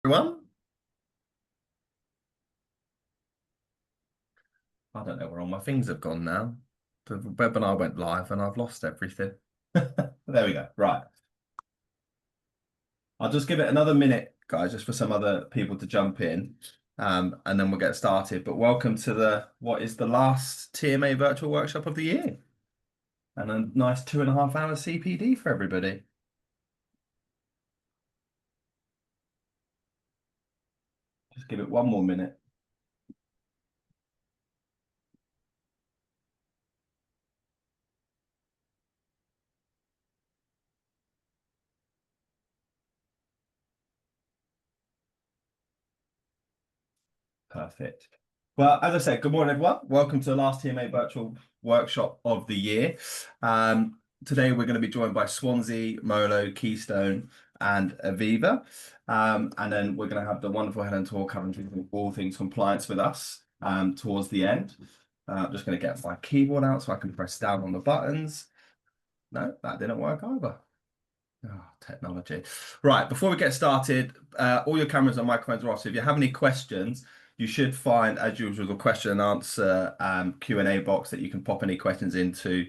Everyone? I don't know where all my things have gone now. The webinar went live and I've lost everything. There we go. Right. I'll just give it another minute, guys, just for some other people to jump in, and then we'll get started. But welcome to what is the last TMA virtual workshop of the year, and a nice 2.5 hour CPD for everybody. Just give it one more minute. Perfect. Well, as I said, good morning, everyone. Welcome to the last TMA virtual workshop of the year. Today, we're going to be joined by Swansea, Molo, Keystone, and Aviva. And then we're going to have the wonderful Helen Taw covering all things compliance with us towards the end. I'm just going to get my keyboard out so I can press down on the buttons. No, that didn't work either. Oh, technology. Right, before we get started, all your cameras and microphones are off. So if you have any questions, you should find, as usual, the question and answer Q&A box that you can pop any questions into.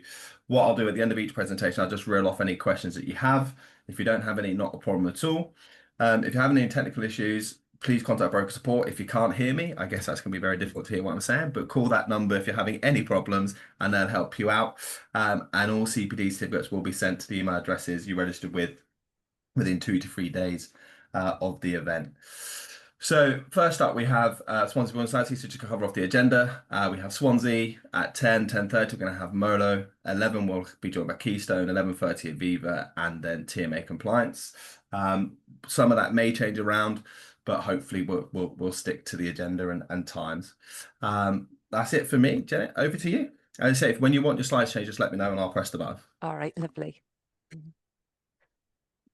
What I'll do at the end of each presentation, I'll just reel off any questions that you have. If you don't have any, not a problem at all. If you have any technical issues, please contact broker support. If you can't hear me, I guess that's going to be very difficult to hear what I'm saying, but call that number if you're having any problems and they'll help you out. And all CPD certificates will be sent to the email addresses you registered with within 2 to 3 days of the event. So first up, we have Swansea Building Society, so to cover off the agenda. We have Swansea at 10:30, we're going to have Molo. 11 will be joined by Keystone, 11:30 Aviva, and then TMA compliance. Some of that may change around, but hopefully we'll stick to the agenda and times. That's it for me. Janet, over to you. As I say, when you want your slides changed, just let me know and I'll press the button. All right, lovely.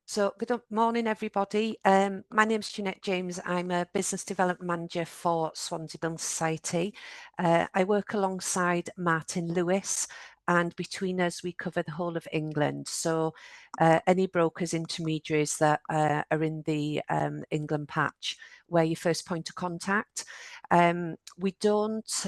So good morning, everybody. My name's Jeanette James. I'm a business development manager for Swansea Building Society. I work alongside Martin Lewis, and between us we cover the whole of England. So any brokers, intermediaries that are in the England patch, we're your first point of contact. We don't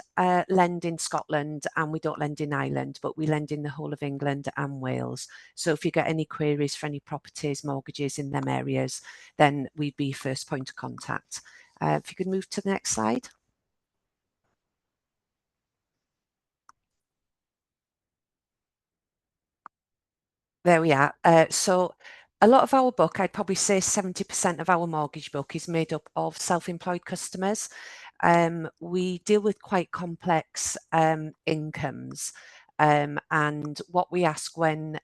lend in Scotland and we don't lend in Ireland, but we lend in the whole of England and Wales. So if you get any queries for any properties, mortgages in them areas, then we'd be first point of contact. If you could move to the next slide. There we are. So a lot of our book, I'd probably say 70% of our mortgage book is made up of self-employed customers. We deal with quite complex incomes. And what we ask when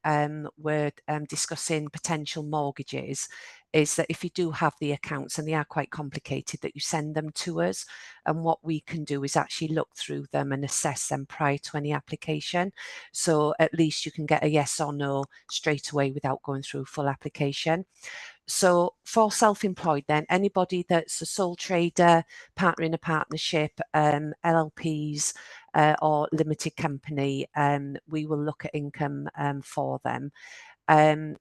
we're discussing potential mortgages is that if you do have the accounts, and they are quite complicated, that you send them to us. And what we can do is actually look through them and assess them prior to any application. So at least you can get a yes or no straight away without going through full application. So for self-employed, then anybody that's a sole trader, partner in a partnership, LLPs, or limited company, we will look at income for them.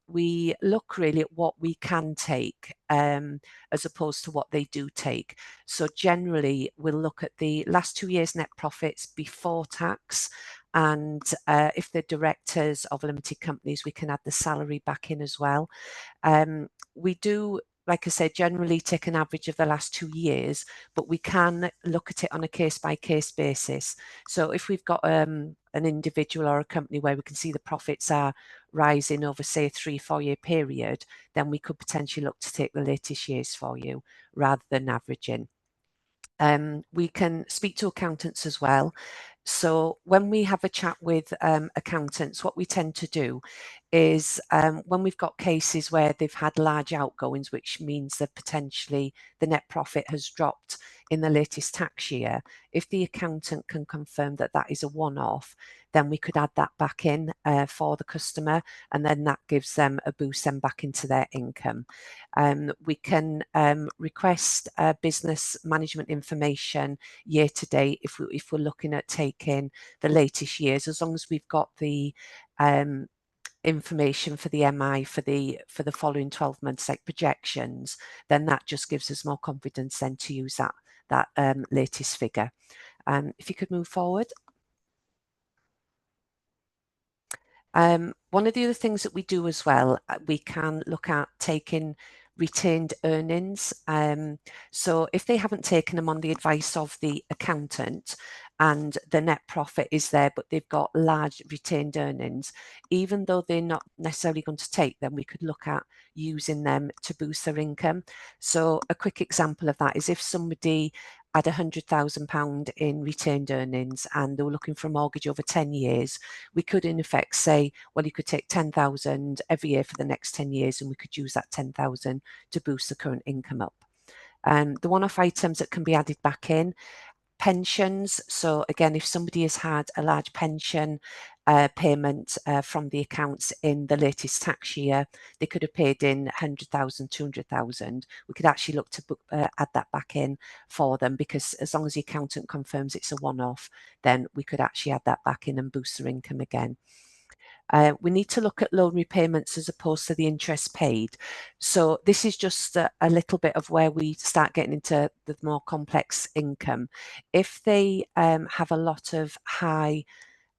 We look really at what we can take as opposed to what they do take. So generally, we'll look at the last 2 years' net profits before tax. And if they're directors of limited companies, we can add the salary back in as well. We do, like I said, generally take an average of the last 2 years, but we can look at it on a case-by-case basis. So if we've got an individual or a company where we can see the profits are rising over, say, a 3-4 year period, then we could potentially look to take the latest years for you rather than averaging. We can speak to accountants as well. So when we have a chat with accountants, what we tend to do is when we've got cases where they've had large outgoings, which means that potentially the net profit has dropped in the latest tax year, if the accountant can confirm that that is a one-off, then we could add that back in for the customer, and then that gives them a boost then back into their income. We can request business management information year to date if we're looking at taking the latest years, as long as we've got the information for the MI for the following 12 months, like projections, then that just gives us more confidence then to use that latest figure. If you could move forward. One of the other things that we do as well, we can look at taking retained earnings. So if they haven't taken them on the advice of the accountant and the net profit is there, but they've got large retained earnings, even though they're not necessarily going to take them, we could look at using them to boost their income. So a quick example of that is if somebody had £100,000 in retained earnings and they were looking for a mortgage over 10 years, we could in effect say, well, you could take 10,000 every year for the next 10 years and we could use that 10,000 to boost the current income up. The one-off items that can be added back in, pensions. So again, if somebody has had a large pension payment from the accounts in the latest tax year, they could have paid in 100,000, 200,000. We could actually look to add that back in for them, because as long as the accountant confirms it's a one-off, then we could actually add that back in and boost their income again. We need to look at loan repayments as opposed to the interest paid. So this is just a little bit of where we start getting into the more complex income. If they have a lot of high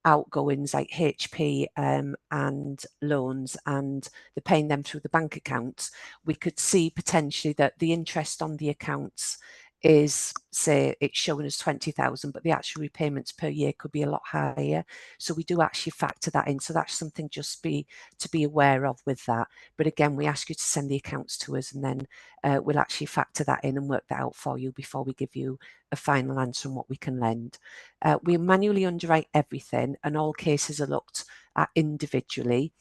outgoings like HP and loans, and they're paying them through the bank accounts, we could see potentially that the interest on the accounts is, say, it's showing as 20,000, but the actual repayments per year could be a lot higher. So we do actually factor that in. So that's something just to be aware of with that. But again, we ask you to send the accounts to us, and then we'll actually factor that in and work that out for you before we give you a final answer on what we can lend. We manually underwrite everything, and all cases are looked at individually.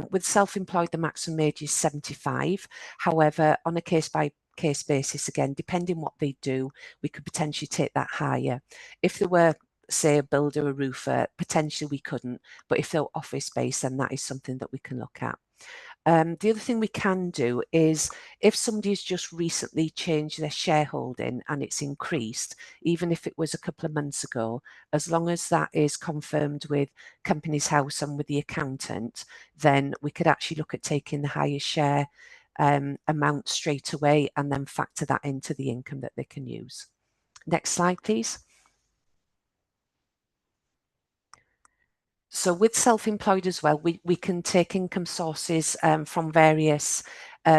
With self-employed, the maximum age is 75. However, on a case-by-case basis, again, depending what they do, we could potentially take that higher. If they were, say, a builder, a roofer, potentially we couldn't, but if they're office-based, then that is something that we can look at. The other thing we can do is if somebody's just recently changed their shareholding and it's increased, even if it was a couple of months ago, as long as that is confirmed with Companies House and with the accountant, then we could actually look at taking the highest share amount straight away and then factor that into the income that they can use. Next slide, please. So with self-employed as well, we can take income sources from various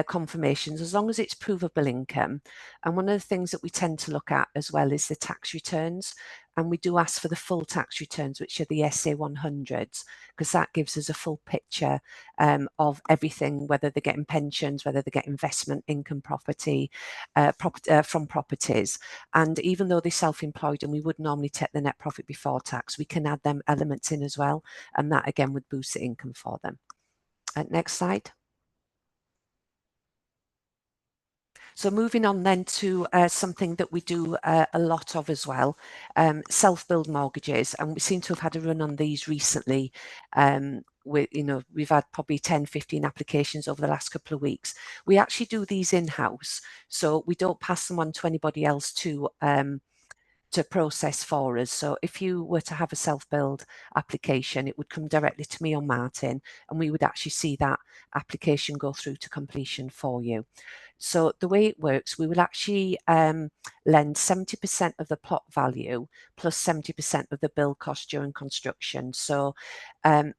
confirmations, as long as it's provable income. And one of the things that we tend to look at as well is the tax returns. And we do ask for the full tax returns, which are the SA100s, because that gives us a full picture of everything, whether they're getting pensions, whether they get investment income property from properties. And even though they're self-employed and we would normally take the net profit before tax, we can add them elements in as well. And that again would boost the income for them. Next slide. So moving on then to something that we do a lot of as well, self-build mortgages, and we seem to have had a run on these recently. We've had probably 10, 15 applications over the last couple of weeks. We actually do these in-house, so we don't pass them on to anybody else to process for us. So if you were to have a self-build application, it would come directly to me or Martin, and we would actually see that application go through to completion for you. So the way it works, we will actually lend 70% of the plot value plus 70% of the build cost during construction. So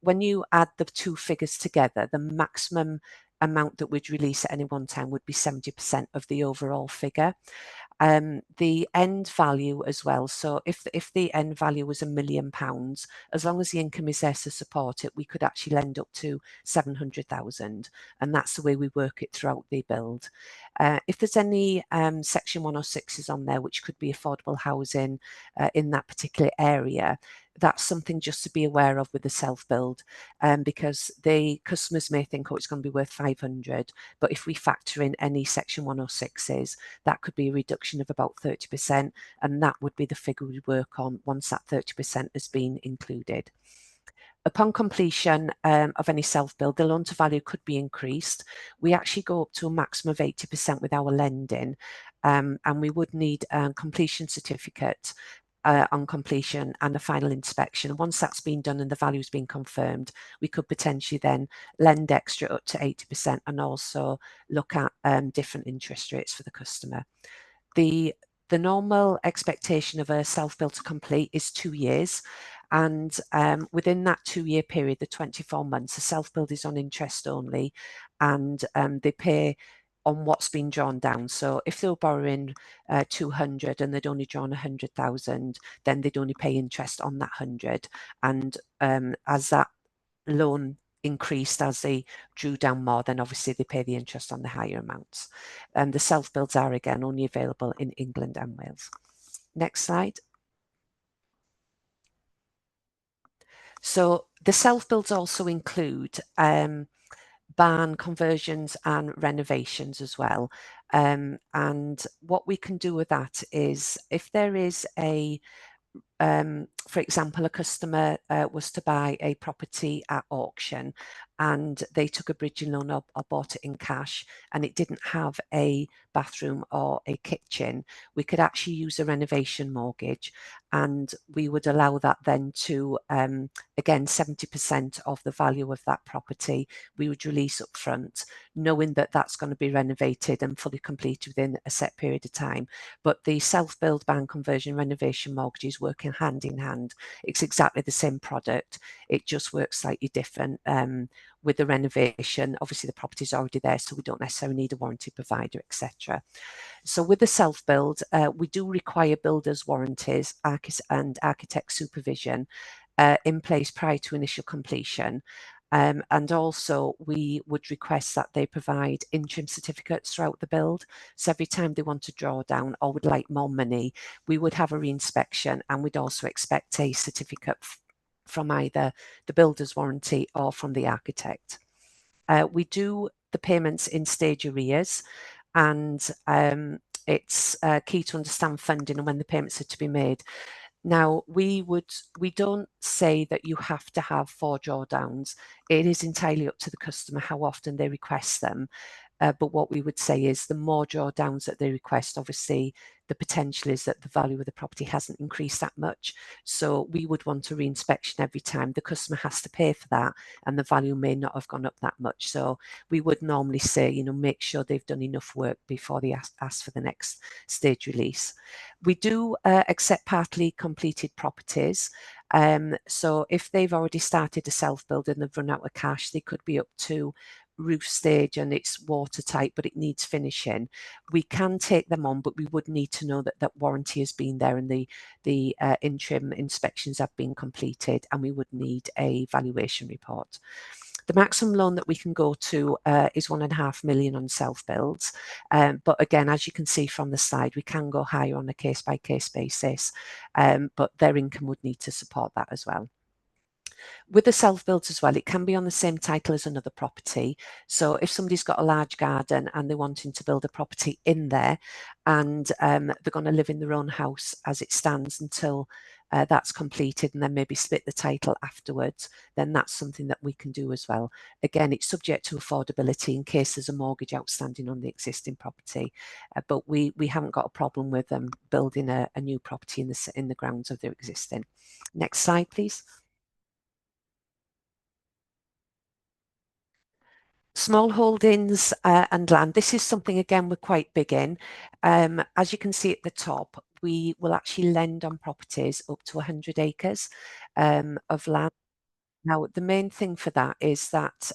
when you add the two figures together, the maximum amount that we'd release at any one time would be 70% of the overall figure. The end value as well. So if the end value was £1 million, as long as the income is there to support it, we could actually lend up to 700,000, and that's the way we work it throughout the build. If there's any Section 106s on there, which could be affordable housing in that particular area, that's something just to be aware of with the self-build, because the customers may think, oh, it's going to be worth 500, but if we factor in any Section 106s, that could be a reduction of about 30%, and that would be the figure we work on once that 30% has been included. Upon completion of any self-build, the loan to value could be increased. We actually go up to a maximum of 80% with our lending, and we would need a completion certificate on completion and a final inspection. Once that's been done and the value's been confirmed, we could potentially then lend extra up to 80% and also look at different interest rates for the customer. The normal expectation of a self-build to complete is 2 years. And within that 2-year period, the 24 months, the self-build is on interest only, and they pay on what's been drawn down. So if they were borrowing 200 and they'd only drawn 100,000, then they'd only pay interest on that 100. And as that loan increased as they drew down more, then obviously they pay the interest on the higher amounts. And the self-builds are again only available in England and Wales. Next slide. So the self-builds also include barn conversions and renovations as well. And what we can do with that is if there is a for example, a customer was to buy a property at auction and they took a bridging loan or bought it in cash and it didn't have a bathroom or a kitchen, we could actually use a renovation mortgage, and we would allow that then to, again, 70% of the value of that property we would release up front, knowing that that's going to be renovated and fully completed within a set period of time. But the self-build barn conversion renovation mortgages work in hand. It's exactly the same product. It just works slightly different. With the renovation, obviously the property is already there, so we don't necessarily need a warranty provider, etc. So with the self-build, we do require builders' warranties and architect supervision in place prior to initial completion. And also we would request that they provide interim certificates throughout the build. So every time they want to draw down or would like more money, we would have a re-inspection, and we'd also expect a certificate from either the builder's warranty or from the architect. We do the payments in stage arrears, and it's key to understand funding and when the payments are to be made. Now, we don't say that you have to have 4 drawdowns. It is entirely up to the customer how often they request them. But what we would say is the more drawdowns that they request, obviously the potential is that the value of the property hasn't increased that much. So we would want a re-inspection every time. The customer has to pay for that and the value may not have gone up that much. So we would normally say, you know, make sure they've done enough work before they ask for the next stage release. We do accept partly completed properties. So if they've already started a self-build and they've run out of cash, they could be up to roof stage and it's watertight but it needs finishing. We can take them on, but we would need to know that that warranty has been there and the interim inspections have been completed, and we would need a valuation report. The maximum loan that we can go to is 1.5 million on self-builds. But again, as you can see from the slide, we can go higher on a case-by-case basis, but their income would need to support that as well. With the self-builds as well, it can be on the same title as another property. So if somebody's got a large garden and they're wanting to build a property in there, and they're going to live in their own house as it stands until that's completed, and then maybe split the title afterwards, then that's something that we can do as well. Again, it's subject to affordability in case there's a mortgage outstanding on the existing property, but we haven't got a problem with them building a new property in the grounds of their existing. Next slide, please. Small holdings and land. This is something, again, we're quite big in. As you can see at the top, we will actually lend on properties up to 100 acres of land. Now, the main thing for that is that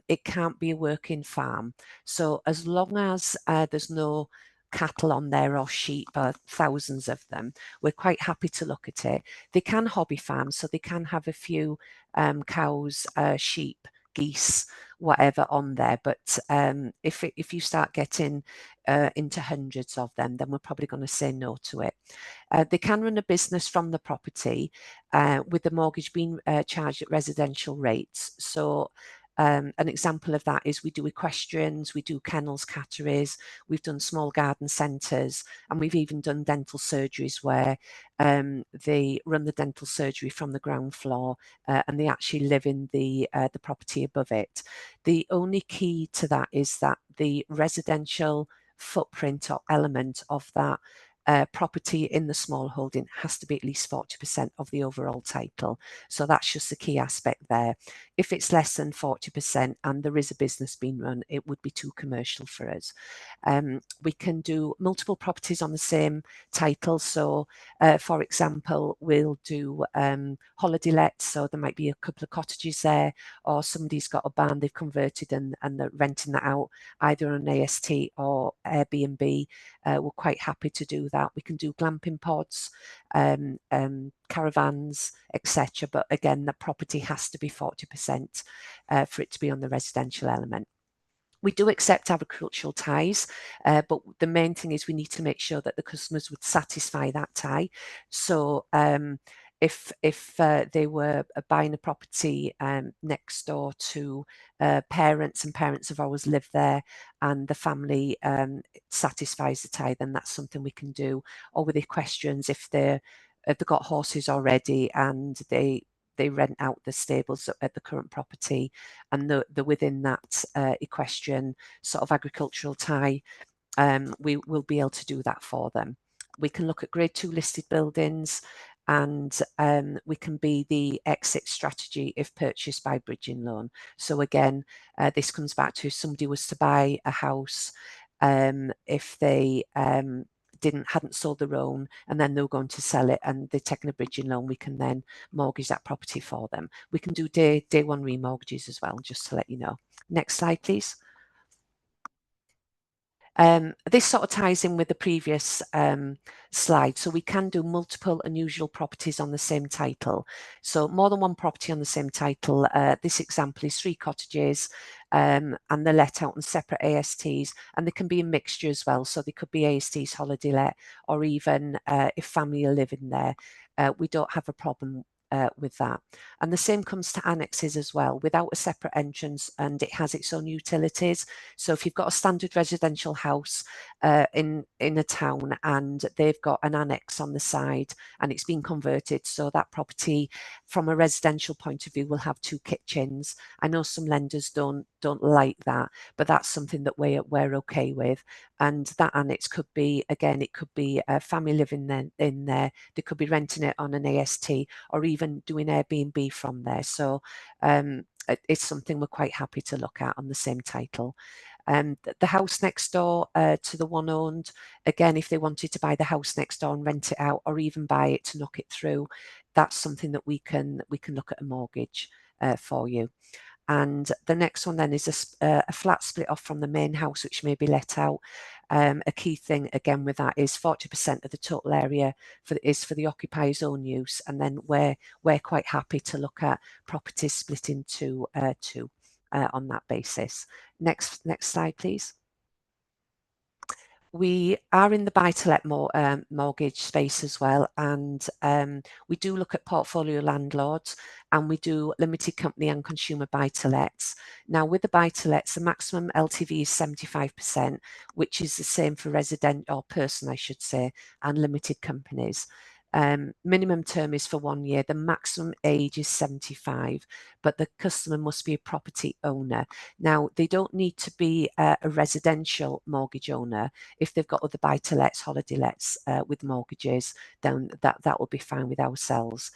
it can't be a working farm. So as long as there's no cattle on there or sheep or thousands of them, we're quite happy to look at it. They can hobby farm, so they can have a few cows, sheep, geese, whatever on there. But if you start getting into hundreds of them, then we're probably going to say no to it. They can run a business from the property with the mortgage being charged at residential rates. So an example of that is we do equestrians, we do kennels, catteries, we've done small garden centres, and we've even done dental surgeries where they run the dental surgery from the ground floor and they actually live in the property above it. The only key to that is that the residential footprint or element of that property in the small holding has to be at least 40% of the overall title. So that's just a key aspect there. If it's less than 40% and there is a business being run, it would be too commercial for us. We can do multiple properties on the same title. So, for example, we'll do holiday lets. So there might be a couple of cottages there, or somebody's got a barn they've converted and they're renting that out either on AST or Airbnb. We're quite happy to do that. We can do glamping pods, caravans, etc. But again, the property has to be 40% for it to be on the residential element. We do accept agricultural ties, but the main thing is we need to make sure that the customers would satisfy that tie. So if they were buying a property next door to parents and parents of ours live there and the family satisfies the tie, then that's something we can do. Or with equestrians, if they've got horses already and they rent out the stables at the current property and they're within that equestrian sort of agricultural tie, we will be able to do that for them. We can look at grade 2 listed buildings, and we can be the exit strategy if purchased by bridging loan. So again, this comes back to if somebody was to buy a house, if they hadn't sold their own and then they were going to sell it and they're taking a bridging loan, we can then mortgage that property for them. We can do day one remortgages as well, just to let you know. Next slide, please. This sort of ties in with the previous slide. So we can do multiple unusual properties on the same title. So more than one property on the same title. This example is 3 cottages and they're let out on separate ASTs, and they can be a mixture as well. So they could be ASTs holiday let, or even if family are living there, we don't have a problem with that. And the same comes to annexes as well, without a separate entrance, and it has its own utilities. So if you've got a standard residential house in a town and they've got an annex on the side and it's been converted, so that property from a residential point of view will have 2 kitchens. I know some lenders don't like that, but that's something that we're okay with. And that annex could be, again, it could be a family living in there. They could be renting it on an AST or even doing Airbnb from there. So it's something we're quite happy to look at on the same title. The house next door to the one owned, again, if they wanted to buy the house next door and rent it out, or even buy it to knock it through, that's something that we can look at a mortgage for you. And the next one then is a flat split off from the main house, which may be let out. A key thing again with that is 40% of the total area is for the occupier's own use, and then we're quite happy to look at properties split into 2 on that basis. Next slide, please. We are in the buy-to-let mortgage space as well, and we do look at portfolio landlords, and we do limited company and consumer buy-to-lets. Now, with the buy-to-lets, the maximum LTV is 75%, which is the same for resident or person, I should say, and limited companies. Minimum term is for 1 year. The maximum age is 75, but the customer must be a property owner. Now, they don't need to be a residential mortgage owner. If they've got other buy-to-lets, holiday lets with mortgages, then that will be fine with ourselves.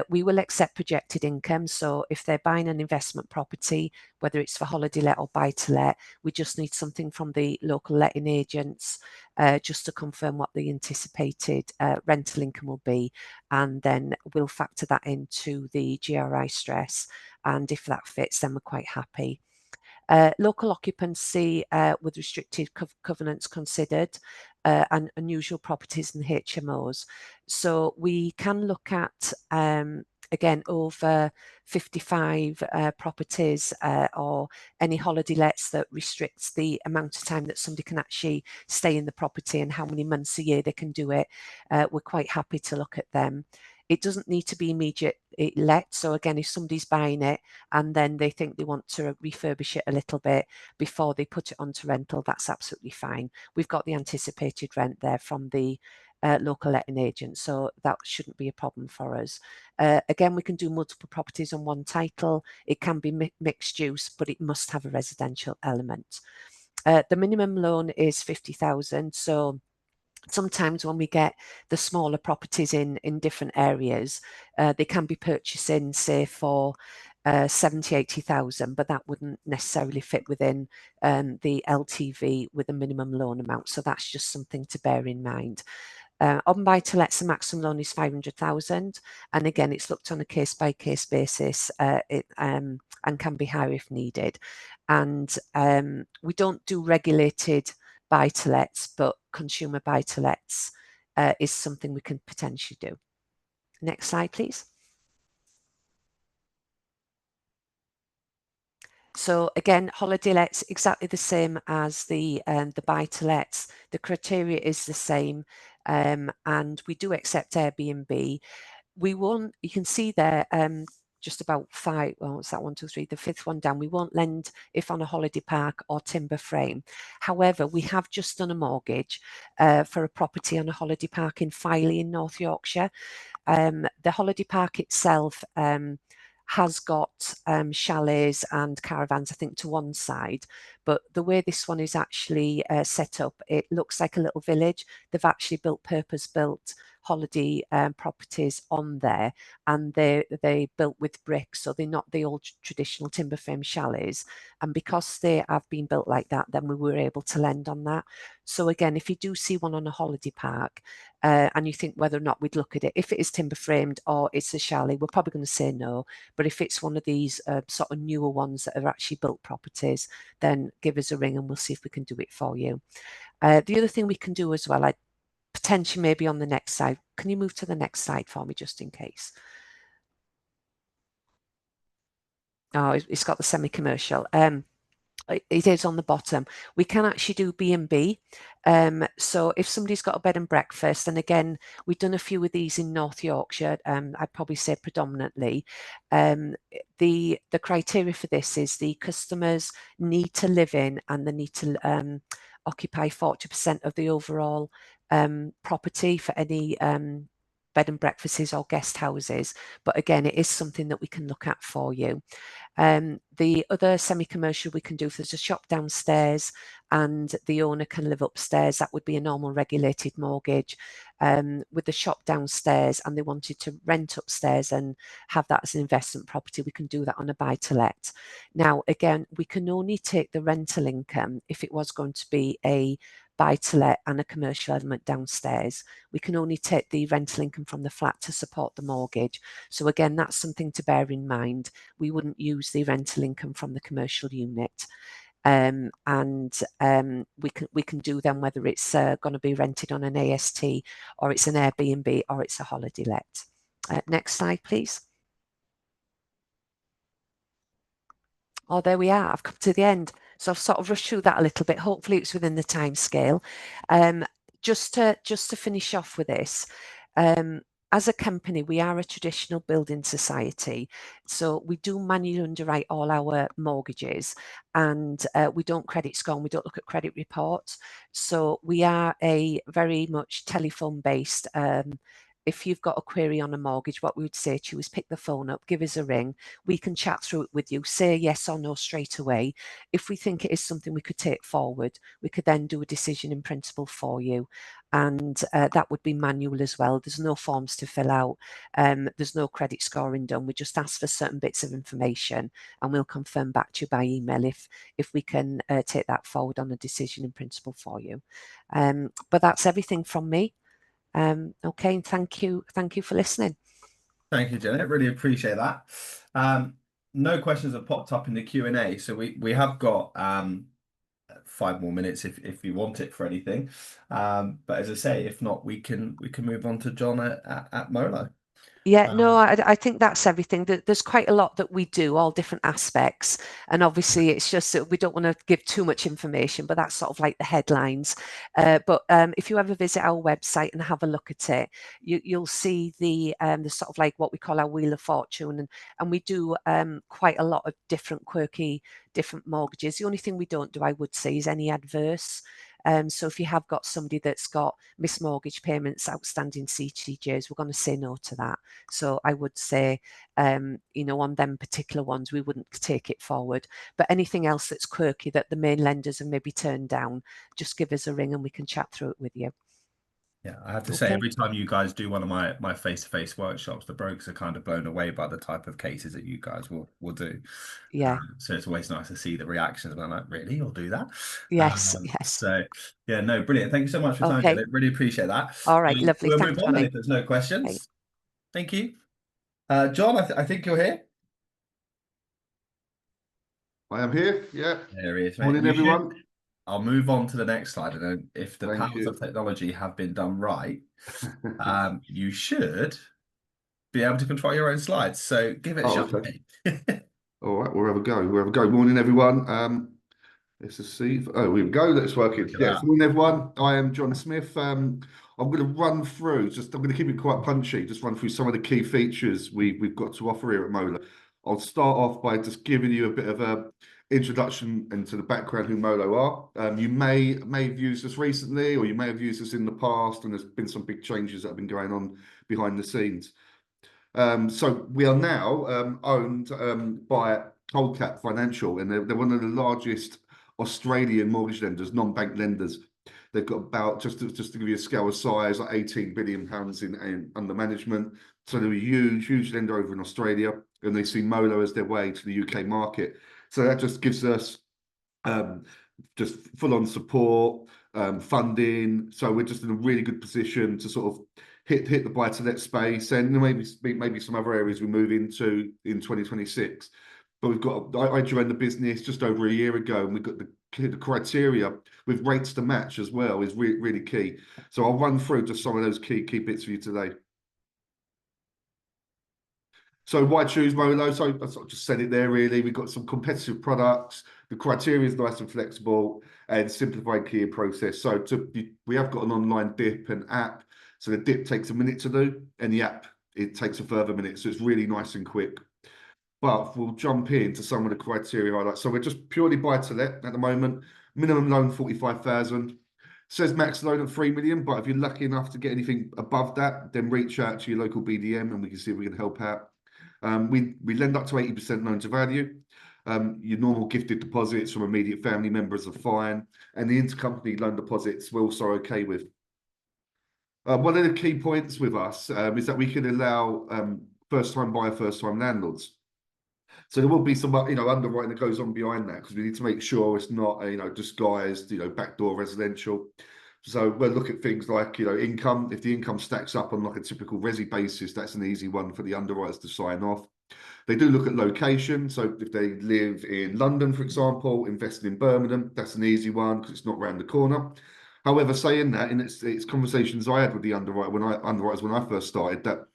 We will accept projected income. So if they're buying an investment property, whether it's for holiday let or buy to let, we just need something from the local letting agents just to confirm what the anticipated rental income will be. And then we'll factor that into the GRI stress. And if that fits, then we're quite happy. Local occupancy with restricted covenants considered, and unusual properties and HMOs. So we can look at, again, over 55 properties or any holiday lets that restricts the amount of time that somebody can actually stay in the property and how many months a year they can do it. We're quite happy to look at them. It doesn't need to be immediate let. So again, if somebody's buying it and then they think they want to refurbish it a little bit before they put it onto rental, that's absolutely fine. We've got the anticipated rent there from the local letting agent, so that shouldn't be a problem for us. Again, we can do multiple properties on one title. It can be mixed use, but it must have a residential element. The minimum loan is 50,000. So Sometimes when we get the smaller properties in different areas, they can be purchasing, say, for 70, 80,000, but that wouldn't necessarily fit within the LTV with a minimum loan amount. So that's just something to bear in mind. On buy-to-lets, the maximum loan is 500,000, and again, it's looked on a case-by-case basis, and can be higher if needed. And we don't do regulated buy-to-lets, but consumer buy-to-lets is something we can potentially do. Next slide, please. So again, holiday lets exactly the same as the buy-to-lets. The criteria is the same, and we do accept Airbnb. We won't. You can see there. Just about five, well, what's that, 1, 2, 3, the fifth one down. We won't lend if on a holiday park or timber frame. However, we have just done a mortgage for a property on a holiday park in Filey in North Yorkshire. The holiday park itself has got chalets and caravans, I think, to one side. But the way this one is actually set up, it looks like a little village. They've actually built purpose-built holiday properties on there, and they built with bricks, so they're not the old traditional timber frame chalets. And because they have been built like that, then we were able to lend on that. So again, if you do see one on a holiday park, and you think whether or not we'd look at it, if it is timber framed or it's a chalet, we're probably going to say no. But if it's one of these sort of newer ones that are actually built properties, then give us a ring and we'll see if we can do it for you. The other thing we can do as well, I potentially maybe on the next slide. Can you move to the next slide for me, just in case? Oh, it's got the semi-commercial. It is on the bottom. We can actually do B&B. So if somebody's got a bed and breakfast, and again, we've done a few of these in North Yorkshire, I'd probably say predominantly. The criteria for this is the customers need to live in and they need to occupy 40% of the overall property for any bed and breakfasts or guest houses. But again, it is something that we can look at for you. The other semi-commercial we can do, if there's a shop downstairs and the owner can live upstairs, that would be a normal regulated mortgage. With the shop downstairs and they wanted to rent upstairs and have that as an investment property, we can do that on a buy-to-let. Now, again, we can only take the rental income if it was going to be a buy-to-let and a commercial element downstairs. We can only take the rental income from the flat to support the mortgage. So again, that's something to bear in mind. We wouldn't use the rental income from the commercial unit. And we can do them whether it's going to be rented on an AST or it's an Airbnb or it's a holiday let. Next slide, please. Oh, there we are. I've come to the end. So I've sort of rushed through that a little bit. Hopefully it's within the time scale. Just to finish off with this, as a company, we are a traditional building society. So we do manually underwrite all our mortgages, and we don't credit score and we don't look at credit reports. So we are a very much telephone based. If you've got a query on a mortgage, what we would say to you is pick the phone up, give us a ring. We can chat through it with you, say yes or no straight away. If we think it is something we could take forward, we could then do a decision in principle for you. And that would be manual as well. There's no forms to fill out. There's no credit scoring done. We just ask for certain bits of information and we'll confirm back to you by email if we can take that forward on a decision in principle for you. But that's everything from me. Okay, and thank you for listening. Thank you, Janet. Really appreciate that. No questions have popped up in the Q&A, so we have got 5 more minutes if you want it for anything. But as I say, if not, we can move on to John at Molo. Yeah, no, I think that's everything. There's quite a lot that we do, all different aspects. And obviously, it's just that we don't want to give too much information, but that's sort of like the headlines. But if you ever visit our website and have a look at it, you'll see the sort of like what we call our Wheel of Fortune. And we do quite a lot of different quirky, different mortgages. The only thing we don't do, I would say, is any adverse. So if you have got somebody that's got missed mortgage payments, outstanding CTJs, we're going to say no to that. So I would say, on them particular ones, we wouldn't take it forward. But anything else that's quirky that the main lenders have maybe turned down, just give us a ring and we can chat through it with you. Yeah, I have to say, Okay. every time you guys do one of my face-to-face workshops, the brokers are kind of blown away by the type of cases that you guys will do. Yeah. So it's always nice to see the reactions. And I'm like, really, you'll do that? Yes. Yes. So yeah, no, brilliant. Thank you so much for your time, Okay. Jay. Really appreciate that. All right. Lovely. We'll move Thanks, on then if Ronnie. there's no Okay. questions. Thank you. John, I think you're here. I am here. Yeah. There he is, mate. Morning, You should. everyone. I'll move on to the next slide. And then if the Thank powers you. of technology have been done right, you should be able to control your own slides. So give it a Oh, shot, okay. mate. All right. Wherever go. Wherever go. Morning, everyone. Let's just see. Oh, here we go. That's working. Look at Yeah. that. Morning, everyone. I am John Smith. I'm going to run through. I'm going to keep it quite punchy. Just run through some of the key features we've got to offer here at Mola. I'll start off by just giving you a bit of a introduction into the background who Molo are. You may have used us recently, or you may have used us in the past, and there's been some big changes that have been going on behind the scenes. So we are now owned by Coldcap Financial, and they're one of the largest Australian mortgage lenders, non-bank lenders. They've got about, just to give you a scale of size, like 18 billion pounds in under management. So they're a huge lender over in Australia, and they see Molo as their way to the UK market. So that just gives us um, just full on support, funding. So we're just in a really good position to sort of hit the buy to let space, and maybe some other areas we move into in 2026. But I joined the business just over a year ago, and we've got the criteria with rates to match as well is really key. So I'll run through just some of those key bits for you today. So why choose Molo? So I sort of just said it there, really. We've got some competitive products. The criteria is nice and flexible and simplified key and process. So we have got an online dip and app. So the dip takes a minute to do, and the app, it takes a further minute. So it's really nice and quick. But we'll jump into some of the criteria highlights. So we're just purely buy to let at the moment. Minimum loan 45,000. Says max loan at 3 million, but if you're lucky enough to get anything above that, then reach out to your local BDM and we can see if we can help out. We lend up to 80% loan to value. Your normal gifted deposits from immediate family members are fine, and the intercompany loan deposits we're also okay with. One of the key points with us is that we can allow first-time buyer, first-time landlords. So there will be some, underwriting that goes on behind that because we need to make sure it's not, disguised, backdoor residential. So we'll look at things like, income. If the income stacks up on like a typical resi basis, that's an easy one for the underwriters to sign off. They do look at location. So if they live in London, for example, investing in Birmingham, that's an easy one because it's not around the corner. However, saying that, in its conversations I had with the underwriters when I first started, that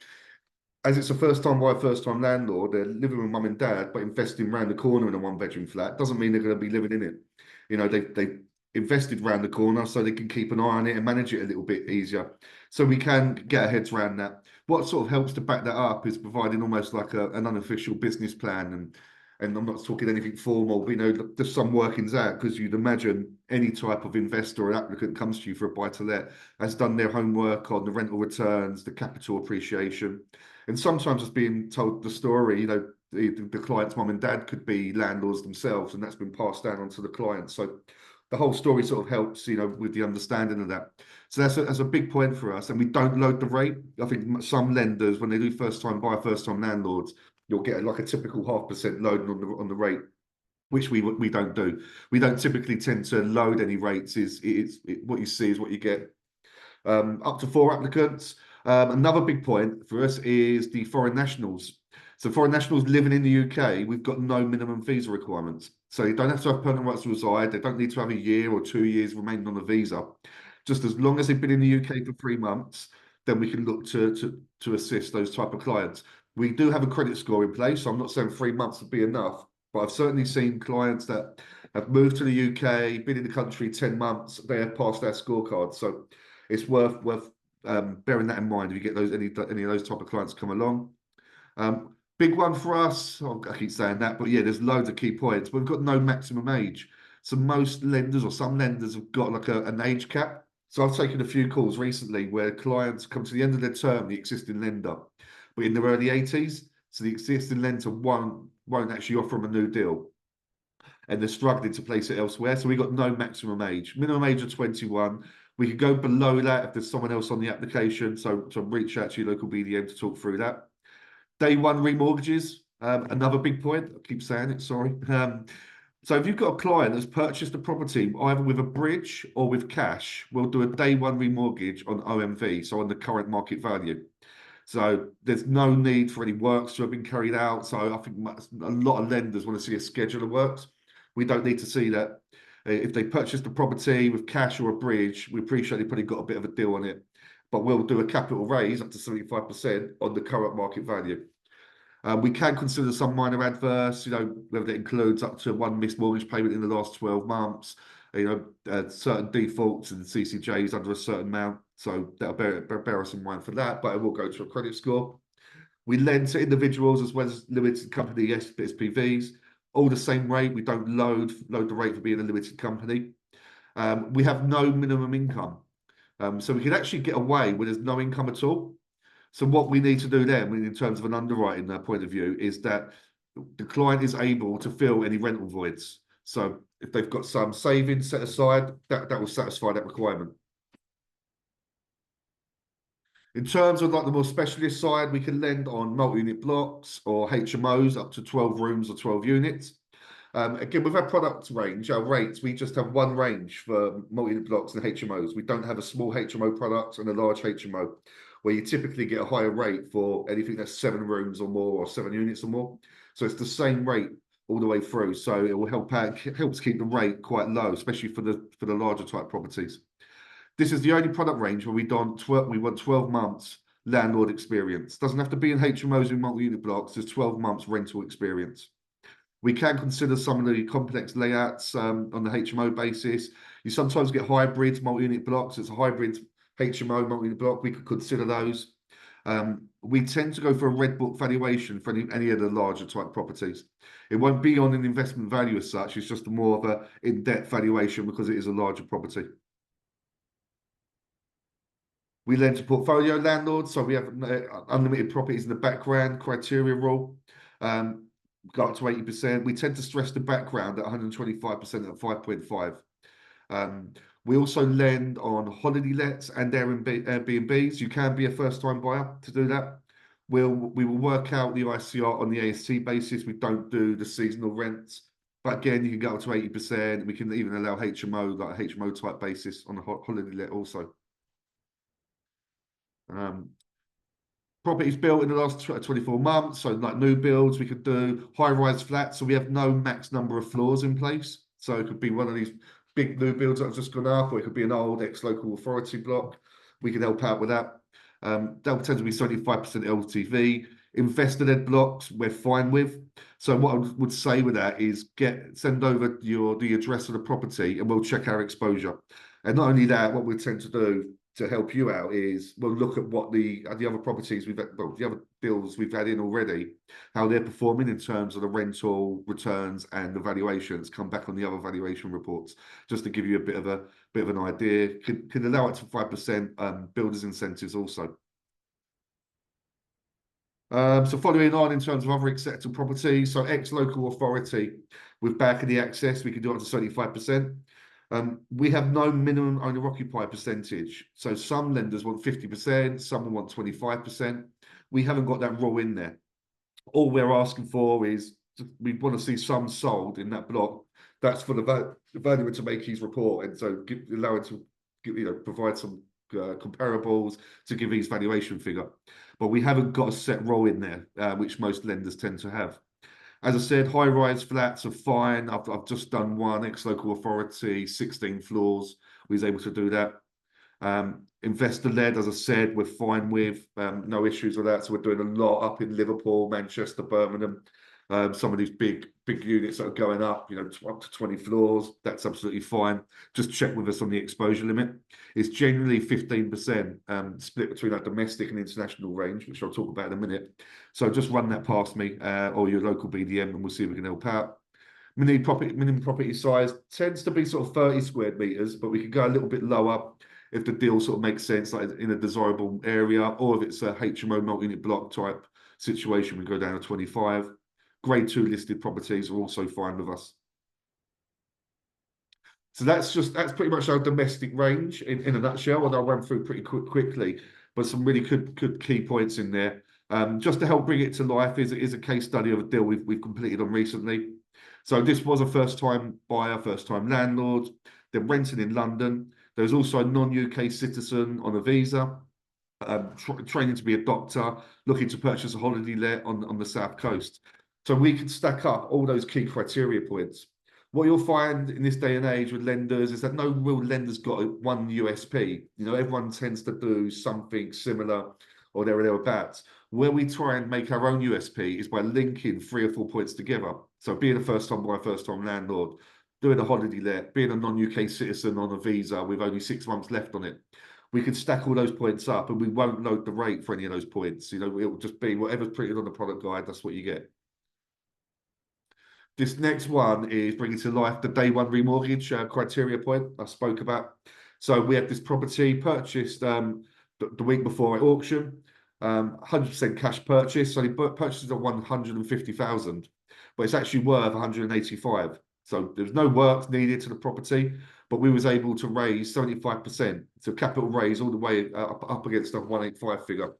as it's a first time buyer, first time landlord, they're living with mum and dad, but investing round the corner in a one bedroom flat doesn't mean they're going to be living in it. They invested round the corner so they can keep an eye on it and manage it a little bit easier. So we can get our heads around that. What sort of helps to back that up is providing almost like an unofficial business plan, and I'm not talking anything formal, but there's some workings out because you'd imagine any type of investor or applicant comes to you for a buy to let has done their homework on the rental returns, the capital appreciation. And sometimes it's being told the story, the client's mum and dad could be landlords themselves, and that's been passed down onto the client. So the whole story sort of helps, with the understanding of that. So that's a big point for us. And we don't load the rate. I think some lenders, when they do first time buyer, first time landlords, you'll get like a typical 0.5% load on the rate, which we don't do. We don't typically tend to load any rates. What you see is what you get. Up to 4 applicants. Another big point for us is the foreign nationals. So foreign nationals living in the UK, we've got no minimum visa requirements. So you don't have to have permanent rights to reside. They don't need to have a year or 2 years remaining on a visa. Just as long as they've been in the UK for 3 months, then we can look to assist those type of clients. We do have a credit score in place, so I'm not saying 3 months would be enough, but I've certainly seen clients that have moved to the UK, been in the country 10 months, they have passed our scorecard. So it's worth bearing that in mind if you get any of those type of clients come along. Big one for us, I keep saying that, but yeah, there's loads of key points. We've got no maximum age. So most lenders or some lenders have got like an age cap. So I've taken a few calls recently where clients come to the end of their term, the existing lender, but in their early 80s. So the existing lender won't actually offer them a new deal, and they're struggling to place it elsewhere. So we've got no maximum age. Minimum age of 21. We could go below that if there's someone else on the application. So reach out to your local BDM to talk through that. Day one remortgages, another big point. I keep saying it, sorry. So if you've got a client that's purchased a property either with a bridge or with cash, we'll do a day one remortgage on OMV, so on the current market value. So there's no need for any works to have been carried out. So I think a lot of lenders want to see a schedule of works. We don't need to see that. If they purchased the property with cash or a bridge, we appreciate they probably got a bit of a deal on it. But we'll do a capital raise up to 75% on the current market value. We can consider some minor adverse, whether that includes up to one missed mortgage payment in the last 12 months, certain defaults and CCJs under a certain amount. So that'll bear us in mind for that, but it will go to a credit score. We lend to individuals as well as limited company SPVs, all the same rate. We don't load the rate for being a limited company. We have no minimum income. So we can actually get away when there's no income at all. So what we need to do then, in terms of an underwriting point of view, is that the client is able to fill any rental voids. So if they've got some savings set aside, that will satisfy that requirement. In terms of like the more specialist side, we can lend on multi-unit blocks or HMOs up to 12 rooms or 12 units. Again, with our product range, our rates, we just have one range for multi-unit blocks and HMOs. We don't have a small HMO product and a large HMO, where you typically get a higher rate for anything that's 7 rooms or more or 7 units or more. So it's the same rate all the way through. So it will helps keep the rate quite low, especially for the larger type properties. This is the only product range where we want 12 months landlord experience. Doesn't have to be in HMOs and multi-unit blocks. There's 12 months rental experience. We can consider some of the complex layouts on the HMO basis. You sometimes get hybrids, multi-unit blocks. It's a hybrid HMO multi-unit block. We could consider those. We tend to go for a red book valuation for any of the larger type properties. It won't be on an investment value as such. It's just more of a in-depth valuation because it is a larger property. We lend to portfolio landlords, so we have unlimited properties in the background criteria rule. Go up to 80%. We tend to stress the background at 125% at 5.5. We also lend on holiday lets and Airbnbs. You can be a first-time buyer to do that. We will work out the ICR on the AST basis. We don't do the seasonal rents. But again, you can go up to 80%. We can even allow HMO, like a HMO type basis on the holiday let also. Properties built in the last 24 months, so like new builds, we could do high-rise flats, so we have no max number of floors in place. So it could be one of these big new builds that have just gone up, or it could be an old ex-local authority block. We can help out with that. That will tend to be 75% LTV. Investor-led blocks, we're fine with. So what I would say with that is send over the address of the property, and we'll check our exposure. And not only that, what we tend to do to help you out is we'll look at what the other properties the other deals we've had in already, how they're performing in terms of the rental returns and the valuations. Come back on the other valuation reports just to give you a bit of an idea. Can allow it to 5% builders incentives also. So following on in terms of other acceptable properties, so ex-local authority with back of the access, we can do up to 75%. We have no minimum owner-occupier percentage. So some lenders want 50%, some will want 25%. We haven't got that rule in there. All we're asking for is we want to see some sold in that block. That's for the valuer to make his report, and so allow it to provide some comparables to give his valuation figure. But we haven't got a set rule in there, which most lenders tend to have. As I said, high-rise flats are fine. I've just done one ex-local authority, 16 floors. We was able to do that. Investor-led, as I said, we're fine with. No issues with that. So we're doing a lot up in Liverpool, Manchester, Birmingham. Some of these big units that are going up, up to 20 floors. That's absolutely fine. Just check with us on the exposure limit. It's generally 15% split between our domestic and international range, which I'll talk about in a minute. So just run that past me or your local BDM, and we'll see if we can help out. Minimum property size tends to be sort of 30 square meters, but we can go a little bit lower if the deal sort of makes sense, like in a desirable area, or if it's a HMO multi-unit block type situation, we go down to 25. Grade 2 listed properties are also fine with us. So that's pretty much our domestic range in a nutshell, and I'll run through pretty quickly, but some really good key points in there. Just to help bring it to life is a case study of a deal we've completed on recently. So this was a first-time buyer, first-time landlord. They're renting in London. There's also a non-UK citizen on a visa, training to be a doctor, looking to purchase a holiday let on the south coast. So we can stack up all those key criteria points. What you'll find in this day and age with lenders is that no real lender's got one USP. You know, everyone tends to do something similar or thereabouts. Where we try and make our own USP is by linking 3 or 4 points together. So being a first-time buyer, first-time landlord, doing a holiday let, being a non-UK citizen on a visa with only 6 months left on it. We can stack all those points up and we won't load the rate for any of those points. You know, it'll just be whatever's printed on the product guide, that's what you get. This next one is bringing to life the day one remortgage criteria point I spoke about. So we had this property purchased the week before at auction, 100% cash purchase. So he purchased it at 150,000, but it's actually worth 185. So there's no work needed to the property, but we was able to raise 75%. So capital raise all the way up against the 185 figure.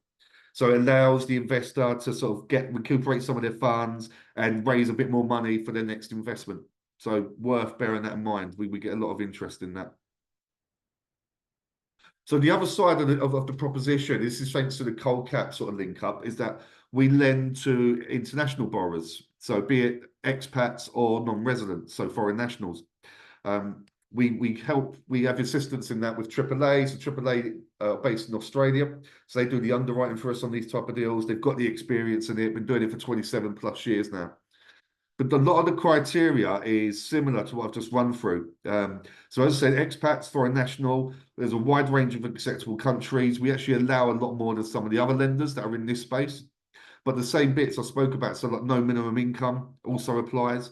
So it allows the investor to sort of recuperate some of their funds and raise a bit more money for their next investment. So worth bearing that in mind. We get a lot of interest in that. So the other side of the proposition, this is thanks to the cold cap sort of link up, is that we lend to international borrowers. So be it expats or non-residents, so foreign nationals. We have assistance in that with AAA. So AAA based in Australia. So they do the underwriting for us on these type of deals. They've got the experience in it, been doing it for 27 plus years now. But a lot of the criteria is similar to what I've just run through. So as I said, expats, foreign national, there's a wide range of acceptable countries. We actually allow a lot more than some of the other lenders that are in this space. But the same bits I spoke about, so like no minimum income also applies.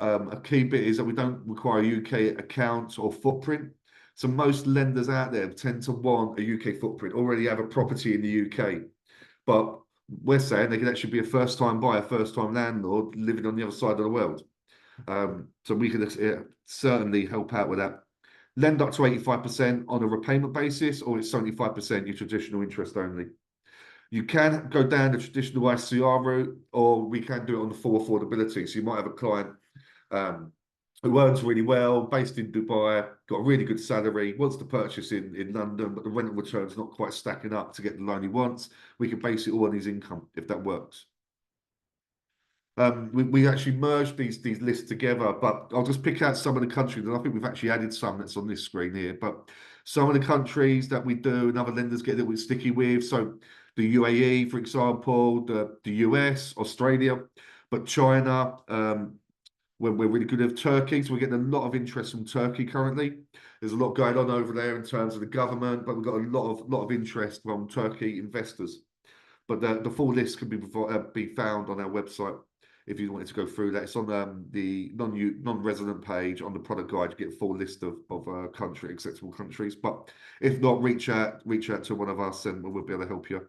A key bit is that we don't require a UK account or footprint. So most lenders out there tend to want a UK footprint, already have a property in the UK. But we're saying they can actually be a first-time buyer, first-time landlord living on the other side of the world. So we can certainly help out with that. Lend up to 85% on a repayment basis, or it's 75% your traditional interest only. You can go down the traditional ICR route, or we can do it on the full affordability. So you might have a client who earns really well, based in Dubai, got a really good salary, wants to purchase in London, but the rental return's not quite stacking up to get the loan he wants. We can base it all on his income, if that works. We actually merged these lists together, but I'll just pick out some of the countries, and I think we've actually added some that's on this screen here. But some of the countries that we do and other lenders get a little bit sticky with. So the UAE, for example, the US, Australia, but China, we're really good at Turkey, so we're getting a lot of interest from Turkey currently. There's a lot going on over there in terms of the government, but we've got a lot of interest from Turkey investors. But the full list can be found on our website if you wanted to go through that. It's on the non-resident page on the product guide. You get a full list of acceptable countries. But if not, reach out to one of us and we'll be able to help you.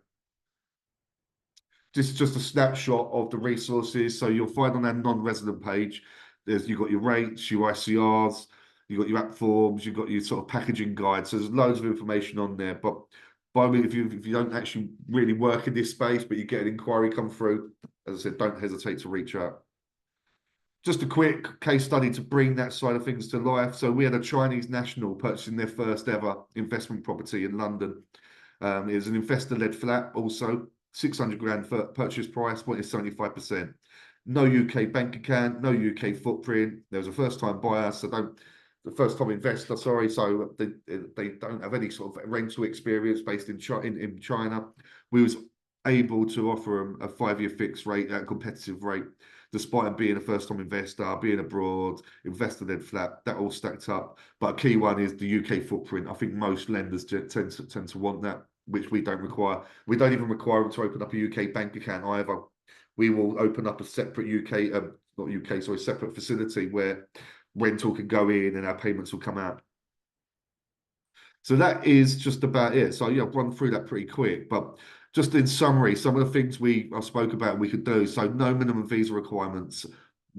This is just a snapshot of the resources. So you'll find on our non-resident page, you've got your rates, your ICRs, you've got your app forms, you've got your sort of packaging guide. So there's loads of information on there. But by the way, if you don't actually really work in this space, but you get an inquiry come through, as I said, don't hesitate to reach out. Just a quick case study to bring that side of things to life. So we had a Chinese national purchasing their first ever investment property in London. It was an investor-led flat also. 600 grand for purchase price, point is 75%. No UK bank account, no UK footprint. There was a first-time buyer, the first-time investor, sorry. So they don't have any sort of rental experience based in China. We was able to offer them a 5-year fixed rate at a competitive rate, despite them being a first-time investor, being abroad, investor-led flat. That all stacked up. But a key one is the UK footprint. I think most lenders tend to want that, which we don't require. We don't even require them to open up a UK bank account either. We will open up a separate separate facility where rental can go in and our payments will come out. So that is just about it. So yeah, I've run through that pretty quick, but just in summary, some of the things I spoke about we could do. So no minimum visa requirements,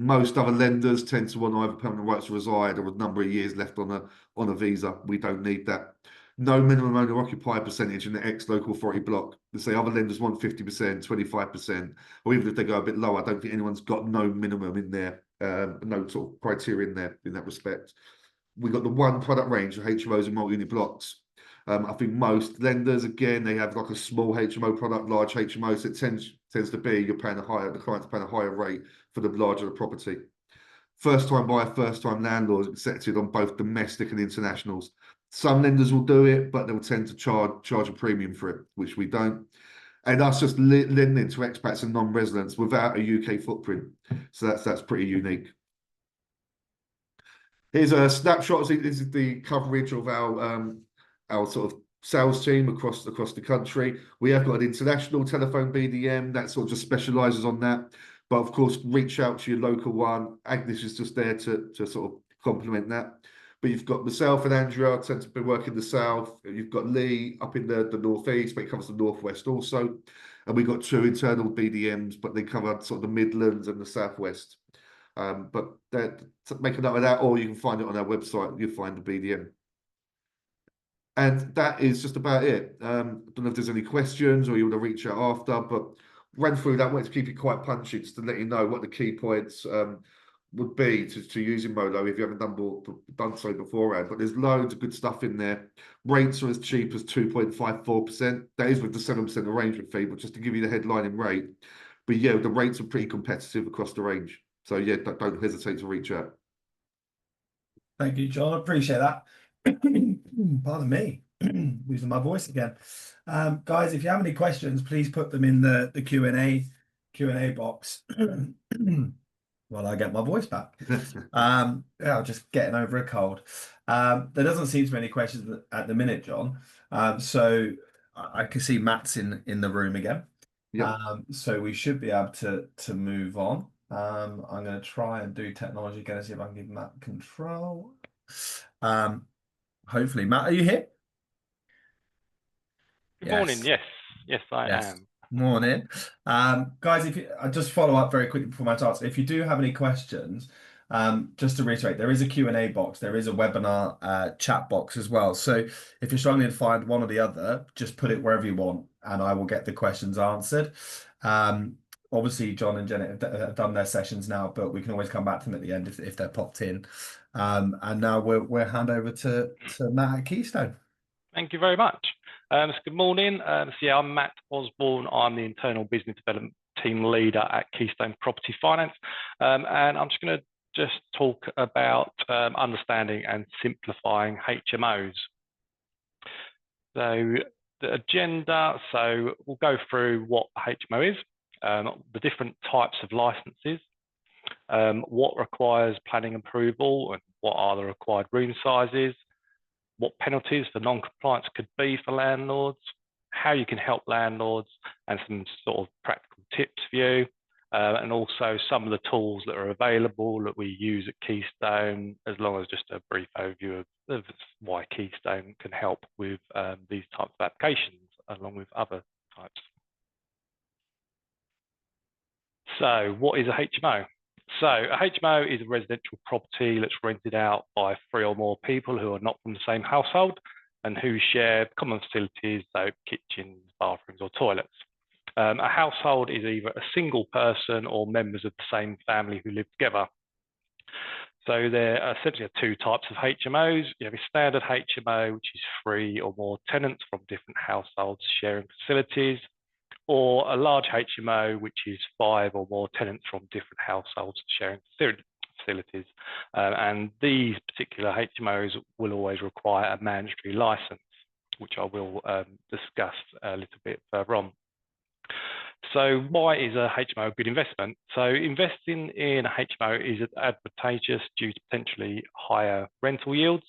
Most other lenders tend to want either permanent right to reside or a number of years left on a visa. We don't need that. No minimum owner occupier percentage in the ex-local authority block. They say other lenders want 50%, 25%, or even if they go a bit lower, I don't think anyone's got no minimum in there, no sort of criteria in there in that respect. We've got the one product range of HMOs and multi-unit blocks. I think most lenders, again, they have like a small HMO product, large HMO. So it tends to be the client's paying a higher rate for the larger the property. First time buyer, first time landlord accepted on both domestic and internationals. Some lenders will do it, but they'll tend to charge a premium for it, which we don't. And that's just lending to expats and non-residents without a UK footprint. So that's pretty unique. Here's a snapshot. This is the coverage of our sort of sales team across the country. We have got an international telephone BDM that sort of just specialises on that. But of course, reach out to your local one. Agnes is just there to sort of complement that. But you've got myself and Andrea tend to be working the south. You've got Lee up in the northeast, but it covers the northwest also. And we've got 2 internal BDMs, but they cover sort of the Midlands and the southwest. But make a note of that, or you can find it on our website. You'll find the BDM. And that is just about it. I don't know if there's any questions or you want to reach out after, but ran through that. I wanted to keep it quite punchy just to let you know what the key points would be to using Molo if you haven't done so beforehand. But there's loads of good stuff in there. Rates are as cheap as 2.54%. That is with the 7% arrangement fee, but just to give you the headlining rate. But yeah, the rates are pretty competitive across the range. So yeah, don't hesitate to reach out. Thank you, John. I appreciate that. Pardon me, losing my voice again. Guys, if you have any questions, please put them in the Q&A box. While I get my voice back. Yeah, just getting over a cold. There doesn't seem to be any questions at the minute, John. So I can see Matt's in the room again. Yeah. So we should be able to move on. I'm going to try and do technology again and see if I can give Matt control. Hopefully, Matt, are you here? Good morning. Yes, I am. Morning. Guys, I just follow up very quickly before my task. If you do have any questions, just to reiterate, there is a Q&A box, there is a webinar chat box as well. So if you're struggling to find one or the other, just put it wherever you want and I will get the questions answered. Obviously, John and Janet have done their sessions now, but we can always come back to them at the end if they're popped in. And now we'll hand over to Matt at Keystone. Thank you very much. So good morning. So yeah, I'm Matt Osborne. I'm the Internal Business Development Team Leader at Keystone Property Finance. And I'm just going to talk about understanding and simplifying HMOs. So the agenda, so we'll go through what a HMO is, the different types of licenses, what requires planning approval and what are the required room sizes, what penalties for non-compliance could be for landlords, how you can help landlords, and some sort of practical tips for you, and also some of the tools that are available that we use at Keystone, as long as just a brief overview of why Keystone can help with these types of applications, along with other types. So what is a HMO? So a HMO is a residential property that's rented out by 3 or more people who are not from the same household and who share common facilities, so kitchens, bathrooms or toilets. A household is either a single person or members of the same family who live together. So there are essentially 2 types of HMOs. You have a standard HMO, which is 3 or more tenants from different households sharing facilities, or a large HMO, which is 5 or more tenants from different households sharing facilities. And these particular HMOs will always require a mandatory license, which I will discuss a little bit further on. So why is a HMO a good investment? So investing in a HMO is advantageous due to potentially higher rental yields,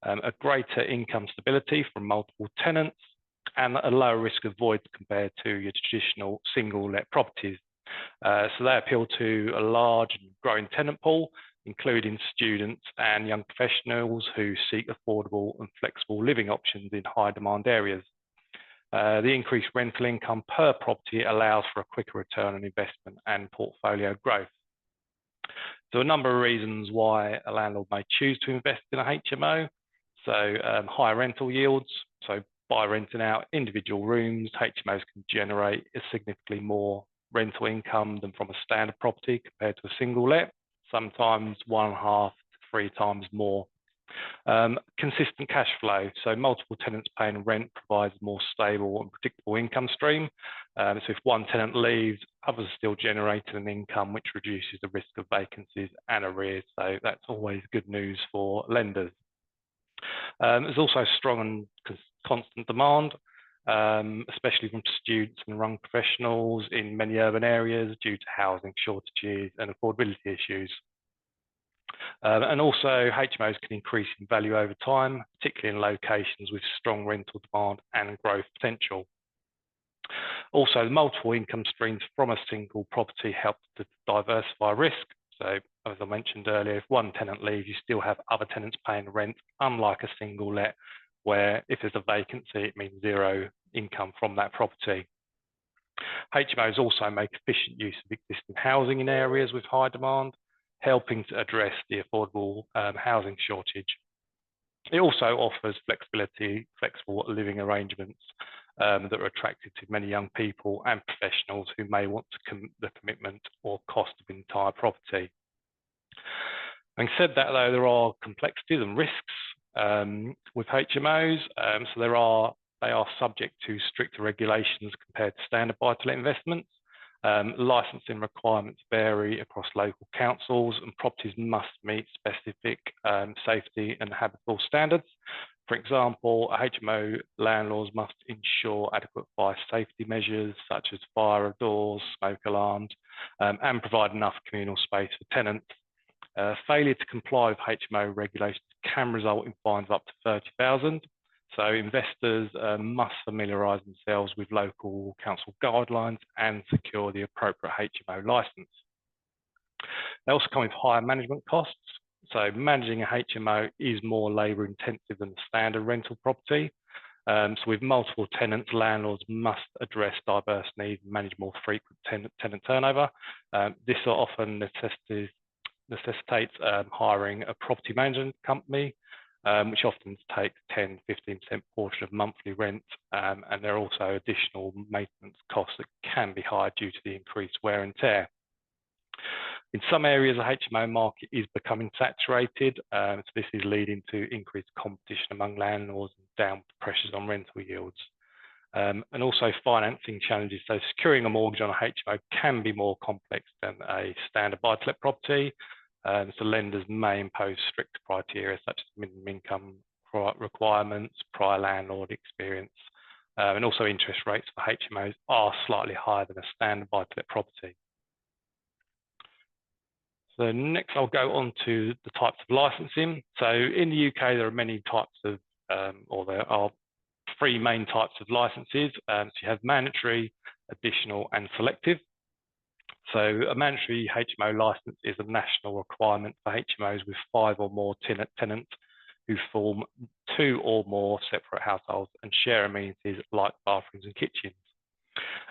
a greater income stability from multiple tenants, and a lower risk of void compared to your traditional single-let properties. So they appeal to a large and growing tenant pool, including students and young professionals who seek affordable and flexible living options in high-demand areas. The increased rental income per property allows for a quicker return on investment and portfolio growth. So a number of reasons why a landlord may choose to invest in a HMO. So higher rental yields. So by renting out individual rooms, HMOs can generate a significantly more rental income than from a standard property compared to a single let, sometimes 1.5 to 3 times more. Consistent cash flow, so multiple tenants paying rent provides a more stable and predictable income stream. So if one tenant leaves, others are still generating an income, which reduces the risk of vacancies and arrears. So that's always good news for lenders. There's also strong and constant demand, especially from students and young professionals in many urban areas due to housing shortages and affordability issues. And also HMOs can increase in value over time, particularly in locations with strong rental demand and growth potential. Also, multiple income streams from a single property help to diversify risk. So as I mentioned earlier, if one tenant leaves, you still have other tenants paying rent, unlike a single let, where if there's a vacancy, it means zero income from that property. HMOs also make efficient use of existing housing in areas with high demand, helping to address the affordable housing shortage. It also offers flexible living arrangements that are attractive to many young people and professionals who may want the commitment or cost of entire property. Having said that, though, there are complexities and risks with HMOs. So they are subject to stricter regulations compared to standard buy-to-let investments. Licensing requirements vary across local councils, and properties must meet specific safety and habitable standards. For example, HMO landlords must ensure adequate fire safety measures such as fire doors, smoke alarms, and provide enough communal space for tenants. Failure to comply with HMO regulations can result in fines of up to 30,000. So investors must familiarise themselves with local council guidelines and secure the appropriate HMO licence. They also come with higher management costs. So managing a HMO is more labour intensive than a standard rental property. So with multiple tenants, landlords must address diverse needs and manage more frequent tenant turnover. This often necessitates hiring a property management company, which often takes 10–15% portion of monthly rent, and there are also additional maintenance costs that can be higher due to the increased wear and tear. In some areas, the HMO market is becoming saturated, so this is leading to increased competition among landlords and downward pressures on rental yields. And also financing challenges. So securing a mortgage on a HMO can be more complex than a standard buy-to-let property. So lenders may impose strict criteria such as minimum income requirements, prior landlord experience, and also interest rates for HMOs are slightly higher than a standard buy-to-let property. So next I'll go on to the types of licensing. So in the UK, there are many types of, or there are 3 main types of licenses. So you have mandatory, additional, and selective. So a mandatory HMO license is a national requirement for HMOs with 5 or more tenants who form 2 or more separate households and share amenities like bathrooms and kitchens.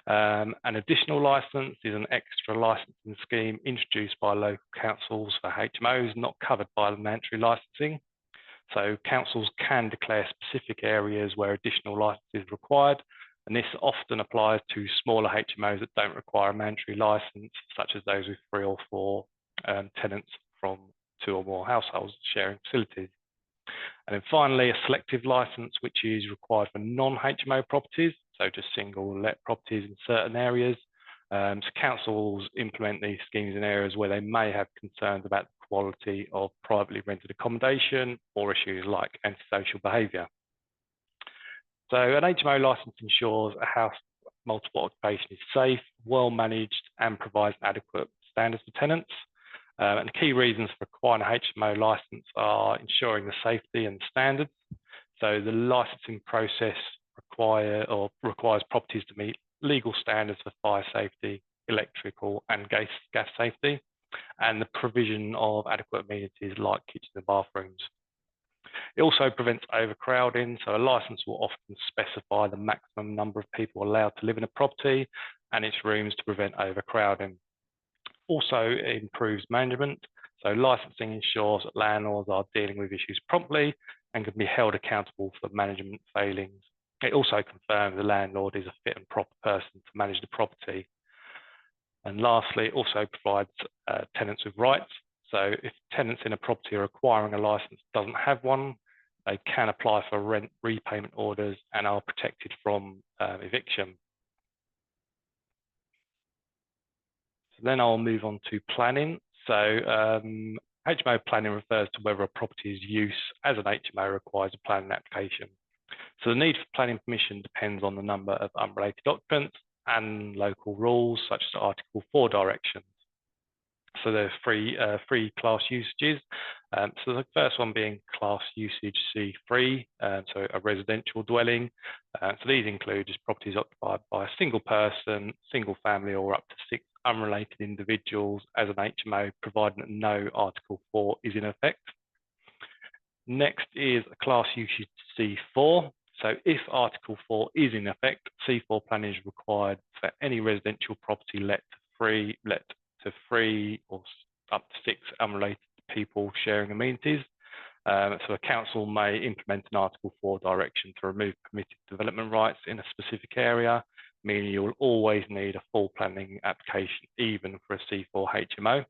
An additional license is an extra licensing scheme introduced by local councils for HMOs not covered by the mandatory licensing. So councils can declare specific areas where additional license is required, and this often applies to smaller HMOs that don't require a mandatory license, such as those with 3 or 4 tenants from 2 or more households sharing facilities. And then finally, a selective license, which is required for non-HMO properties, so just single let properties in certain areas. So councils implement these schemes in areas where they may have concerns about the quality of privately rented accommodation or issues like antisocial behaviour. So an HMO licence ensures a house multiple occupation is safe, well managed, and provides adequate standards for tenants. And the key reasons for acquiring a HMO licence are ensuring the safety and standards. So the licensing process requires properties to meet legal standards for fire safety, electrical and gas safety, and the provision of adequate amenities like kitchens and bathrooms. It also prevents overcrowding, so a licence will often specify the maximum number of people allowed to live in a property and its rooms to prevent overcrowding. Also, it improves management, So licensing ensures that landlords are dealing with issues promptly and can be held accountable for management failings. It also confirms the landlord is a fit and proper person to manage the property. And lastly, it also provides tenants with rights. So if tenants in a property are acquiring a license doesn't have one, they can apply for rent repayment orders and are protected from eviction. So then I'll move on to planning. So HMO planning refers to whether a property's use as an HMO requires a planning application. So the need for planning permission depends on the number of unrelated occupants and local rules, such as Article 4 directions. So there's three class usages. So the first one being class usage C3, so a residential dwelling. So these include just properties occupied by a single person, single family, or up to 6 unrelated individuals as an HMO, providing that no Article 4 is in effect. Next is a class usage C4. So if Article 4 is in effect, C4 planning is required for any residential property let to three or up to 6 unrelated people sharing amenities. So a council may implement an Article 4 direction to remove permitted development rights in a specific area, meaning you'll always need a full planning application, even for a C4 HMO.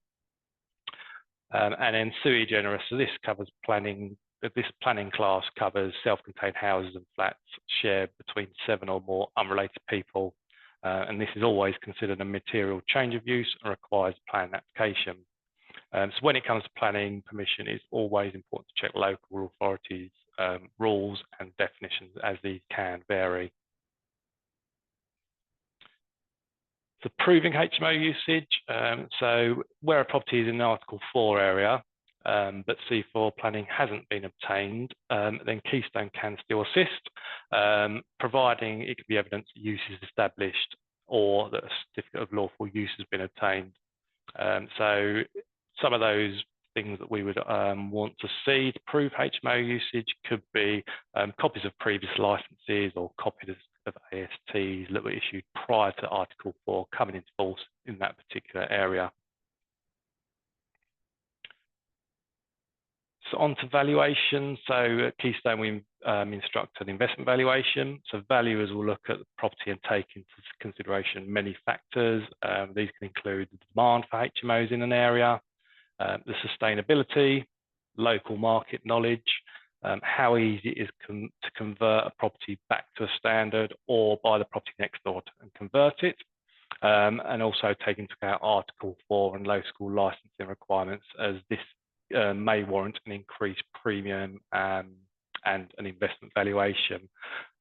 And then sui generis, so this covers planning. This planning class covers self-contained houses and flats shared between 7 or more unrelated people. And this is always considered a material change of use and requires a plan application. So when it comes to planning permission, it's always important to check local authorities' rules and definitions, as these can vary. So proving HMO usage, so where a property is in the Article 4 area, but C4 planning hasn't been obtained, then Keystone can still assist, providing it can be evidence that use is established or that a certificate of lawful use has been obtained. So some of those things that we would want to see to prove HMO usage could be copies of previous licenses or copies of ASTs that were issued prior to Article 4 coming into force in that particular area. So on to valuation. So at Keystone, we instruct an investment valuation. So valuers will look at the property and take into consideration many factors. These can include the demand for HMOs in an area, the sustainability, local market knowledge, how easy it is to convert a property back to a standard or buy the property next door and convert it, and also take into account Article 4 and local licensing requirements, as this may warrant an increased premium and an investment valuation.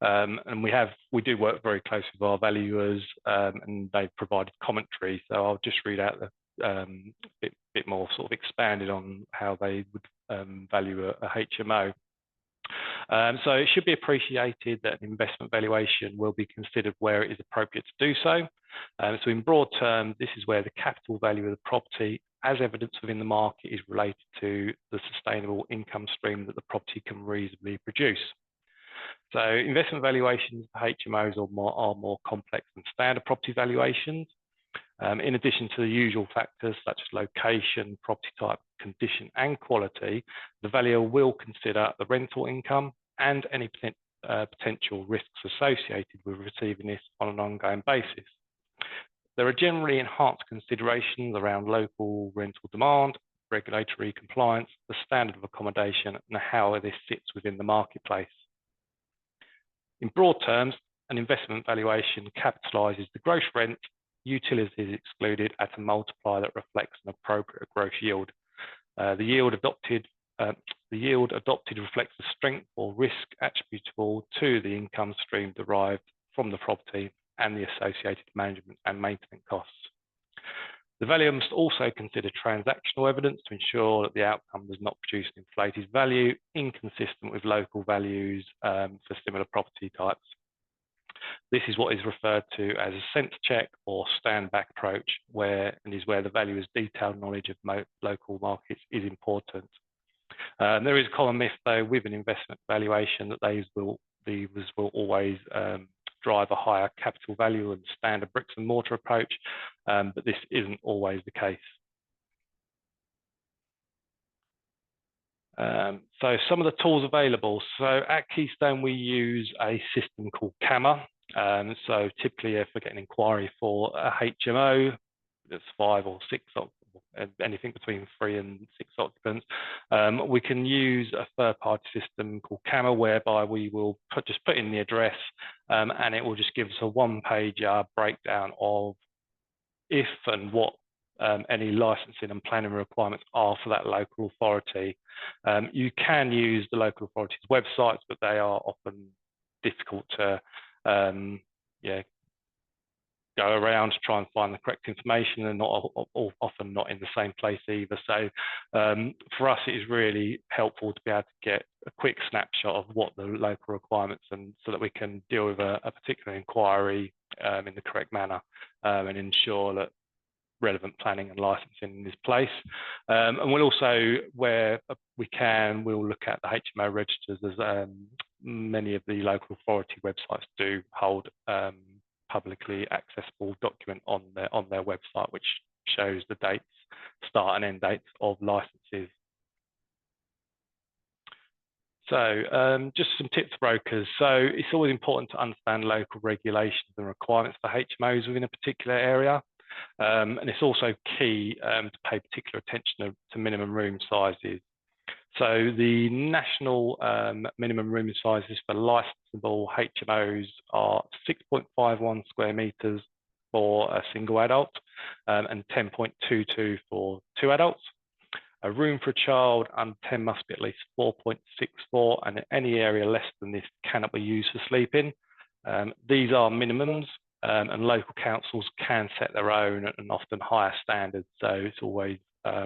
And we do work very closely with our valuers, and they've provided commentary. So I'll just read out the bit more sort of expanded on how they would value a HMO. So it should be appreciated that an investment valuation will be considered where it is appropriate to do so. So in broad terms, this is where the capital value of the property, as evidence within the market, is related to the sustainable income stream that the property can reasonably produce. So investment valuations for HMOs are more complex than standard property valuations. In addition to the usual factors such as location, property type, condition, and quality, the valuer will consider the rental income and any potential risks associated with receiving this on an ongoing basis. There are generally enhanced considerations around local rental demand, regulatory compliance, the standard of accommodation, and how this sits within the marketplace. In broad terms, an investment valuation capitalises the gross rent, utilities excluded, at a multiplier that reflects an appropriate gross yield. The yield adopted reflects the strength or risk attributable to the income stream derived from the property and the associated management and maintenance costs. The valuer must also consider transactional evidence to ensure that the outcome does not produce an inflated value inconsistent with local values for similar property types. This is what is referred to as a sense check or stand back approach, where the valuer's detailed knowledge of local markets is important. There is a common myth, though, with an investment valuation that these will always drive a higher capital value than standard bricks and mortar approach, but this isn't always the case. So some of the tools available. So at Keystone, we use a system called TMA. So typically, if we get an inquiry for a HMO, that's 5 or 6, anything between 3 and 6 occupants, we can use a third-party system called TMA, whereby we will just put in the address, and it will just give us a one-pager breakdown of if and what any licensing and planning requirements are for that local authority. You can use the local authority's websites, but they are often difficult to go around to try and find the correct information, and often not in the same place either. So for us, it is really helpful to be able to get a quick snapshot of what the local requirements, and so that we can deal with a particular inquiry in the correct manner, and ensure that relevant planning and licensing is place. And we'll also, where we can, we'll look at the HMO registers, as many of the local authority websites do hold publicly accessible document on their website, which shows the dates, start and end dates of licenses. So just some tips for brokers. So it's always important to understand local regulations and requirements for HMOs within a particular area. And it's also key to pay particular attention to minimum room sizes. So the national minimum room sizes for licensable HMOs are 6.51 square metres for a single adult, and 10.22 for 2 adults. A room for a child under 10 must be at least 4.64, and any area less than this cannot be used for sleeping. These are minimums, and local councils can set their own and often higher standards. So it's always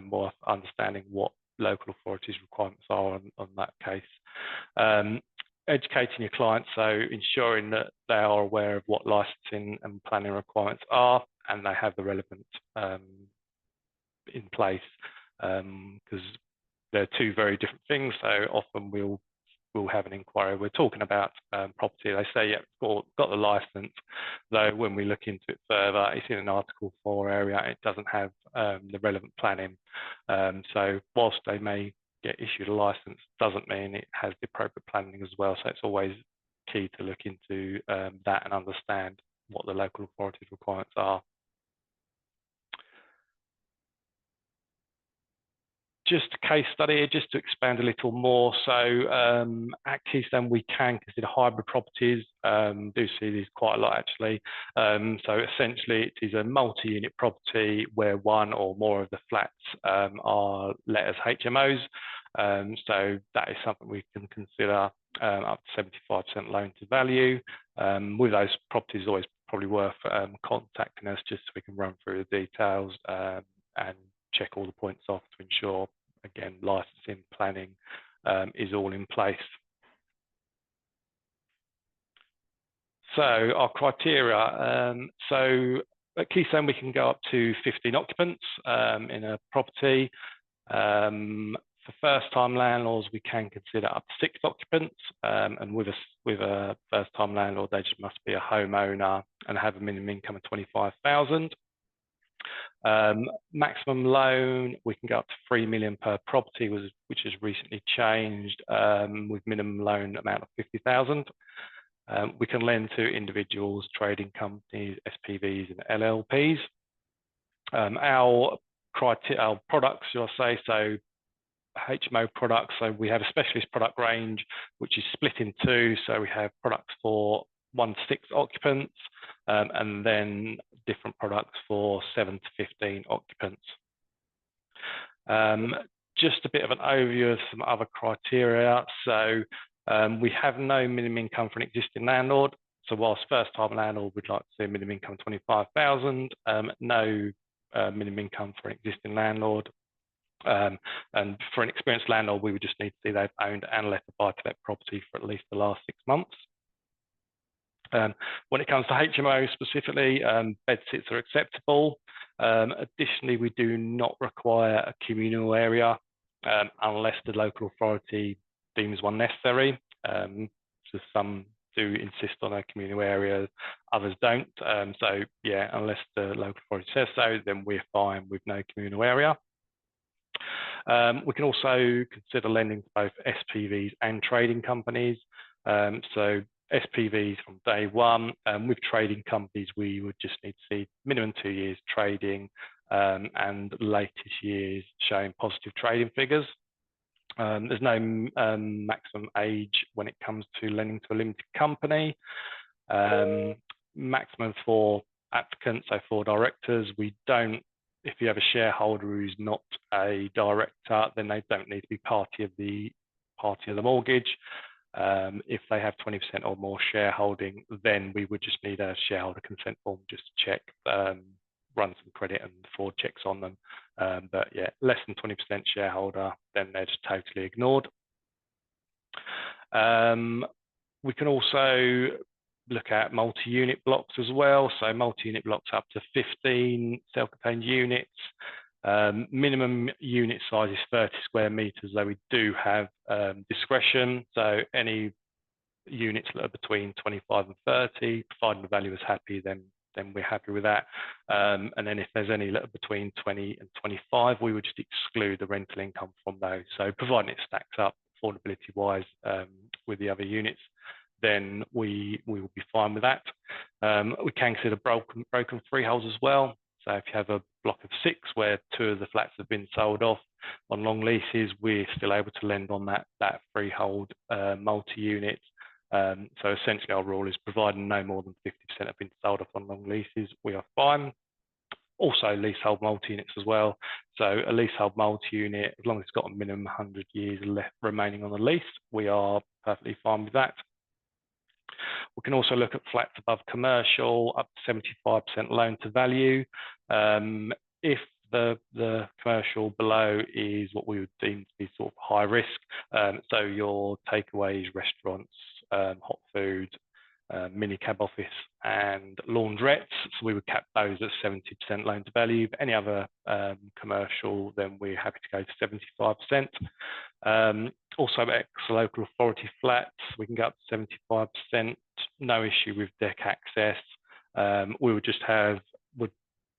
worth understanding what local authorities' requirements are on that case. Educating your clients, so ensuring that they are aware of what licensing and planning requirements are, and they have the relevant in place, because they're two very different things. So often we'll have an inquiry, we're talking about property, they say, yeah, got the license, though when we look into it further, it's in an Article 4 area, it doesn't have the relevant planning. So whilst they may get issued a license, doesn't mean it has the appropriate planning as well. So it's always key to look into that and understand what the local authorities' requirements are. Just a case study, just to expand a little more. So at Keystone, we can consider hybrid properties. Do see these quite a lot, actually. So essentially, it is a multi-unit property where one or more of the flats are let as HMOs. So that is something we can consider up to 75% loan to value. With those properties, always probably worth contacting us just so we can run through the details and check all the points off to ensure, again, licensing, planning is all in place. So our criteria, so at Keystone we can go up to 15 occupants in a property. For first-time landlords, we can consider up to 6 occupants, and with a first-time landlord, they just must be a homeowner and have a minimum income of 25,000. Maximum loan, we can go up to 3 million per property, which has recently changed, with minimum loan amount of 50,000. We can lend to individuals, trading companies, SPVs and LLPs. Our products, shall I say, so HMO products, so we have a specialist product range which is split in 2. So we have products for 1 to 6 occupants, and then different products for 7 to 15 occupants. Just a bit of an overview of some other criteria. So we have no minimum income for an existing landlord. So whilst first-time landlord would like to see a minimum income of 25,000, no minimum income for an existing landlord. And for an experienced landlord, we would just need to see they've owned and let a buy-to-let property for at least the last 6 months. When it comes to HMO specifically, bed sits are acceptable. Additionally, we do not require a communal area unless the local authority deems one necessary. So some do insist on a communal area, others don't. So yeah, unless the local authority says so, then we're fine with no communal area. We can also consider lending to both SPVs and trading companies. So SPVs from day one. With trading companies, we would just need to see minimum 2 years trading and latest years showing positive trading figures. There's no maximum age when it comes to lending to a limited company. Maximum for applicants, so for directors, we don't, if you have a shareholder who's not a director, then they don't need to be party of the mortgage. If they have 20% or more shareholding, then we would just need a shareholder consent form just to check, run some credit and fraud checks on them. But yeah, less than 20% shareholder, then they're just totally ignored. We can also look at multi-unit blocks as well. So multi-unit blocks up to 15 self-contained units. Minimum unit size is 30 square meters, though we do have discretion. So any units that are between 25 and 30, providing the value is happy, then we're happy with that. And then if there's any that are between 20 and 25, we would just exclude the rental income from those. So providing it stacks up affordability-wise with the other units, then we will be fine with that. We can consider broken freeholds as well. So if you have a block of 6 where 2 of the flats have been sold off on long leases, we're still able to lend on that freehold multi-unit. So essentially our rule is providing no more than 50% have been sold off on long leases, we are fine. Also leasehold multi-units as well. So a leasehold multi-unit, as long as it's got a minimum 100 years left remaining on the lease, we are perfectly fine with that. We can also look at flats above commercial, up to 75% loan to value. If the commercial below is what we would deem to be sort of high risk, so your takeaways, restaurants, hot food, mini cab office and laundrettes, so we would cap those at 70% loan to value. But any other commercial, then we're happy to go to 75%. Also ex-local authority flats, we can go up to 75%, no issue with deck access. We would just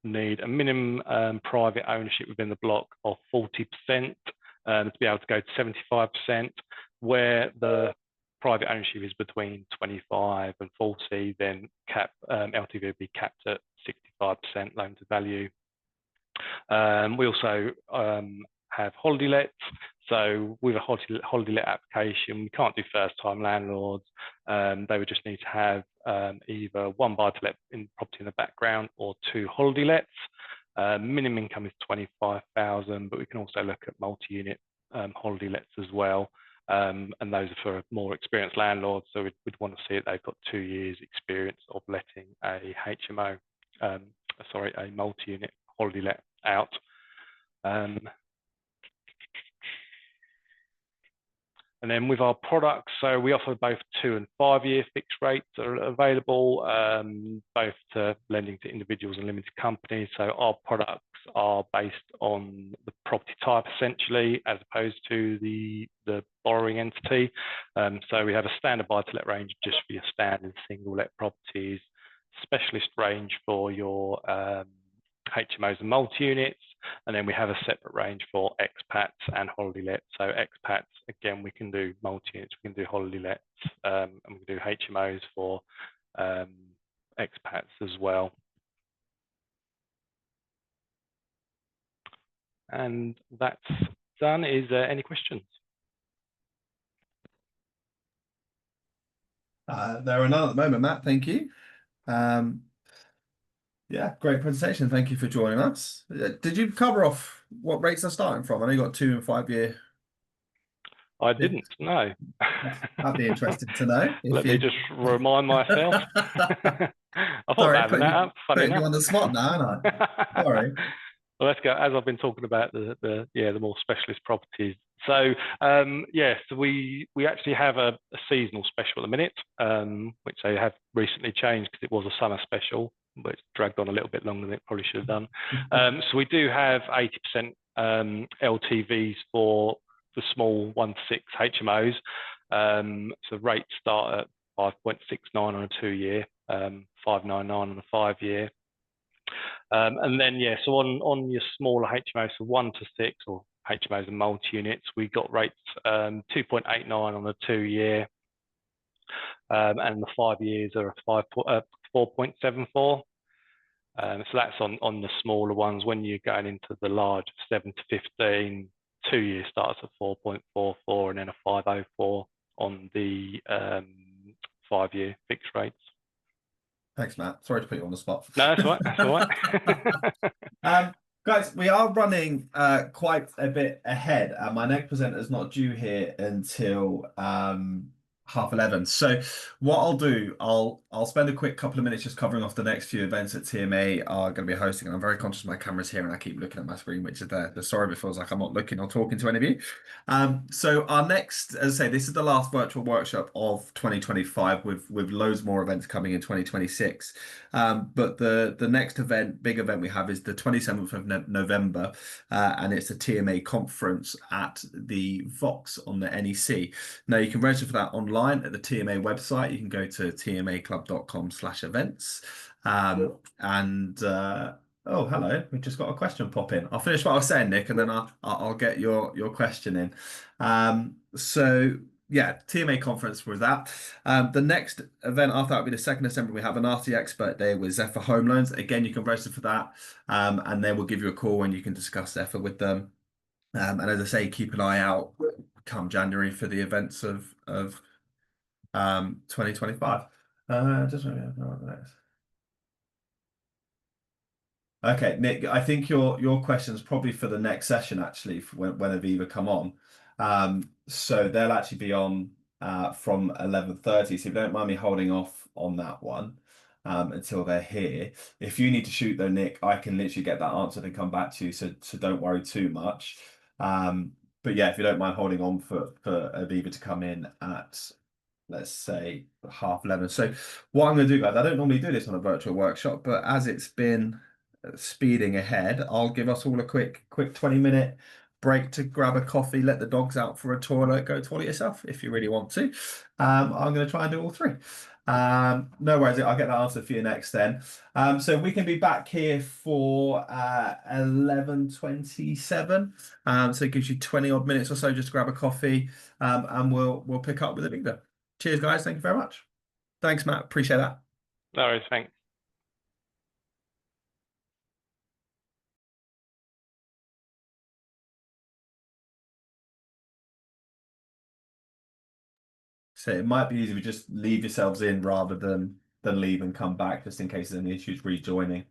need a minimum private ownership within the block of 40% to be able to go to 75%. Where the private ownership is between 25 and 40, then LTV would be capped at 65% loan to value. We also have holiday lets. So with a holiday let application, we can't do first time landlords. They would just need to have either 1 buy to let in property in the background or 2 holiday lets. Minimum income is 25,000, but we can also look at multi-unit holiday lets as well. And those are for more experienced landlords. So we'd want to see that they've got 2 years experience of letting a HMO, a multi-unit holiday let out. And then with our products, so we offer both 2 and 5 year fixed rates that are available, both to lending to individuals and limited companies. So our products are based on the property type essentially, as opposed to the borrowing entity. So we have a standard buy-to-let range just for your standard single let properties, specialist range for your HMOs and multi-units, and then we have a separate range for expats and holiday lets. So expats, again, we can do multi-units, we can do holiday lets, and we can do HMOs for expats as well. And that's done. Is there any questions? There are none at the moment, Matt. Thank you. Yeah, great presentation. Thank you for joining us. Did you cover off what rates they're starting from? I know you got 2 and 5 year. I didn't, no. I'd be interested to know. Let me just remind myself. I thought about that up, funny enough. You on the spot now, aren't I? Sorry. Well, let's go. As I've been talking about the more specialist properties. So so we actually have a seasonal special at the minute, which they have recently changed because it was a summer special, but it's dragged on a little bit longer than it probably should have done. So we do have 80% LTVs for the small 1 to 6 HMOs. So rates start at 5.69 on a 2 year, 5.99 on a 5 year. And then so on your smaller HMOs, so 1 to 6 or HMOs and multi-units. We got rates 2.89 on the 2-year, and the 5 years are 4.74. So that's on the smaller ones. When you're going into the large 7 to 15, 2-year starts at 4.44 and then a 504 on the 5-year fixed rates. Thanks, Matt. Sorry to put you on the spot. No, that's all right. That's all right. Guys, we are running quite a bit ahead. My next presenter is not due here until 11:30. So what I'll do, I'll spend a quick couple of minutes just covering off the next few events that TMA are going to be hosting. And I'm very conscious my camera's here and I keep looking at my screen, which is there. Sorry if it feels like I'm not looking or talking to any of you. So our next, as I say, this is the last virtual workshop of 2025 with loads more events coming in 2026. But the next event, big event we have is the 27th of November, and it's a TMA conference at the Vox on the NEC. Now you can register for that online at the TMA website. You can go to tmaclub.com/events. Oh, hello. We just got a question pop in. I'll finish what I was saying, Nick, and then I'll get your question in. So yeah, TMA conference was that. The next event after that will be the 2nd December. We have an RT Expert Day with Zephyr Home Loans. Again, you can register for that, and then we'll give you a call and you can discuss Zephyr with them. And as I say, keep an eye out come January for the events of 2025. Just okay, Nick, I think your question's probably for the next session actually, for when Aviva come on. So they'll actually be on from 11:30. So if you don't mind me holding off on that one until they're here. If you need to shoot though, Nick, I can literally get that answered and come back to you. So don't worry too much. But yeah, if you don't mind holding on for Aviva to come in at, let's say, 11:30. So what I'm going to do, guys, I don't normally do this on a virtual workshop, but as it's been speeding ahead, I'll give us all a quick 20-minute break to grab a coffee, let the dogs out for a toilet, go toilet yourself if you really want to. I'm going to try and do all three. No worries, I'll get that answer for you next then. So we can be back here for 11:27. So it gives you 20 odd minutes or so just to grab a coffee, and we'll pick up with Aviva. Cheers, guys. Thank you very much. Thanks, Matt. Appreciate that. No worries, thanks. So it might be easy if you just leave yourselves in rather than leave and come back, just in case there's any issues rejoining.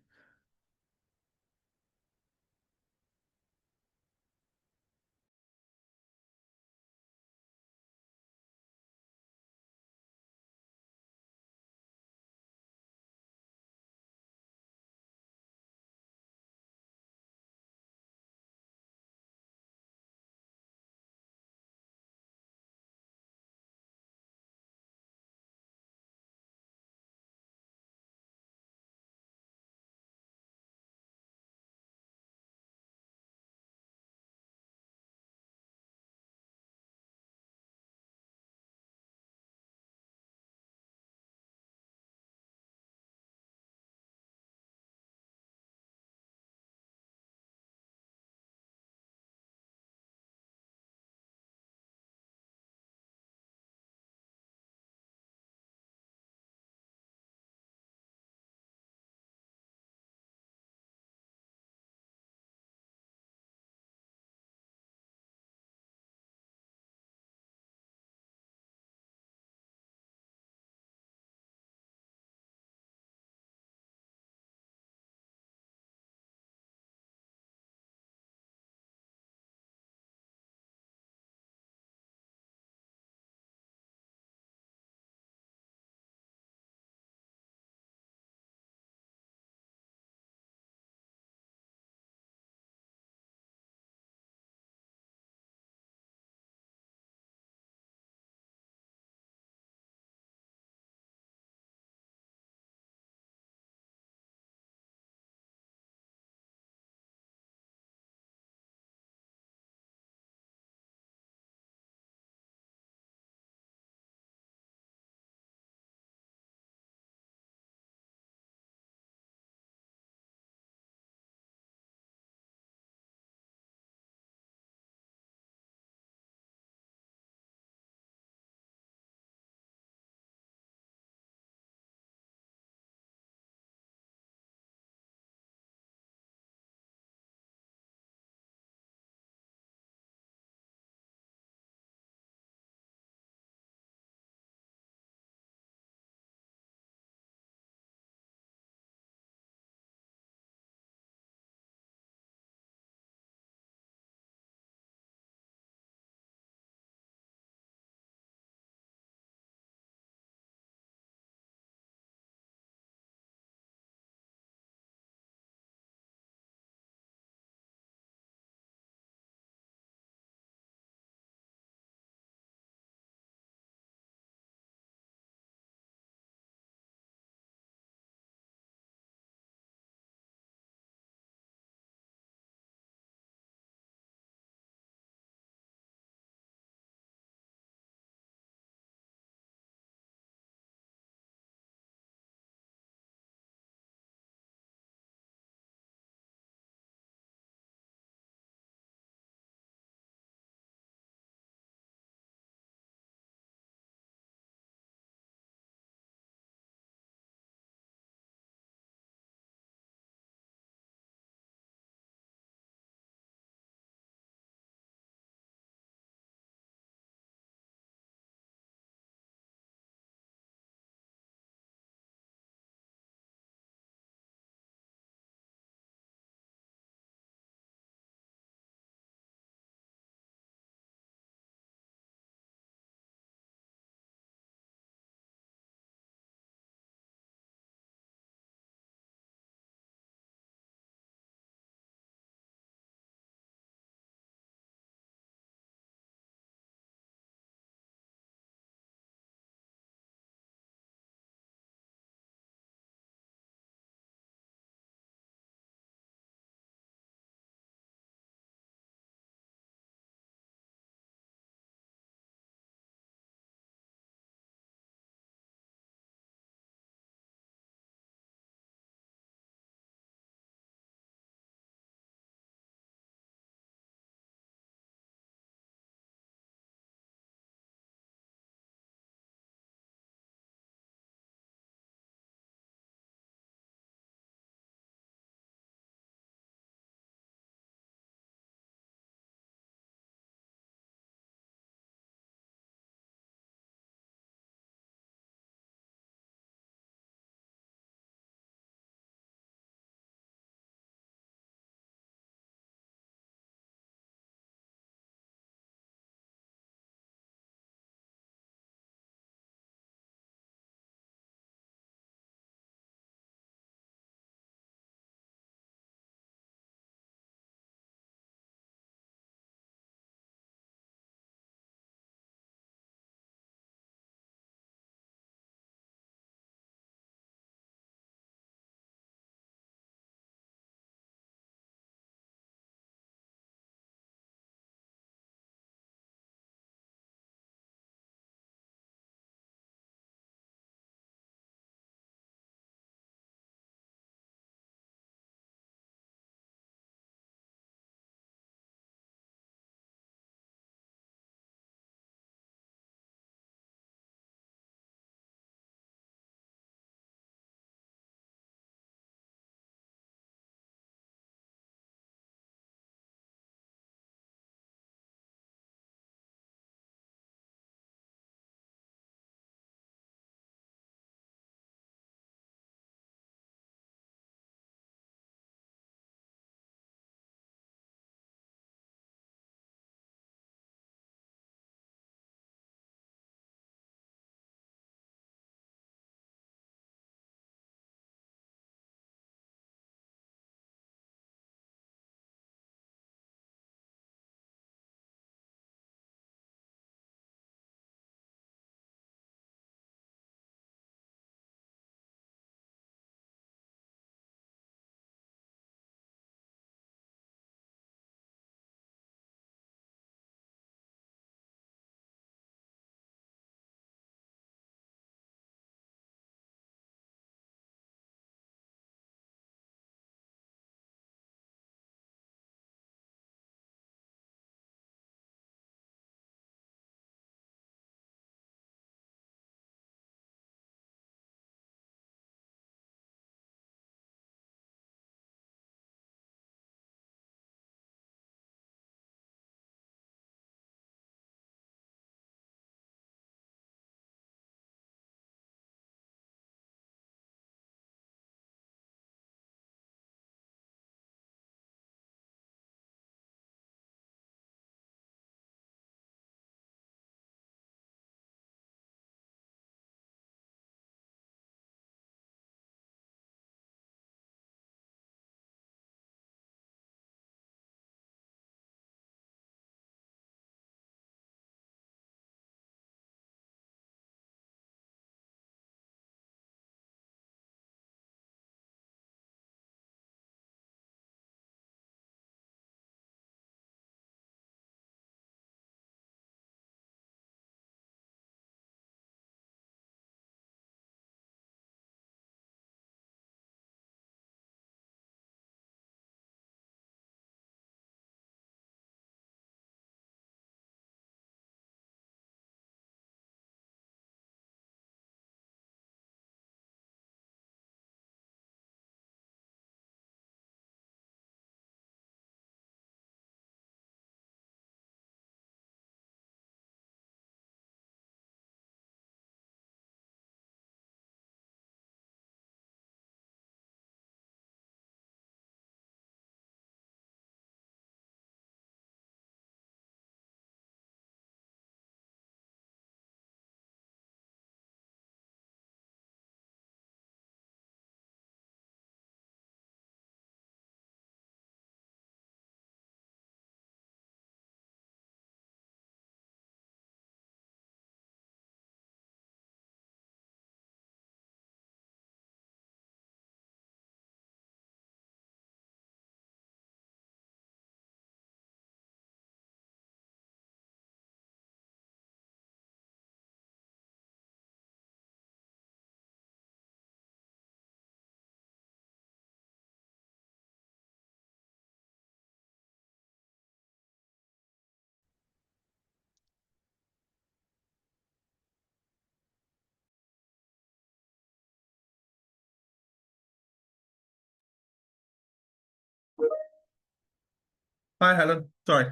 Hi, Helen. Sorry,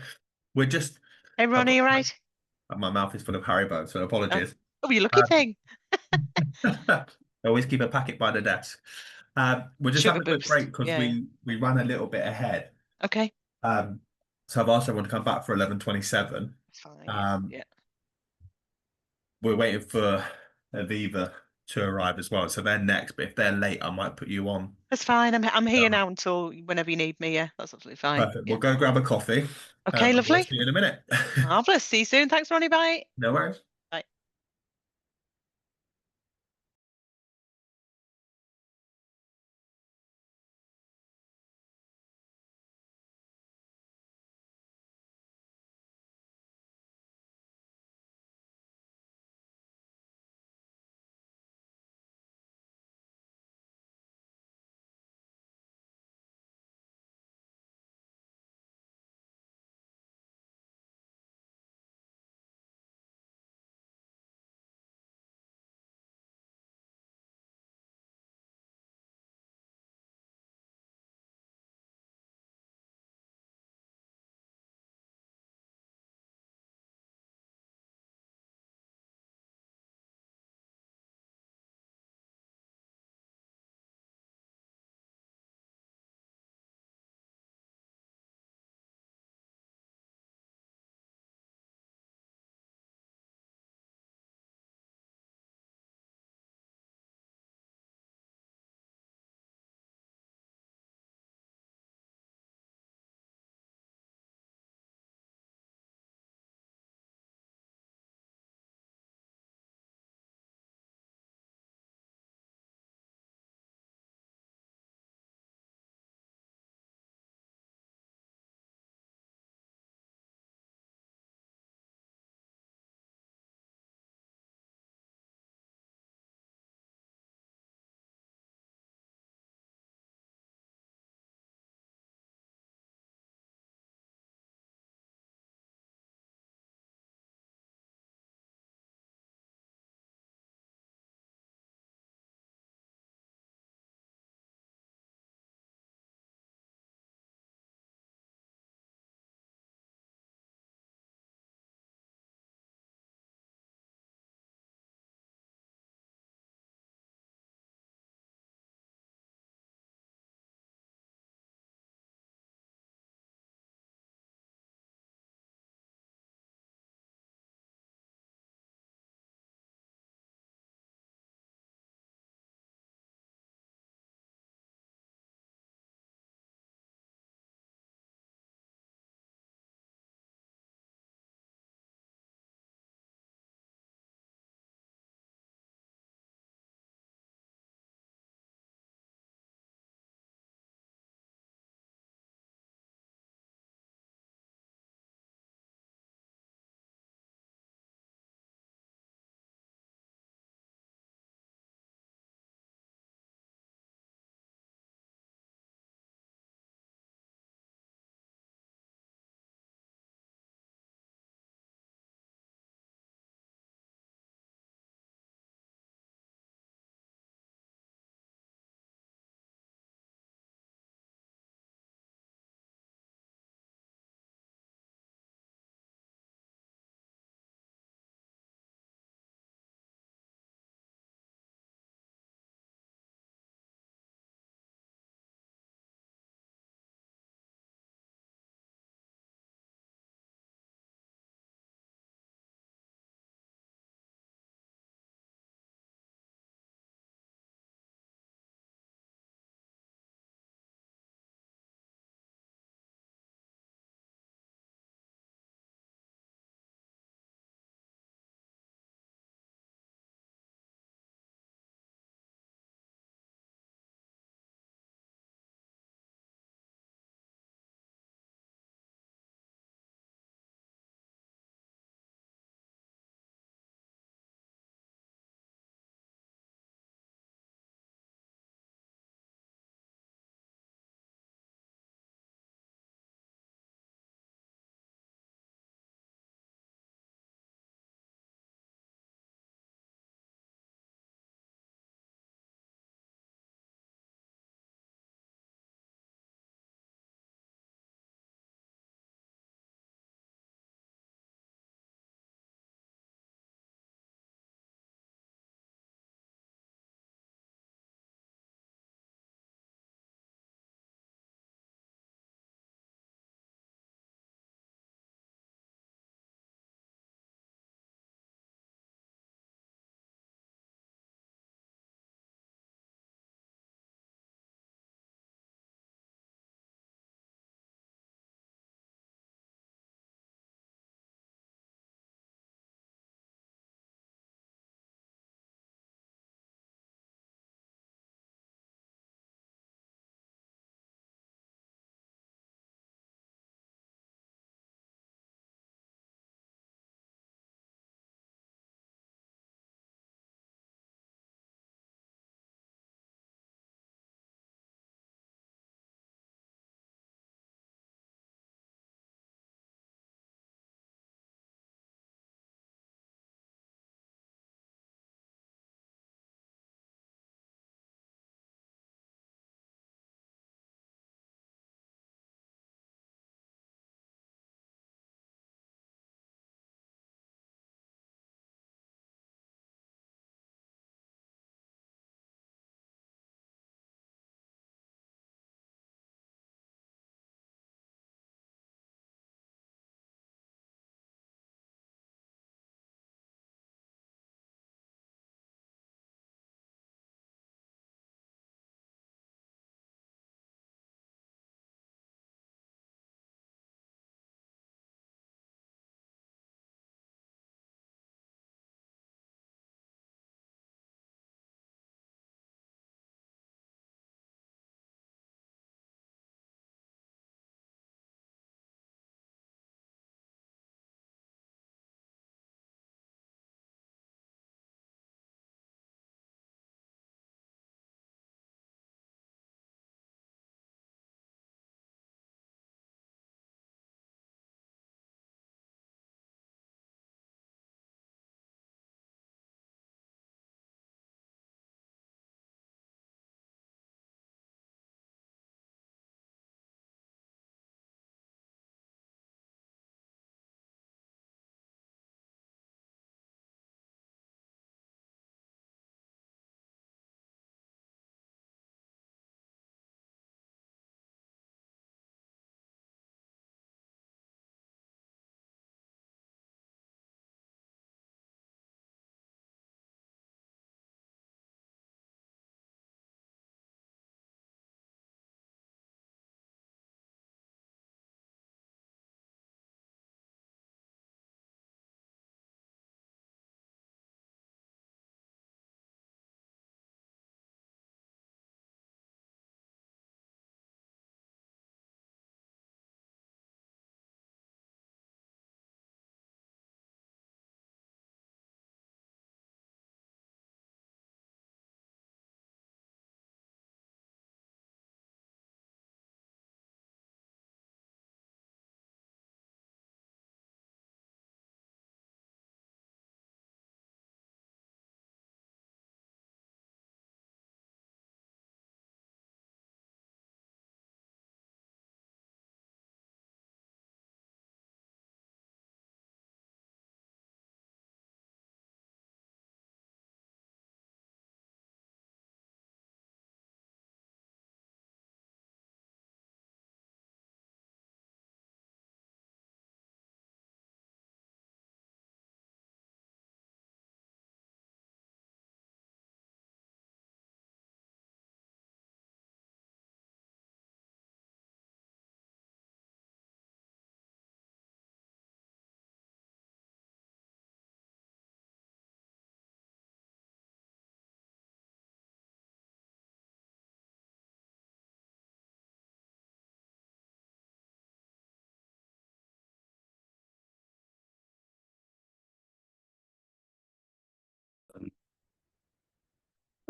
we're just. Hey, Ronnie, you right? My mouth is full of Haribo, so apologies. Oh, you lucky Um, thing. I always keep a packet by the desk. We're just Sugar having a quick boost. break because Yeah. we ran a little bit ahead. Okay. So I've asked everyone to come back for 11:27. That's fine. Yeah. Um, Yeah. we're waiting for Aviva to arrive as well, so they're next. But if they're late, I might put you on. That's fine. I'm here now until whenever you need me. Yeah, that's absolutely fine. Perfect. Yeah. We'll go grab a coffee. Okay, And we'll lovely. see you in a minute. Marvelous. See you soon. Thanks, Ronnie. Bye. No worries. Bye.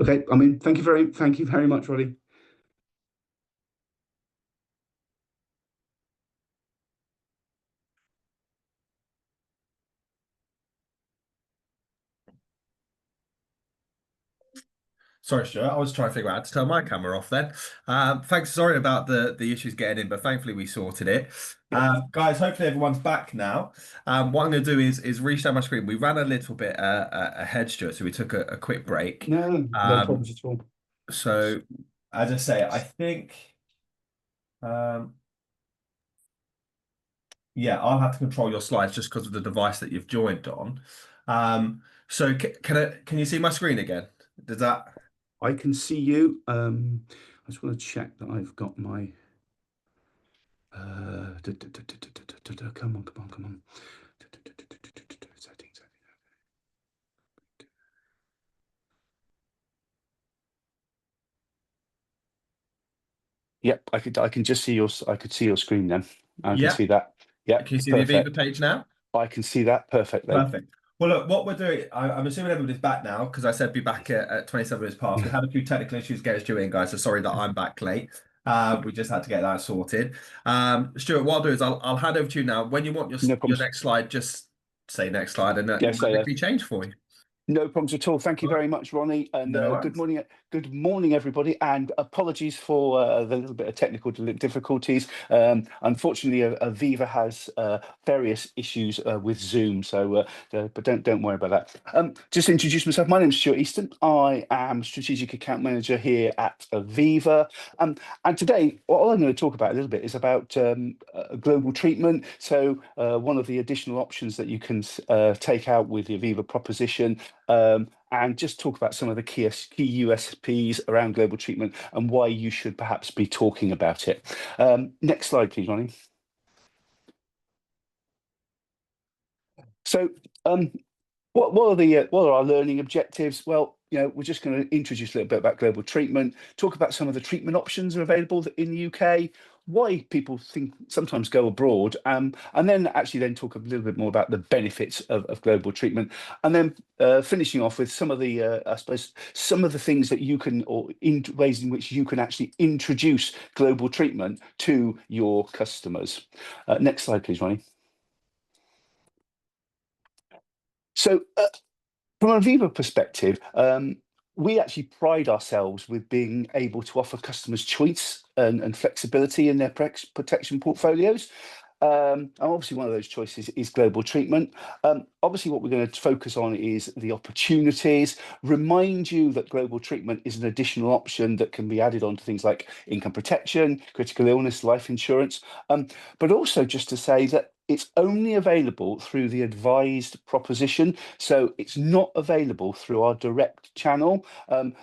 Okay, I mean, thank you very much, Roddy. Sorry, Stuart. I was trying to figure out how to turn my camera off then. Thanks. Sorry about the issues getting in, but thankfully we sorted it. Guys, hopefully everyone's back now. What I'm going to do is restart my screen. We ran a little bit ahead, Stuart, so we took a quick break. No problems at all. So, as I say, I think, yeah, I'll have to control your slides just because of the device that you've joined on. So, can you see my screen again? Does that? I can see you. I just want to check that I've got my. Come on. Settings. Yep, I can just see I could see your screen then. I can see that. Yeah, Can you see perfect. the Aviva page now? I can see that perfectly. Perfect. Well, look, what we're doing, I'm assuming everybody's back now because I said be back at 27 minutes past. We had a few technical issues to get us in, guys. So sorry that I'm back late. We just had to get that sorted. Stuart, what I'll do is I'll hand over to you now. When you want your next slide, just say next slide and it will quickly change for you. No problems at all. Thank you very much, Ronnie, and good morning, everybody. And apologies for the little bit of technical difficulties. Unfortunately, Aviva has various issues with Zoom, so but don't worry about that. Just to introduce myself, my name is Stuart Easton. I am Strategic Account Manager here at Aviva, and today all I'm going to talk about a little bit is about global treatment. So one of the additional options that you can take out with the Aviva proposition. And just talk about some of the key USPs around global treatment and why you should perhaps be talking about it. Next slide, please, Ronnie. So, what are our learning objectives? Well, we're just going to introduce a little bit about global treatment, talk about some of the treatment options that are available in the UK, why people sometimes go abroad, and then actually talk a little bit more about the benefits of global treatment, and then finishing off with some of the I suppose some of the things that you can, or ways in which you can actually introduce global treatment to your customers. Next slide, please, Ronnie. So from an Aviva perspective, we actually pride ourselves with being able to offer customers choice and flexibility in their protection portfolios. And obviously one of those choices is global treatment. Obviously what we're going to focus on is the opportunities, remind you that global treatment is an additional option that can be added on to things like income protection, critical illness, life insurance, but also just to say that it's only available through the advised proposition, so it's not available through our direct channel.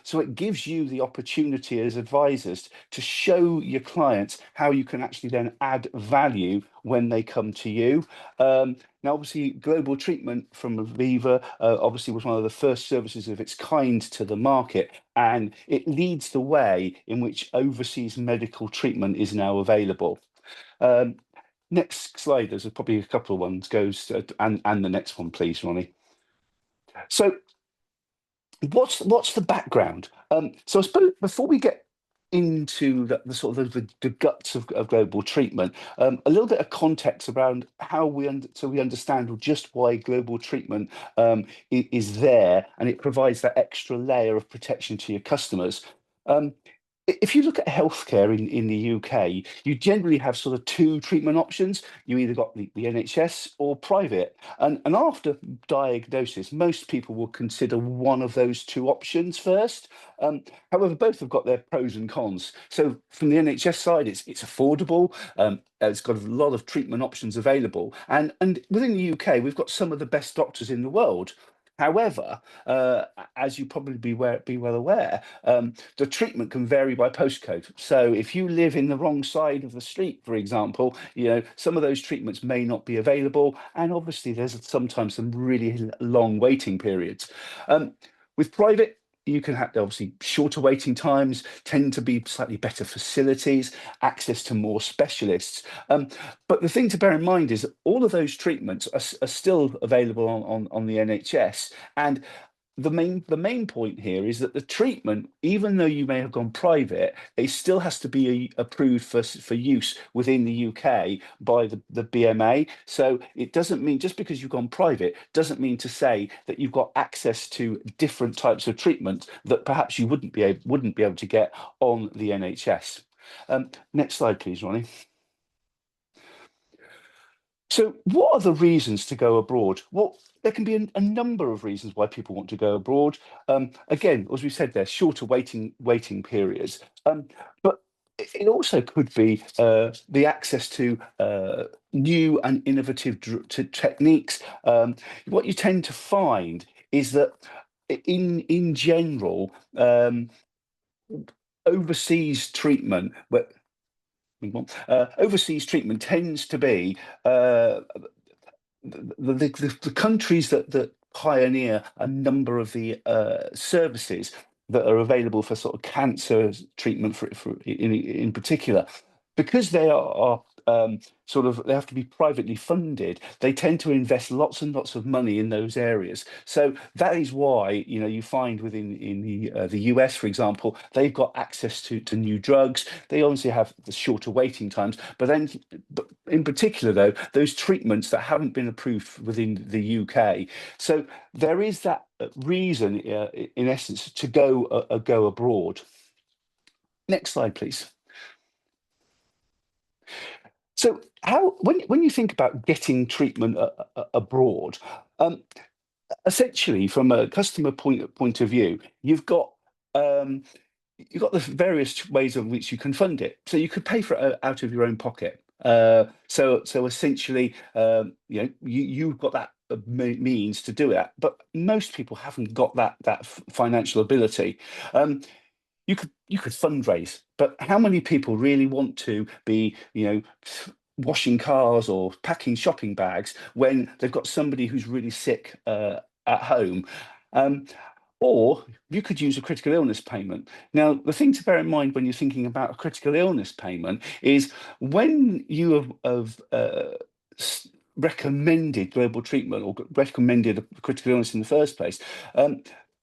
So it gives you the opportunity as advisors to show your clients how you can actually then add value when they come to you. Now, obviously, global treatment from Aviva obviously was one of the first services of its kind to the market, and it leads the way in which overseas medical treatment is now available. Next slide, there's probably a couple of ones and the next one, please, Ronnie. So what's the background? So I suppose before we get into the sort of the guts of global treatment, a little bit of context around how we understand just why global treatment is there, and it provides that extra layer of protection to your customers. If you look at healthcare in the UK, you generally have sort of two treatment options. You either got the NHS or private. And after diagnosis, most people will consider one of those two options first. However, both have got their pros and cons. So from the NHS side, it's affordable. It's got a lot of treatment options available. And within the UK, we've got some of the best doctors in the world. However, as you probably be well aware, the treatment can vary by postcode. So if you live in the wrong side of the street, for example, some of those treatments may not be available. And obviously, there's sometimes some really long waiting periods. With private, you can have obviously shorter waiting times, tend to be slightly better facilities, access to more specialists. But the thing to bear in mind is that all of those treatments are still available on the NHS. And the main point here is that the treatment, even though you may have gone private, it still has to be approved for use within the UK by the BMA. So it doesn't mean, just because you've gone private doesn't mean to say that you've got access to different types of treatment that perhaps you wouldn't be able to get on the NHS. Next slide, please, Ronnie. So what are the reasons to go abroad? Well, there can be a number of reasons why people want to go abroad. Again, as we said, there's shorter waiting periods, but it also could be the access to new and innovative techniques. What you tend to find is that in general, overseas treatment, overseas treatment tends to be the countries that pioneer a number of the services that are available for sort of cancer treatment in particular, because they are they have to be privately funded. They tend to invest lots and lots of money in those areas. So that is why, you know, you find in the US, for example, they've got access to new drugs. They obviously have the shorter waiting times, but then in particular, though, those treatments that haven't been approved within the UK. So there is that reason, in essence, to go abroad. Next slide, please. So when you think about getting treatment abroad, essentially from a customer point of view, you've got the various ways in which you can fund it. So you could pay for it out of your own pocket. So essentially, you know, you've got that means to do that, but most people haven't got that financial ability. You could fundraise, but how many people really want to be, you know, washing cars or packing shopping bags when they've got somebody who's really sick at home? Or you could use a critical illness payment. Now, the thing to bear in mind when you're thinking about a critical illness payment is when you have recommended global treatment or recommended a critical illness in the first place,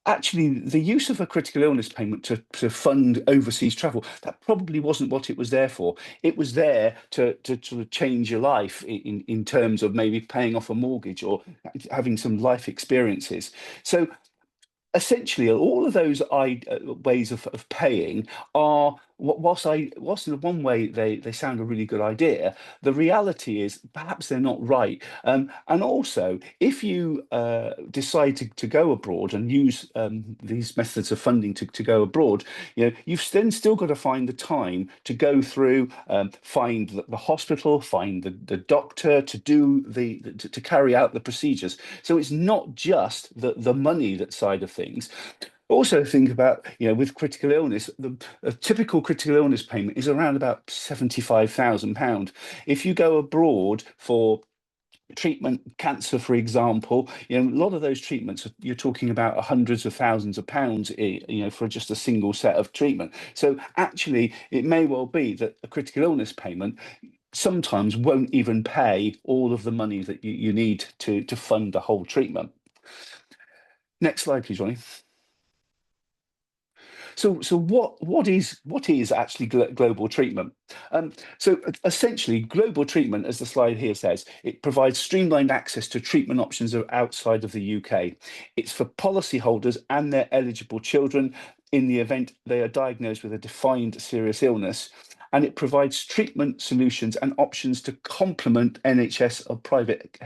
actually, the use of a critical illness payment to fund overseas travel, that probably wasn't what it was there for. It was there to sort of change your life in terms of maybe paying off a mortgage or having some life experiences. So essentially, all of those ways of paying are, whilst in one way they sound a really good idea, the reality is perhaps they're not right. And also, if you decide to go abroad and use these methods of funding to go abroad, you know, you've then still got to find the time to go through, find the hospital, find the doctor to do to carry out the procedures. So it's not just the money that side of things. Also think about, you know, with critical illness, a typical critical illness payment is around about £75,000. If you go abroad for treatment, cancer, for example, you know, a lot of those treatments, you're talking about hundreds of thousands of pounds, you know, for just a single set of treatment. So actually, it may well be that a critical illness payment sometimes won't even pay all of the money that you need to fund the whole treatment. Next slide, please, Ronnie. So what is actually global treatment? So essentially, global treatment, as the slide here says, it provides streamlined access to treatment options outside of the UK. It's for policyholders and their eligible children in the event they are diagnosed with a defined serious illness. And it provides treatment solutions and options to complement NHS or private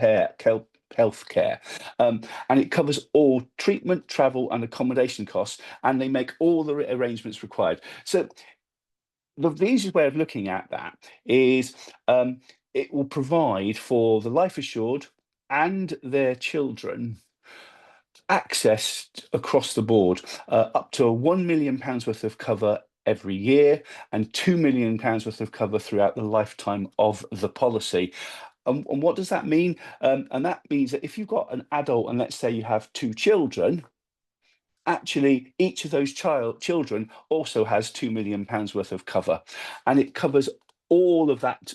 healthcare, and it covers all treatment, travel, and accommodation costs, and they make all the arrangements required. So the easiest way of looking at that is it will provide for the life assured and their children access across the board, up to £1 million worth of cover every year and £2 million worth of cover throughout the lifetime of the policy. And what does that mean? And that means that if you've got an adult and let's say you have 2 children, actually each of those children also has £2 million worth of cover, and it covers all of that,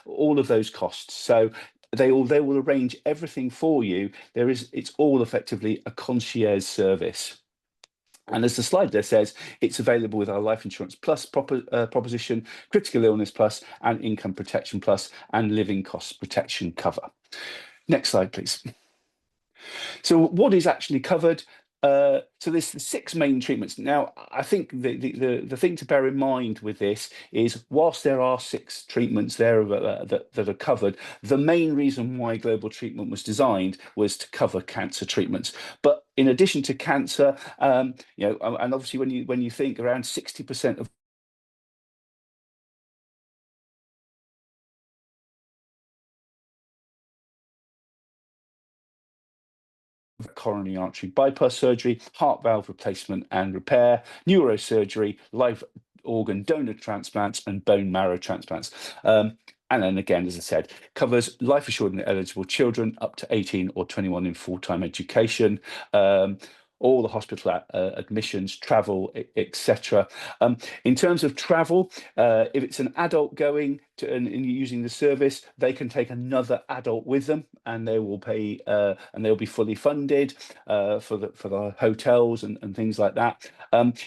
all of those costs. So they will arrange everything for you. It's all effectively a concierge service. And as the slide there says, it's available with our Life Insurance Plus proposition, Critical Illness Plus, and Income Protection Plus, and Living Cost Protection cover. Next slide, please. So what is actually covered? So there's 6 main treatments. Now, I think the thing to bear in mind with this is, whilst there are 6 treatments there that are covered, the main reason why global treatment was designed was to cover cancer treatments. But in addition to cancer, you know, and obviously when you think around 60% of coronary artery bypass surgery, heart valve replacement and repair, neurosurgery, live organ donor transplants, and bone marrow transplants. And then again, as I said, covers life assured and eligible children up to 18 or 21 in full-time education, all the hospital admissions, travel, etc. In terms of travel, if it's an adult going to and using the service, they can take another adult with them, and they will pay and they'll be fully funded for the hotels and things like that.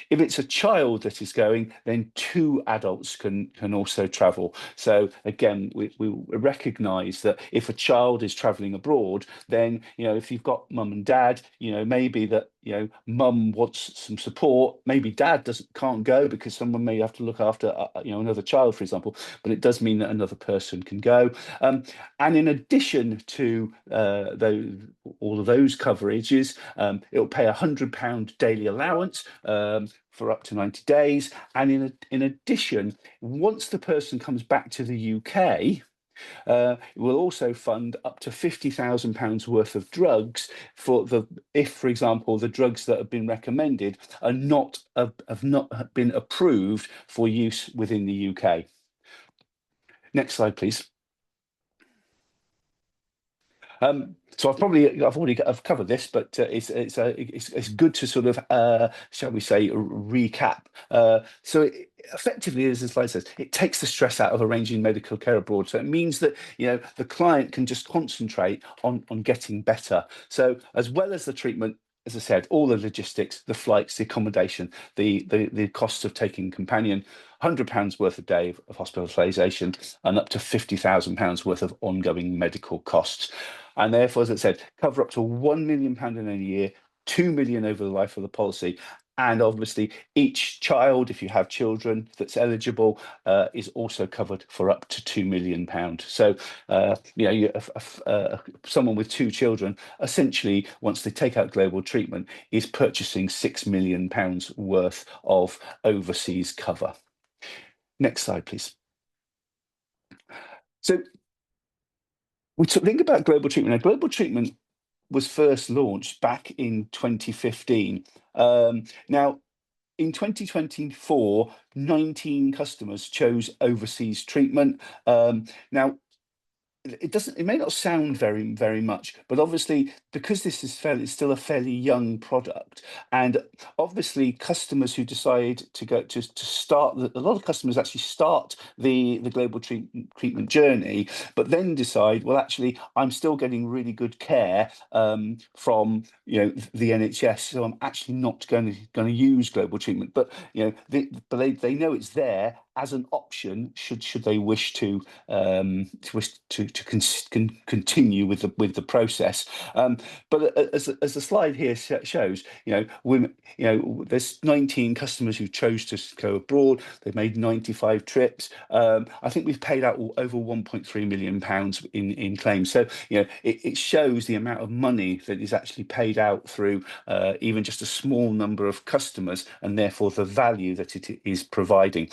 If it's a child that is going, then 2 adults can also travel. So again, we recognise that if a child is travelling abroad, then, you know, if you've got mum and dad, you know, maybe that, you know, mum wants some support, maybe dad can't go because someone may have to look after you know, another child, for example, but it does mean that another person can go. And in addition to all of those coverages, it'll pay £100 daily allowance for up to 90 days. And in addition, once the person comes back to the UK, it will also fund up to £50,000 worth of drugs if, for example, the drugs that have been recommended are have not been approved for use within the UK. Next slide, please. So I've covered this, but it's good to sort of shall we say, recap. So effectively, as the slide says, it takes the stress out of arranging medical care abroad. So it means that, you know, the client can just concentrate on getting better. So as well as the treatment, as I said, all the logistics, the flights, the accommodation, the costs of taking companion, £100 worth a day of hospitalisation, and up to £50,000 worth of ongoing medical costs. And therefore, as I said, cover up to £1 million in a year, 2 million over the life of the policy. And obviously, each child, if you have children that's eligible, is also covered for up to £2 million. So, you know, someone with 2 children, essentially, once they take out global treatment, is purchasing £6 million worth of overseas cover. Next slide, please. So, we think about global treatment. Now, global treatment was first launched back in 2015. Now, in 2024, 19 customers chose overseas treatment. Now, it may not sound very much, but obviously, because this is it's still a fairly young product, and obviously customers who decide to go to start, a lot of customers actually start the global treatment journey, but then decide, well, actually, I'm still getting really good care from, you know, the NHS, so I'm actually not going to use global treatment. But, you know, they know it's there as an option should they wish to continue with the process. But as the slide here shows, you know, women, you know, there's 19 customers who chose to go abroad. They've made 95 trips. I think we've paid out over £1.3 million in claims. So, you know, it shows the amount of money that is actually paid out through even just a small number of customers, and therefore the value that it is providing.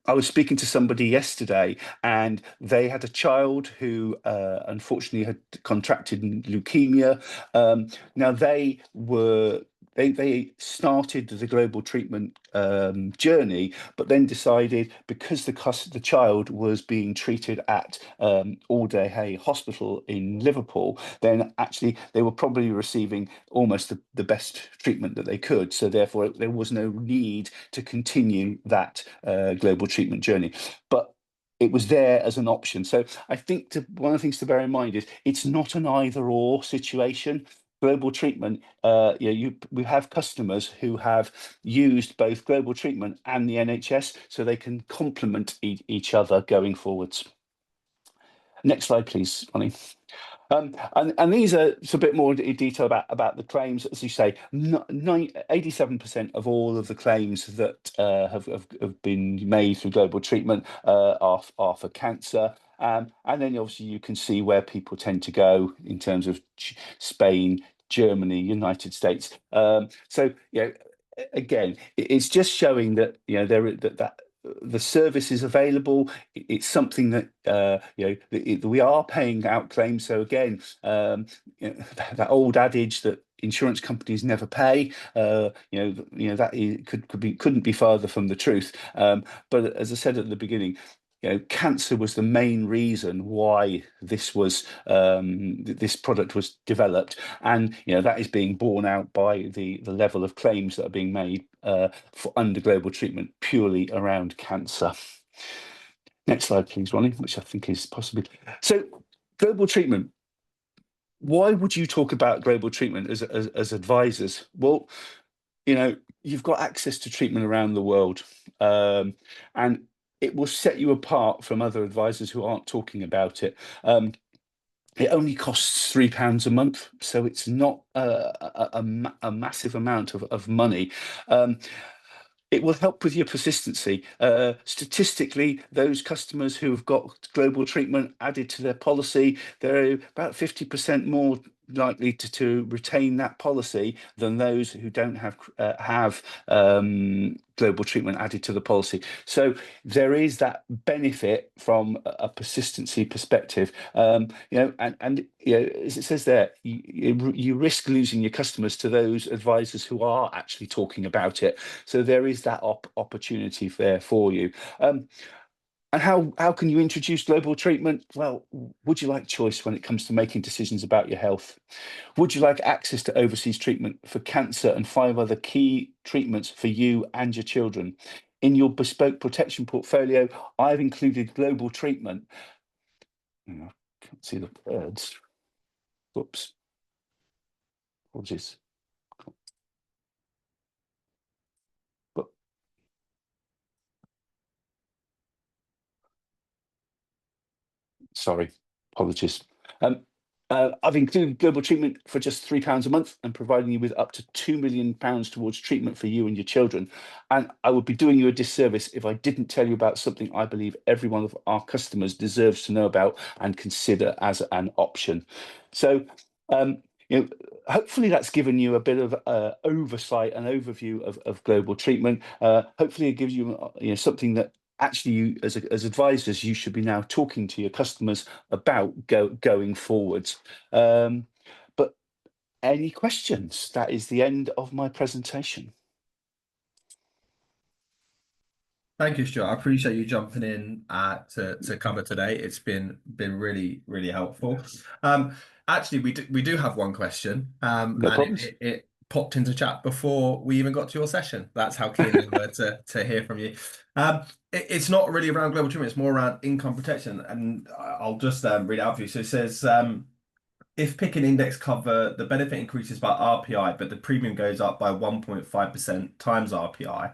I was speaking to somebody yesterday, and they had a child who unfortunately had contracted leukemia. Now they started the global treatment journey, but then decided, because the child was being treated at All Day Hay Hospital in Liverpool, then actually they were probably receiving almost the best treatment that they could. So therefore, there was no need to continue that global treatment journey. But it was there as an option. So I think one of the things to bear in mind is it's not an either or situation. Global treatment, we have customers who have used both global treatment and the NHS, so they can complement each other going forwards. Next slide, please, Ronnie. And these are a bit more detail about the claims. As you say, 87% of all of the claims that have been made through global treatment are for cancer. And then obviously you can see where people tend to go in terms of Spain, Germany, United States. So again, it's just showing that that the service is available. It's something that we are paying out claims. So again, that old adage that insurance companies never pay, that couldn't be farther from the truth. But as I said at the beginning, cancer was the main reason why this product was developed, and that is being borne out by the level of claims that are being made for under global treatment purely around cancer. Next slide, please, Ronnie, which I think is possibly so. Global treatment. Why would you talk about global treatment as advisors? Well, you've got access to treatment around the world, and it will set you apart from other advisors who aren't talking about it. It only costs £3 a month, so it's not a massive amount of money. It will help with your persistency. Statistically, those customers who have got global treatment added to their policy, they're about 50% more likely to retain that policy than those who don't have global treatment added to the policy. So there is that benefit from a persistency perspective. And as it says there, you risk losing your customers to those advisors who are actually talking about it. So there is that opportunity there for you. And how can you introduce global treatment? Well, would you like choice when it comes to making decisions about your health? Would you like access to overseas treatment for cancer and 5 other key treatments for you and your children? In your bespoke protection portfolio, I've included global treatment. I can't see the words. Whoops. Apologies. Sorry, apologies. I've included global treatment for just £3 a month and providing you with up to £2 million towards treatment for you and your children. And I would be doing you a disservice if I didn't tell you about something I believe every one of our customers deserves to know about and consider as an option. So, hopefully that's given you a bit of oversight and overview of global treatment. Hopefully it gives you, something that actually you as advisors you should be now talking to your customers about going forwards. But any questions? That is the end of my presentation. Thank you, Stuart. I appreciate you jumping in to cover today. It's been really, really helpful. Actually, we do have one question, No problems. it popped into chat before we even got to your session. That's how keen we were to hear from you. It's not really around global treatment, it's more around income protection. And I'll just read it out for you. So it says, if picking index cover, the benefit increases by RPI, but the premium goes up by 1.5% times RPI.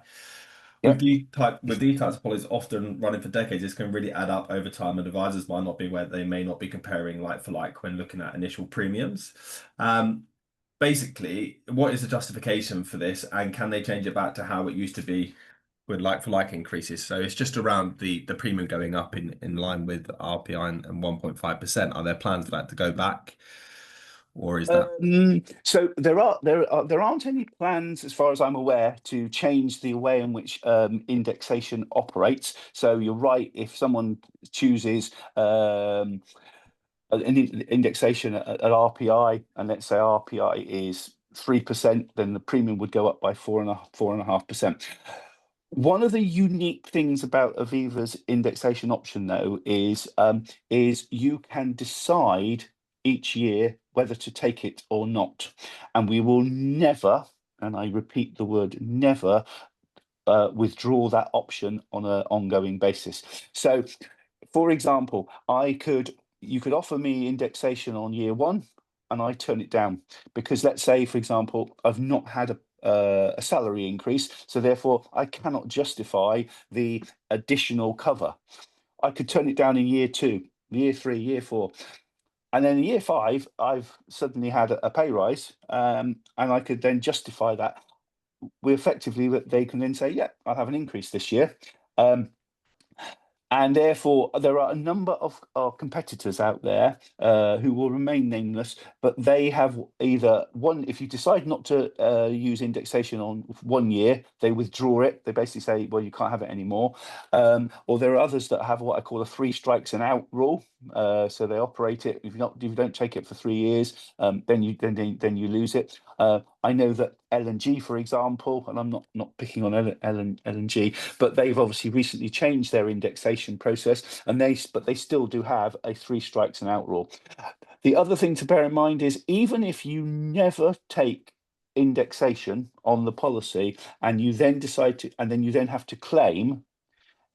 With these types of policies often running for decades, this can really add up over time, and advisors might not be where they may not be comparing like for like when looking at initial premiums. Basically, what is the justification for this, and can they change it back to how it used to be with like for like increases? So it's just around the premium going up in line with RPI and 1.5%. Are there plans for that to go back? Or is that so there aren't any plans, as far as I'm aware, to change the way in which indexation operates. So you're right, if someone chooses an indexation at RPI, and let's say RPI is 3%, then the premium would go up by 4.5%. One of the unique things about Aviva's indexation option, though, is you can decide each year whether to take it or not. And we will never, and I repeat the word never, withdraw that option on an ongoing basis. So for example, you could offer me indexation on year one, and I turn it down because, let's say, for example, I've not had a salary increase, so therefore I cannot justify the additional cover. I could turn it down in year two, year three, year four. And then in year five, I've suddenly had a pay rise, and I could then justify that. They can then say, yeah, I'll have an increase this year. And therefore, there are a number of competitors out there who will remain nameless, but they have either one, if you decide not to use indexation on 1 year, they withdraw it. They basically say, well, you can't have it anymore. Or there are others that have what I call a 3 strikes and out rule. So they operate it. If you don't take it for 3 years, then you lose it. I know that L&G, for example, and I'm not picking on L&G, but they've obviously recently changed their indexation process, but they still do have a 3 strikes and out rule. The other thing to bear in mind is, even if you never take indexation on the policy and you then decide to, and then you then have to claim,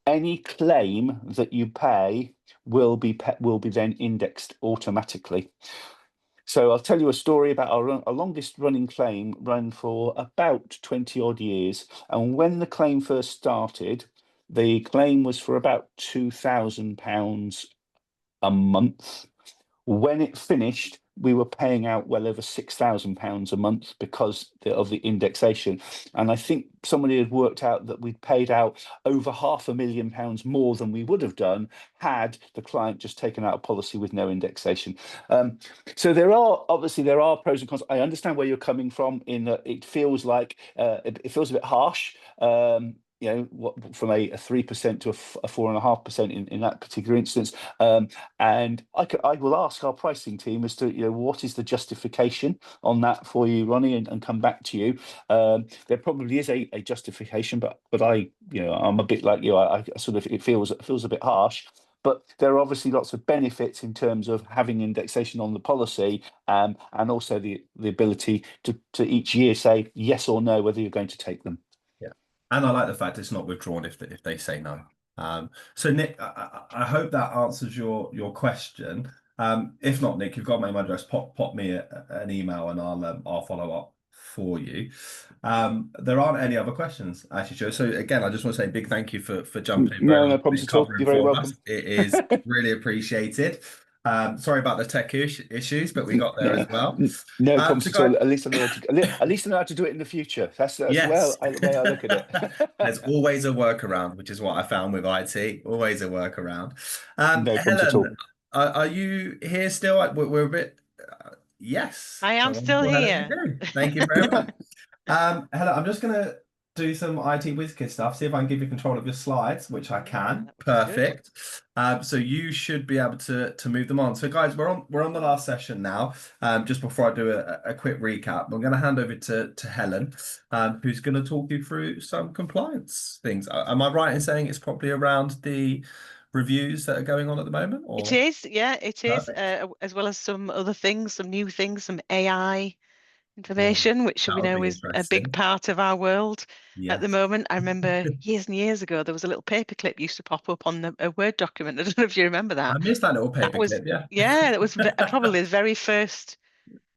any claim that you pay will be then indexed automatically. So I'll tell you a story about our longest running claim, run for about 20 odd years. And when the claim first started, the claim was for about £2,000 a month. When it finished, we were paying out well over £6,000 a month because of the indexation. And I think somebody had worked out that we'd paid out over £500,000 more than we would have done had the client just taken out a policy with no indexation. So there are pros and cons. I understand where you're coming from in that it feels like it feels a bit harsh. From a 3% to a 4.5% in that particular instance. And I will ask our pricing team as to what is the justification on that for you, Ronnie, and come back to you. There probably is a justification, but I'm a bit like you. I sort of it feels a bit harsh. But there are obviously lots of benefits in terms of having indexation on the policy, and also the ability to each year say yes or no whether you're going to take them. And I like the fact it's not withdrawn if they say no. So Nick, I hope that answers your question. If not, Nick, you've got my email address. Pop me an email and I'll follow up for you. There aren't any other questions, actually, Joe. So again, I just want to say a big thank you for jumping in. No problems at all. You're very welcome. It is really appreciated. Sorry about the tech issues, but we got there as well. No problems at all. At least I know how to do it in the future. That's yes. the way I look at it. There's always a workaround, which is what I found with IT. Always a workaround. No problems at all. Are you here still? We're a bit. Yes. I am still here. Thank you very much. Helen, I'm just going to do some IT WizKid stuff, see if I can give you control of your slides, which I can. Perfect. So you should be able to move them on. So guys, we're on the last session now. Just before I do a quick recap, I'm going to hand over to Helen, who's going to talk you through some compliance things. Am I right in saying it's probably around the reviews that are going on at the moment? Or? It is, yeah, it is, as well as some other things, some new things, some AI information, which we know is a big part of our world at the moment. I remember years and years ago, there was a little paperclip used to pop up on a Word document. I don't know if you remember that. I missed that little paperclip, yeah. Yeah, that was probably the very first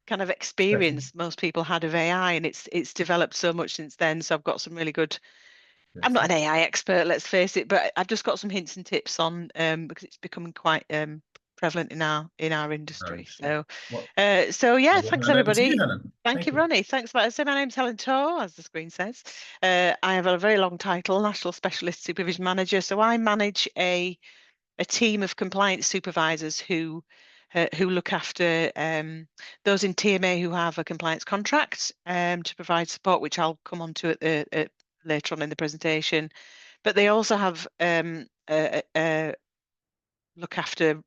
kind of experience most people had of AI, and it's developed so much since then. So I've got some really good. I'm not an AI expert, let's face it, but I've just got some hints and tips on because it's becoming quite prevalent in our industry. So yeah, thanks everybody. Thank you, Ronnie. Thanks for that. So my name's Helen Taw, as the screen says. I have a very long title, National Specialist Supervision Manager. So I manage a team of compliance supervisors who look after those in TMA who have a compliance contract to provide support, which I'll come on to at later on in the presentation. But they also have look after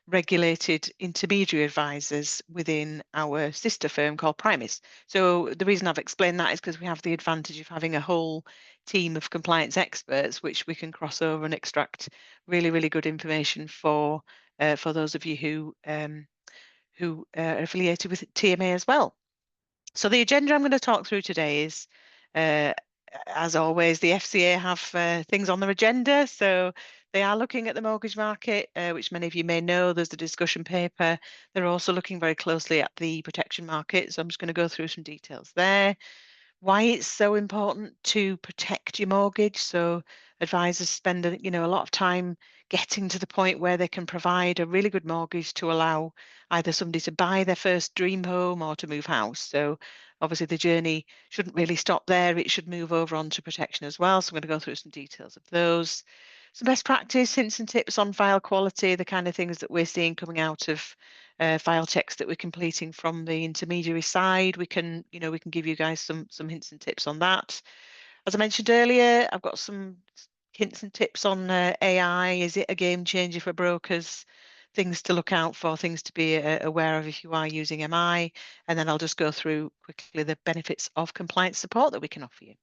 regulated intermediary advisors within our sister firm called Primis. So the reason I've explained that is because we have the advantage of having a whole team of compliance experts, which we can cross over and extract really, really good information for those of you who are affiliated with TMA as well. So the agenda I'm going to talk through today is, as always, the FCA have things on their agenda. So They are looking at the mortgage market, which many of you may know. There's the discussion paper. They're also looking very closely at the protection market. So I'm just going to go through some details there. Why it's so important to protect your mortgage. So advisors spend a lot of time getting to the point where they can provide a really good mortgage to allow either somebody to buy their first dream home or to move house. So obviously the journey shouldn't really stop there. It should move over onto protection as well. So I'm going to go through some details of those. Some best practice hints and tips on file quality, the kind of things that we're seeing coming out of file checks that we're completing from the intermediary side. We can give you guys some hints and tips on that. As I mentioned earlier, I've got some hints and tips on AI. Is it a game changer for brokers? Things to look out for, things to be aware of if you are using MI. And then I'll just go through quickly the benefits of compliance support that we can offer you.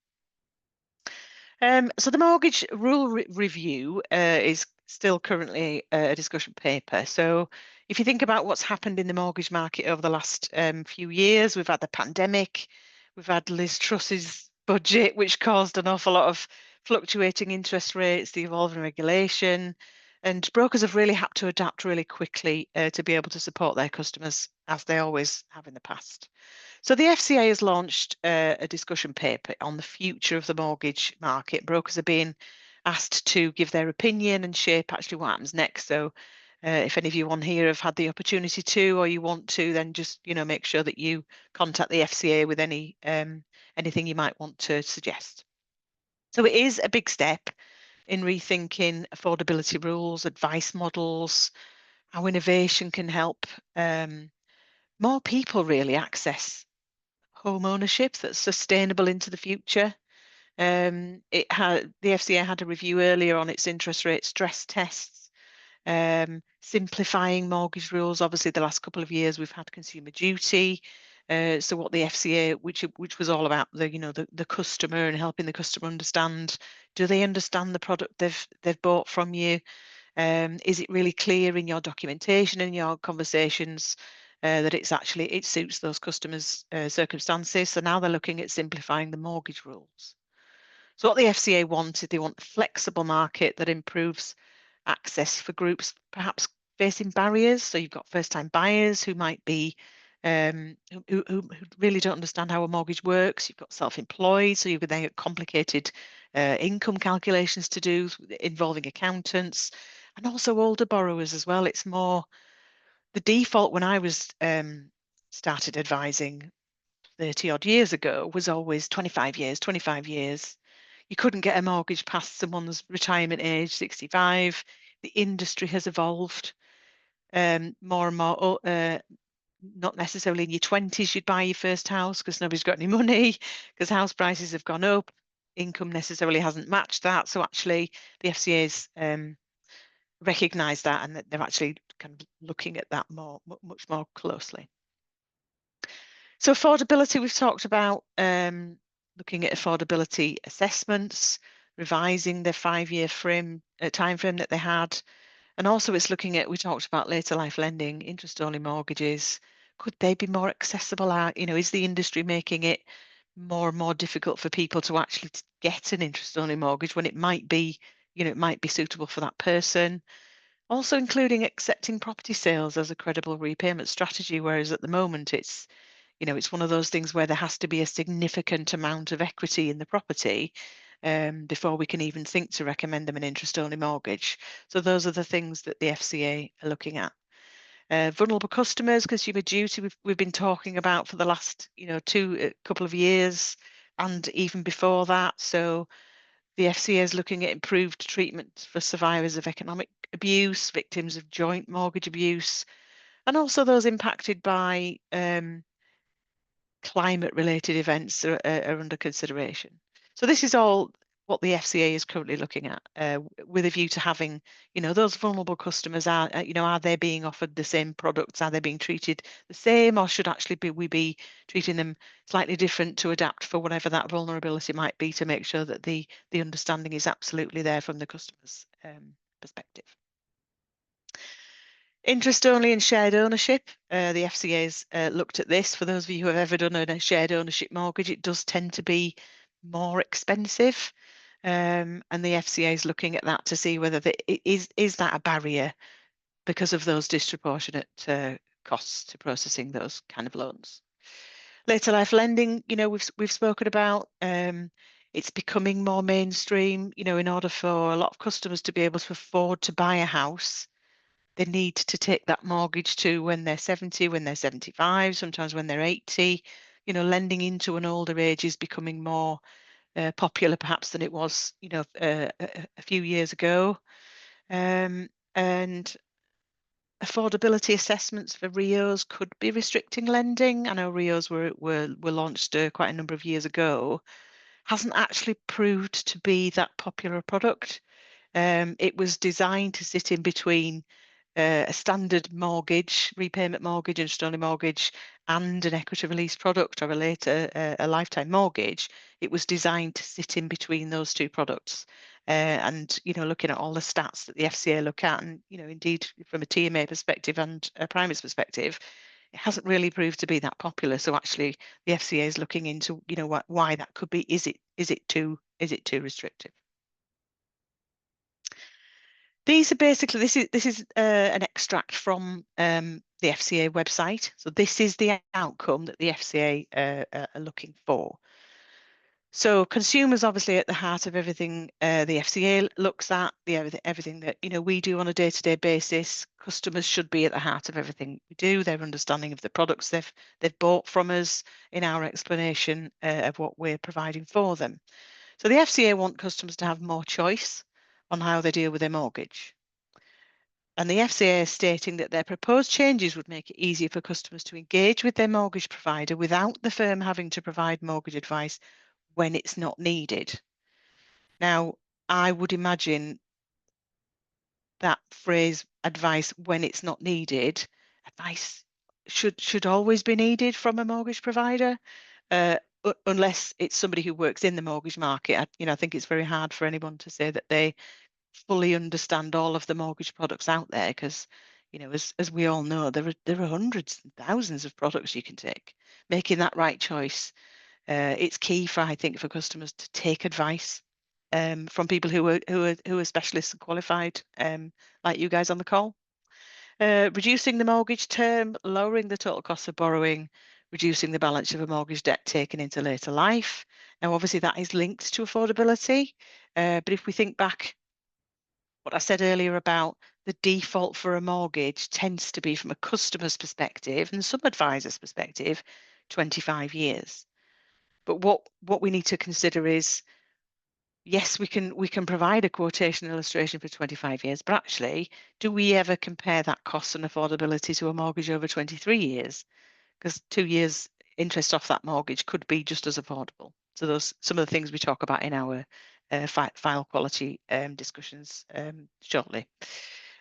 So the mortgage rule review is still currently a discussion paper. So if you think about what's happened in the mortgage market over the last few years, we've had the pandemic, we've had Liz Truss's budget, which caused an awful lot of fluctuating interest rates, the evolving regulation, and brokers have really had to adapt really quickly to be able to support their customers, as they always have in the past. So the FCA has launched a discussion paper on the future of the mortgage market. Brokers are being asked to give their opinion and shape actually what happens next. So if any of you on here have had the opportunity to, or you want to, then just make sure that you contact the FCA with any anything you might want to suggest. So it is a big step in rethinking affordability rules, advice models, how innovation can help more people really access home ownership that's sustainable into the future. The FCA had a review earlier on its interest rate stress tests, simplifying mortgage rules. Obviously, the last couple of years we've had consumer duty. So what the FCA, which was all about the customer and helping the customer understand, do they understand the product they've bought from you? Is it really clear in your documentation and your conversations that it suits those customers' circumstances? So now they're looking at simplifying the mortgage rules. So what the FCA wanted, they want a flexible market that improves access for groups perhaps facing barriers. So you've got first-time buyers who might be who really don't understand how a mortgage works. You've got self-employed, so you've then got complicated income calculations to do involving accountants, and also older borrowers as well. It's more the default when I was started advising 30 odd years ago was always 25 years, 25 years. You couldn't get a mortgage past someone's retirement age, 65. The industry has evolved more and more. Not necessarily in your 20s you'd buy your first house because nobody's got any money, because house prices have gone up. Income necessarily hasn't matched that. So actually the FCA's recognised that, and that they're actually kind of looking at that much more closely. So affordability, we've talked about looking at affordability assessments, revising the 5-year time frame that they had. And also it's looking at, we talked about later life lending, interest-only mortgages. Could they be more accessible? Is the industry making it more and more difficult for people to actually get an interest-only mortgage when it might be, it might be suitable for that person? Also including accepting property sales as a credible repayment strategy, whereas at the moment it's one of those things where there has to be a significant amount of equity in the property before we can even think to recommend them an interest-only mortgage. So those are the things that the FCA are looking at. Vulnerable customers, consumer duty, we've been talking about for the last couple of years and even before that. So the FCA is looking at improved treatment for survivors of economic abuse, victims of joint mortgage abuse, and also those impacted by climate-related events are under consideration. So this is all what the FCA is currently looking at, with a view to having, those vulnerable customers are they being offered the same products? Are they being treated the same, or should actually we be treating them slightly different to adapt for whatever that vulnerability might be, to make sure that the understanding is absolutely there from the customer's perspective. Interest only and shared ownership. The FCA's looked at this. For those of you who have ever done a shared ownership mortgage, it does tend to be more expensive. and the FCA is looking at that to see whether is that a barrier because of those disproportionate costs to processing those kind of loans. Later life lending, we've spoken about. It's becoming more mainstream. In order for a lot of customers to be able to afford to buy a house, they need to take that mortgage to when they're 70, when they're 75, sometimes when they're 80. Lending into an older age is becoming more popular perhaps than it was, a few years ago. And affordability assessments for RIOs could be restricting lending. I know RIOs were launched quite a number of years ago. Hasn't actually proved to be that popular a product. It was designed to sit in between a standard mortgage, repayment mortgage, interest-only mortgage, and an equity release product or a lifetime mortgage. It was designed to sit in between those two products. And looking at all the stats that the FCA look at, and indeed from a TMA perspective and a Primate's perspective, it hasn't really proved to be that popular. So actually, the FCA is looking into why that could be. Is it too restrictive? These are basically, this is an extract from the FCA website. So this is the outcome that the FCA are looking for. So consumers obviously at the heart of everything the FCA looks at, everything that we do on a day-to-day basis. Customers should be at the heart of everything we do. Their understanding of the products they've bought from us in our explanation of what we're providing for them. So the FCA want customers to have more choice on how they deal with their mortgage. And the FCA is stating that their proposed changes would make it easier for customers to engage with their mortgage provider without the firm having to provide mortgage advice when it's not needed. Now, I would imagine that phrase, advice when it's not needed, advice should always be needed from a mortgage provider, unless it's somebody who works in the mortgage market. I think it's very hard for anyone to say that they fully understand all of the mortgage products out there, because as we all know, there are hundreds and thousands of products you can take. Making that right choice, it's key I think for customers to take advice from people who are specialists and qualified, like you guys on the call. Reducing the mortgage term, lowering the total cost of borrowing, reducing the balance of a mortgage debt taken into later life. Now, obviously, that is linked to affordability, but if we think back what I said earlier about the default for a mortgage tends to be, from a customer's perspective and some advisor's perspective, 25 years. But what we need to consider is, yes, we can provide a quotation illustration for 25 years, but actually, do we ever compare that cost and affordability to a mortgage over 23 years? Because 2 years interest off that mortgage could be just as affordable. So those some of the things we talk about in our file quality discussions shortly.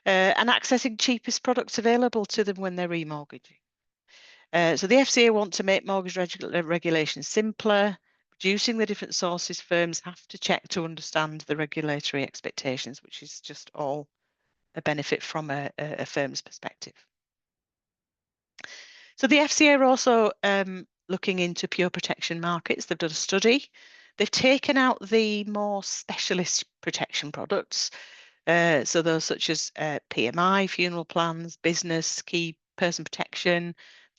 And accessing cheapest products available to them when they're remortgaging. So the FCA want to make mortgage regulation simpler, reducing the different sources firms have to check to understand the regulatory expectations, which is just all a benefit from a firm's perspective. So the FCA are also looking into pure protection markets. They've done a study. They've taken out the more specialist protection products. So those such as PMI, funeral plans, business, key person protection,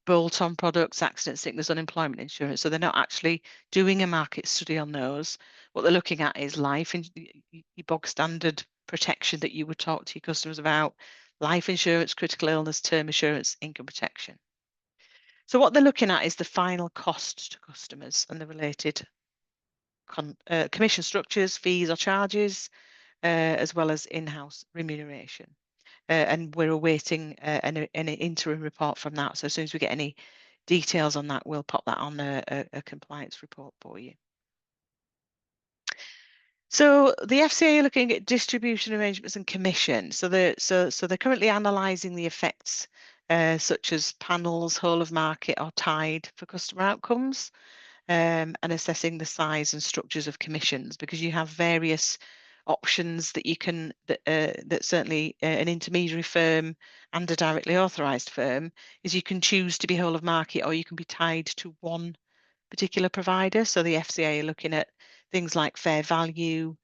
bolt-on products, accident, sickness, unemployment insurance. So they're not actually doing a market study on those. What they're looking at is life, your bog standard protection that you would talk to your customers about, life insurance, critical illness, term insurance, income protection. So what they're looking at is the final cost to customers and the related commission structures, fees or charges, as well as in-house remuneration. And we're awaiting an interim report from that. So as soon as we get any details on that, we'll pop that on a compliance report for you. So the FCA are looking at distribution arrangements and commission. So they're currently analysing the effects such as panels, whole of market or tied for customer outcomes, and assessing the size and structures of commissions, because you have various options that you can that certainly an intermediary firm and a directly authorised firm is you can choose to be whole of market or you can be tied to one particular provider. So the FCA are looking at things like fair value,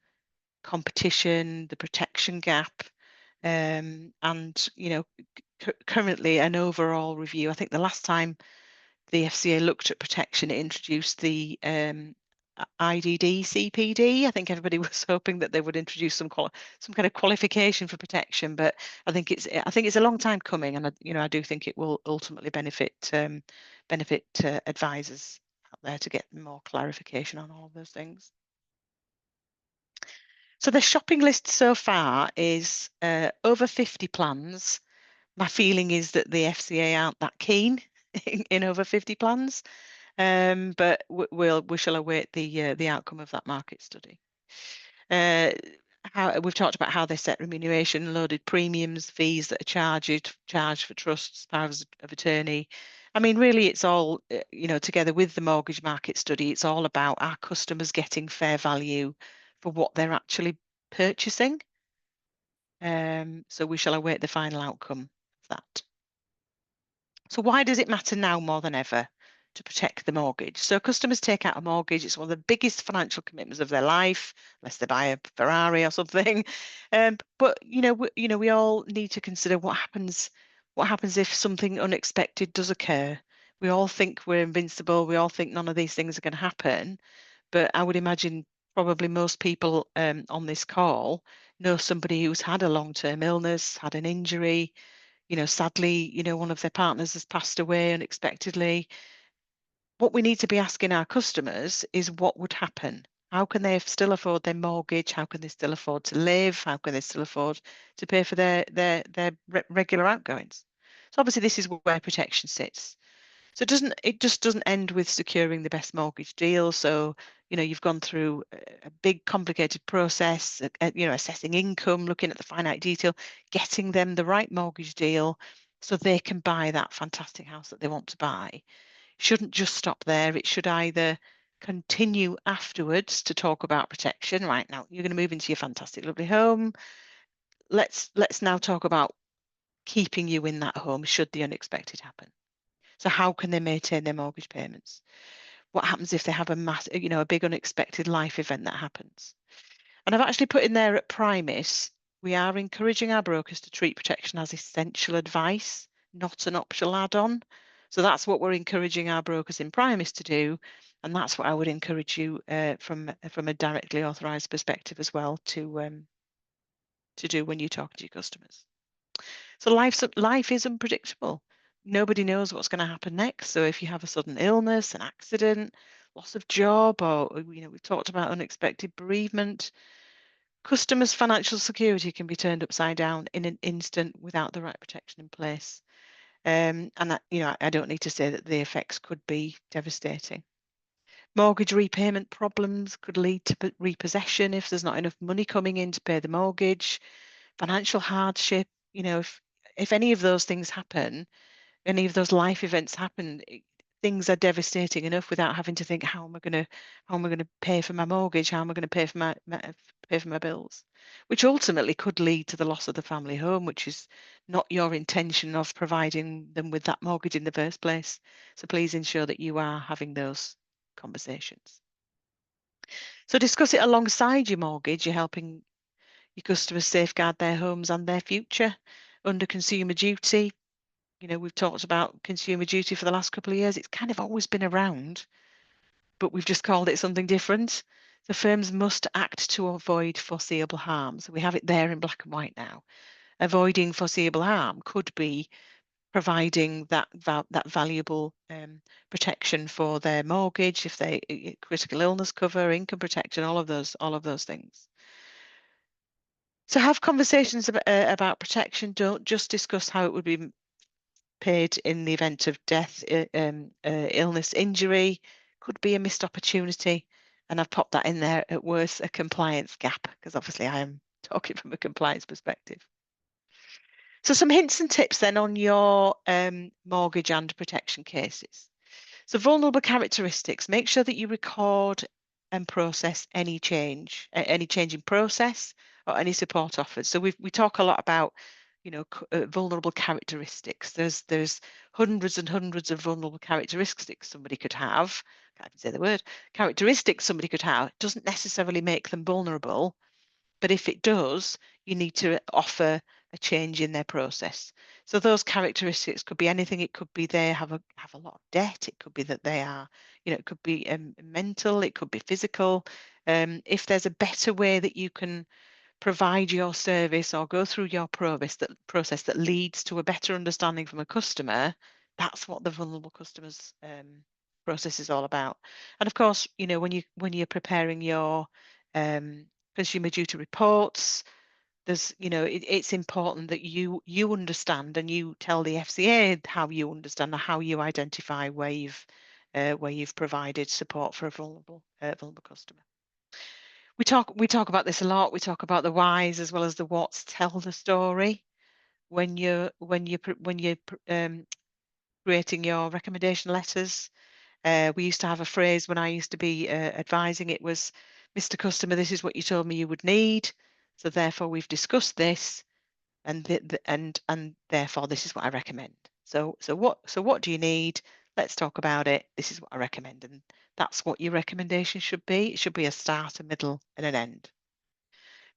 competition, the protection gap, and currently an overall review. I think the last time the FCA looked at protection, it introduced the IDD CPD. I think everybody was hoping that they would introduce some kind of qualification for protection, but I think it's a long time coming, and I do think it will ultimately benefit advisors out there to get more clarification on all of those things. So the shopping list so far is over 50 plans. My feeling is that the FCA aren't that keen in over 50 plans, but we shall await the outcome of that market study. How we've talked about how they set remuneration, loaded premiums, fees that are charged for trusts, powers of attorney. I mean, really, it's all together with the mortgage market study. It's all about our customers getting fair value for what they're actually purchasing. So we shall await the final outcome of that. So why does it matter now more than ever to protect the mortgage? So customers take out a mortgage. It's one of the biggest financial commitments of their life, unless they buy a Ferrari or something. But we all need to consider what happens if something unexpected does occur. We all think we're invincible. We all think none of these things are going to happen. But I would imagine probably most people on this call know somebody who's had a long-term illness, had an injury, sadly, one of their partners has passed away unexpectedly. What we need to be asking our customers is what would happen? How can they still afford their mortgage? How can they still afford to live? How can they still afford to pay for their regular outgoings? So obviously this is where protection sits. So it just doesn't end with securing the best mortgage deal. So, you've gone through a big complicated process, assessing income, looking at the finite detail, getting them the right mortgage deal so they can buy that fantastic house that they want to buy. It shouldn't just stop there. It should either continue afterwards to talk about protection. Right now, you're going to move into your fantastic, lovely home. Let's now talk about keeping you in that home should the unexpected happen. So how can they maintain their mortgage payments? What happens if they have a big unexpected life event that happens? And I've actually put in there at Primis, we are encouraging our brokers to treat protection as essential advice, not an optional add-on. So that's what we're encouraging our brokers in Primis to do. And that's what I would encourage you from a directly authorised perspective as well to do when you talk to your customers. So life is unpredictable. Nobody knows what's going to happen next. So if you have a sudden illness, an accident, loss of job, or we've talked about unexpected bereavement, customers' financial security can be turned upside down in an instant without the right protection in place. And that, I don't need to say that the effects could be devastating. Mortgage repayment problems could lead to repossession if there's not enough money coming in to pay the mortgage. Financial hardship, if any of those things happen, any of those life events happen, things are devastating enough without having to think, how am I going to pay for my mortgage? How am I going to pay for my bills? Which ultimately could lead to the loss of the family home, which is not your intention of providing them with that mortgage in the first place. So please ensure that you are having those conversations. So discuss it alongside your mortgage. You're helping your customers safeguard their homes and their future. Under consumer duty, we've talked about consumer duty for the last couple of years. It's kind of always been around, but we've just called it something different. The firms must act to avoid foreseeable harm. So we have it there in black and white now. Avoiding foreseeable harm could be providing that valuable protection for their mortgage, if they critical illness cover, income protection, all of those things. So have conversations about protection. Don't just discuss how it would be paid in the event of death, illness, injury. Could be a missed opportunity. And I've popped that in there at worst, a compliance gap, because obviously I am talking from a compliance perspective. So some hints and tips then on your mortgage and protection cases. So vulnerable characteristics, make sure that you record and process any change in process or any support offered. So we talk a lot about, vulnerable characteristics. There's hundreds and hundreds of vulnerable characteristics somebody could have. Can't even say the word. Characteristics somebody could have doesn't necessarily make them vulnerable. but if it does, you need to offer a change in their process. So those characteristics could be anything. It could be they have a lot of debt. It could be that they are, it could be mental. It could be physical. If there's a better way that you can provide your service or go through your process that leads to a better understanding from a customer, that's what the vulnerable customers process is all about. And of course, when you're preparing your consumer duty reports, there's it's important that you understand and you tell the FCA how you understand and how you identify where you've provided support for a vulnerable customer. We talk about this a lot. We talk about the whys as well as the whats. Tell the story when you're creating your recommendation letters. We used to have a phrase when I used to be advising. It was, "Mr. Customer, this is what you told me you would need. So therefore, we've discussed this, and and therefore, this is what I recommend. So what do you need? Let's talk about it. This is what I recommend." And that's what your recommendation should be. It should be a start, a middle, and an end.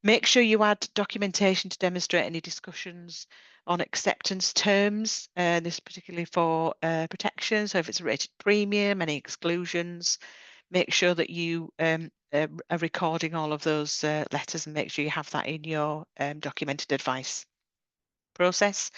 Make sure you add documentation to demonstrate any discussions on acceptance terms, this particularly for protection. So if it's a rated premium, any exclusions, make sure that you are recording all of those letters and make sure you have that in your documented advice process.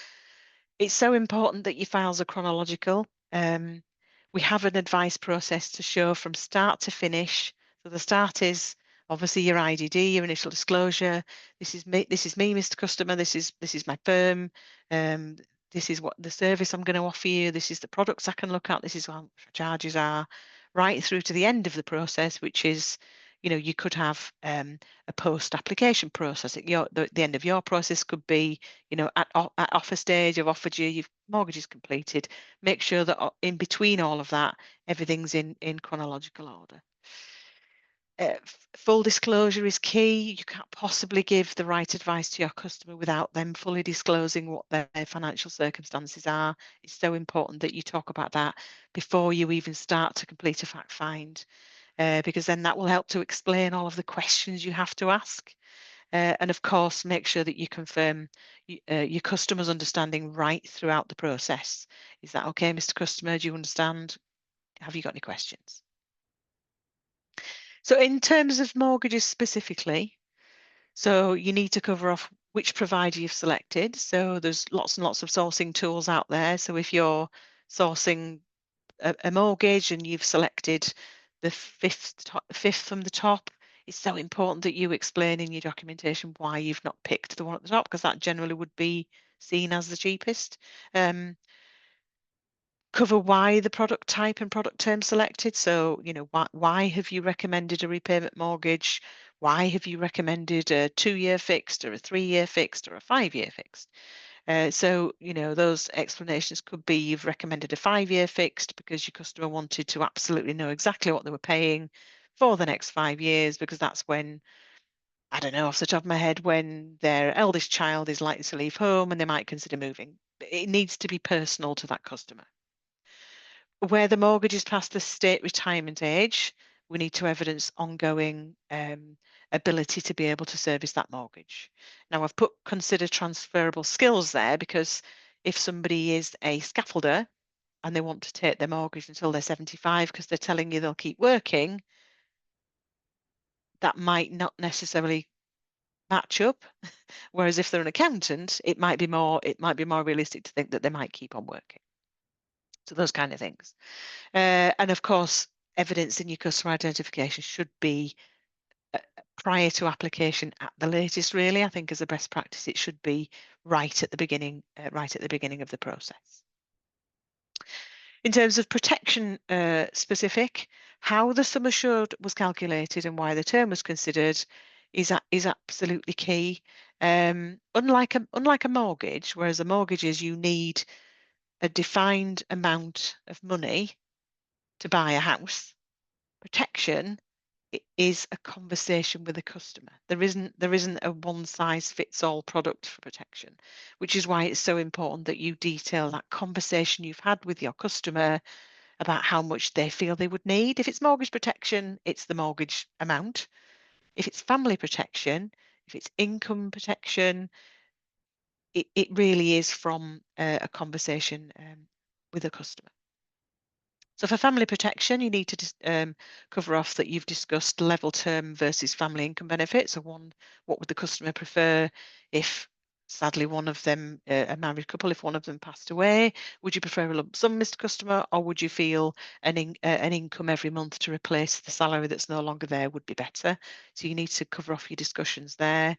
It's so important that your files are chronological. We have an advice process to show from start to finish. So the start is obviously your IDD, your initial disclosure. This is me, Mr. Customer. This is my firm. This is what the service I'm going to offer you. This is the products I can look at. This is what charges are, right through to the end of the process, which is, you could have a post-application process. The end of your process could be, at offer stage, I've offered you, your mortgage is completed. Make sure that in between all of that, everything's in chronological order. Full disclosure is key. You can't possibly give the right advice to your customer without them fully disclosing what their financial circumstances are. It's so important that you talk about that before you even start to complete a fact find, because then that will help to explain all of the questions you have to ask. And of course, make sure that you confirm your customer's understanding right throughout the process. Is that okay, Mr. Customer? Do you understand? Have you got any questions? So in terms of mortgages specifically, so you need to cover off which provider you've selected. So there's lots and lots of sourcing tools out there. So if you're sourcing a mortgage and you've selected the fifth from the top, it's so important that you explain in your documentation why you've not picked the one at the top, because that generally would be seen as the cheapest. Cover why the product type and product term selected. So, why have you recommended a repayment mortgage? Why have you recommended a 2-year fixed or a 3-year fixed or a 5-year fixed? So, those explanations could be you've recommended a 5-year fixed because your customer wanted to absolutely know exactly what they were paying for the next 5 years, because that's when, I don't know, off the top of my head, when their eldest child is likely to leave home and they might consider moving. It needs to be personal to that customer. Where the mortgage is past the state retirement age, we need to evidence ongoing ability to be able to service that mortgage. Now, I've put consider transferable skills there because if somebody is a scaffolder and they want to take their mortgage until they're 75 because they're telling you they'll keep working, that might not necessarily match up. Whereas if they're an accountant, it might be more realistic to think that they might keep on working. So those kind of things. And of course, evidence in your customer identification should be prior to application at the latest, really. I think as a best practice, it should be right at the beginning of the process. In terms of protection specific, how the sum assured was calculated and why the term was considered is absolutely key. Unlike a mortgage, whereas a mortgage is you need a defined amount of money to buy a house, protection is a conversation with a customer. There isn't a one size fits all product for protection, which is why it's so important that you detail that conversation you've had with your customer about how much they feel they would need. If it's mortgage protection, it's the mortgage amount. If it's family protection, if it's income protection, it really is from a conversation with a customer. So for family protection, you need to cover off that you've discussed level term versus family income benefits. So what would the customer prefer if sadly one of them, a married couple, if one of them passed away? Would you prefer a lump sum, Mr. Customer, or would you feel an income every month to replace the salary that's no longer there would be better? So you need to cover off your discussions there.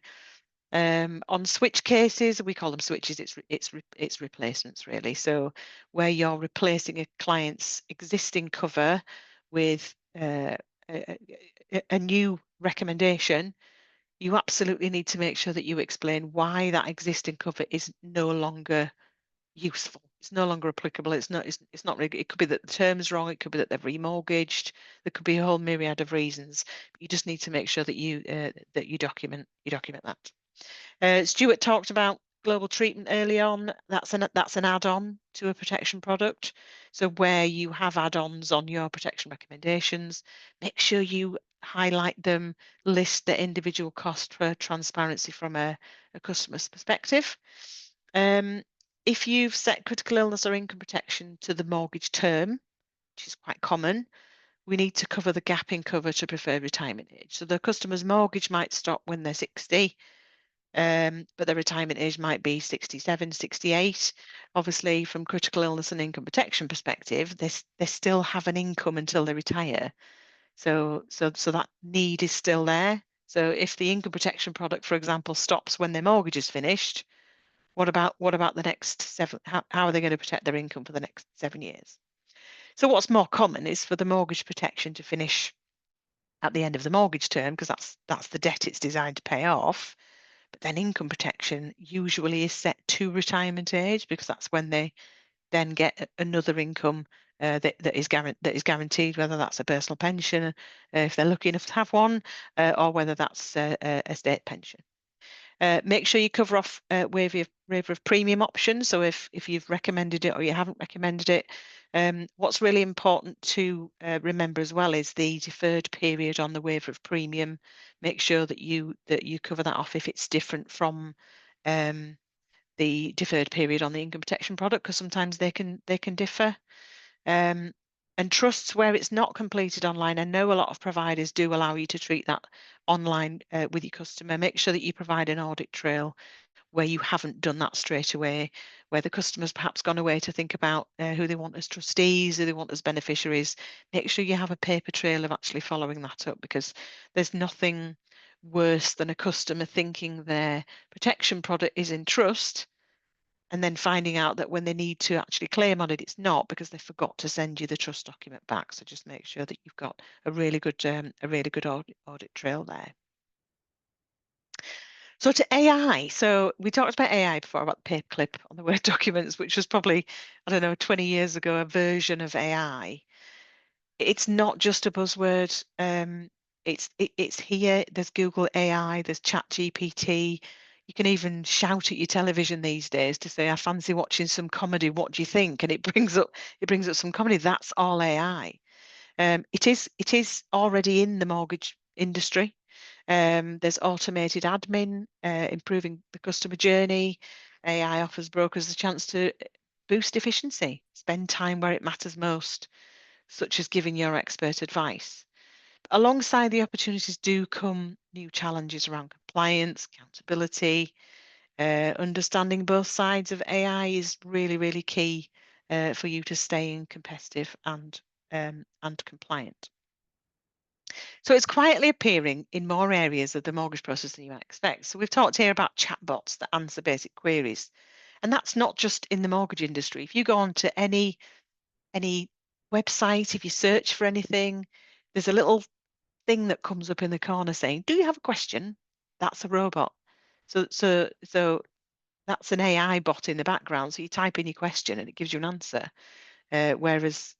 On switch cases, we call them switches. It's replacements really. So where you're replacing a client's existing cover with a new recommendation, you absolutely need to make sure that you explain why that existing cover is no longer useful. It's no longer applicable. It's not really. It could be that the term's wrong. It could be that they've remortgaged. There could be a whole myriad of reasons. You just need to make sure that you document that. Stuart talked about global treatment early on. That's an add-on to a protection product. So where you have add-ons on your protection recommendations, make sure you highlight them, list the individual cost for transparency from a customer's perspective. If you've set critical illness or income protection to the mortgage term, which is quite common, we need to cover the gap in cover to preferred retirement age. So the customer's mortgage might stop when they're 60, but their retirement age might be 67, 68. Obviously, from critical illness and income protection perspective, they still have an income until they retire. So that need is still there. So if the income protection product, for example, stops when their mortgage is finished, what about the next 7? How are they going to protect their income for the next 7 years? So what's more common is for the mortgage protection to finish at the end of the mortgage term, because that's the debt it's designed to pay off. But then income protection usually is set to retirement age, because that's when they then get another income that is guaranteed, whether that's a personal pension, if they're lucky enough to have one, or whether that's a state pension. Make sure you cover off waiver of premium options. So if you've recommended it or you haven't recommended it, what's really important to remember as well is the deferred period on the waiver of premium. Make sure that you cover that off if it's different from the deferred period on the income protection product, because sometimes they can differ. And trusts where it's not completed online. I know a lot of providers do allow you to treat that online with your customer. Make sure that you provide an audit trail where you haven't done that straight away, where the customer's perhaps gone away to think about who they want as trustees, who they want as beneficiaries. Make sure you have a paper trail of actually following that up, because there's nothing worse than a customer thinking their protection product is in trust and then finding out that when they need to actually claim on it, it's not, because they forgot to send you the trust document back. So just make sure that you've got a really good audit trail there. So to AI, so we talked about AI before, about the paperclip on the Word documents, which was probably, I don't know, 20 years ago, a version of AI. It's not just a buzzword. It's here. There's Google AI, there's ChatGPT. You can even shout at your television these days to say, I fancy watching some comedy. What do you think? And it brings up some comedy. That's all AI. It is already in the mortgage industry. There's automated admin, improving the customer journey. AI offers brokers the chance to boost efficiency, spend time where it matters most, such as giving your expert advice. Alongside the opportunities do come new challenges around compliance, accountability. Understanding both sides of AI is really, really key for you to stay competitive and compliant. So it's quietly appearing in more areas of the mortgage process than you might expect. So we've talked here about chatbots that answer basic queries. And that's not just in the mortgage industry. If you go on to any website, if you search for anything, there's a little thing that comes up in the corner saying, do you have a question? That's a robot. So that's an AI bot in the background. So you type in your question and it gives you an answer. Whereas,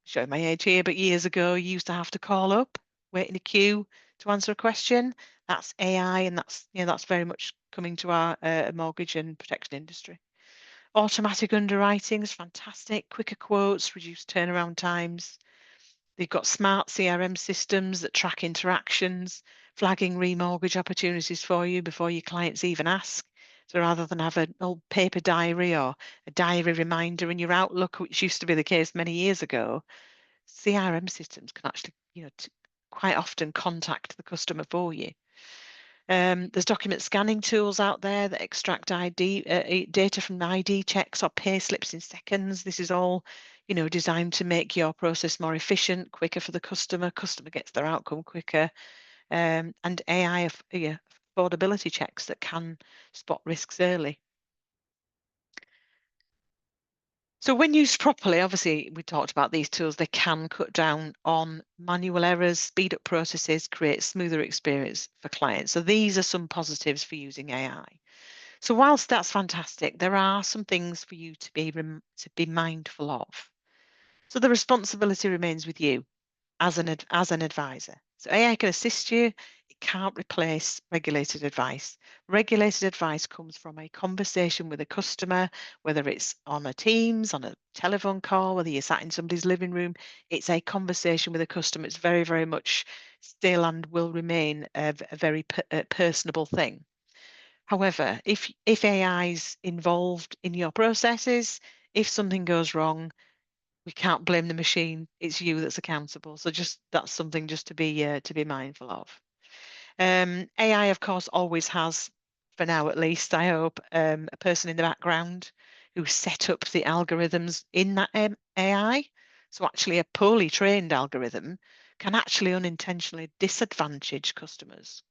showing my age here, but years ago, you used to have to call up, wait in a queue to answer a question. That's AI, and that's very much coming to our mortgage and protection industry. Automatic underwriting is fantastic. Quicker quotes, reduced turnaround times. They've got smart CRM systems that track interactions, flagging remortgage opportunities for you before your clients even ask. So rather than have an old paper diary or a diary reminder in your Outlook, which used to be the case many years ago, CRM systems can actually, quite often contact the customer for you. There's document scanning tools out there that extract ID data from ID checks or pay slips in seconds. This is all, designed to make your process more efficient, quicker for the customer. Customer gets their outcome quicker. And AI affordability checks that can spot risks early. So when used properly, obviously we talked about these tools, they can cut down on manual errors, speed up processes, create smoother experience for clients. So these are some positives for using AI. So whilst that's fantastic, there are some things for you to be mindful of. So the responsibility remains with you as an advisor. So AI can assist you. It can't replace regulated advice. Regulated advice comes from a conversation with a customer, whether it's on a Teams, on a telephone call, whether you're sat in somebody's living room. It's a conversation with a customer. It's very, very much still and will remain a very personable thing. However, if AI is involved in your processes, if something goes wrong, we can't blame the machine. It's you that's accountable. So that's something just to be mindful of. AI, of course, always has, for now at least, I hope, a person in the background who set up the algorithms in that AI. So actually, a poorly trained algorithm can actually unintentionally disadvantage customers,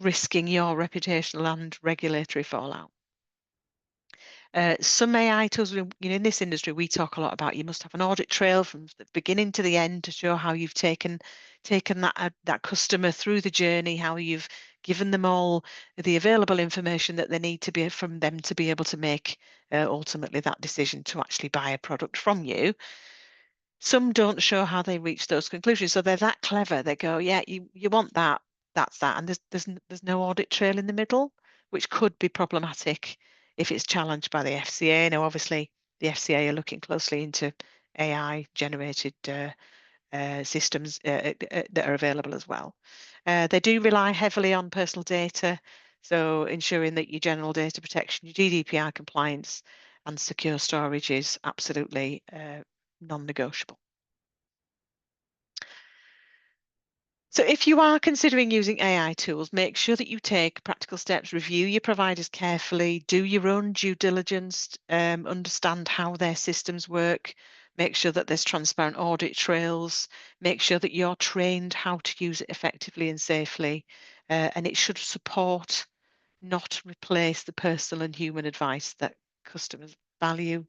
risking your reputational and regulatory fallout. Some AI tools, in this industry, we talk a lot about you must have an audit trail from the beginning to the end to show how you've taken that customer through the journey, how you've given them all the available information that they need to be from them to be able to make ultimately that decision to actually buy a product from you. Some don't show how they reach those conclusions, so they're that clever. They go, yeah, you want that, that's that, and there's no audit trail in the middle, which could be problematic if it's challenged by the FCA. Now, obviously, the FCA are looking closely into AI-generated systems that are available as well. They do rely heavily on personal data, so ensuring that your general data protection, your GDPR compliance, and secure storage is absolutely non-negotiable. So if you are considering using AI tools, make sure that you take practical steps, review your providers carefully, do your own due diligence, understand how their systems work, make sure that there's transparent audit trails, make sure that you're trained how to use it effectively and safely, and it should support, not replace the personal and human advice that customers value.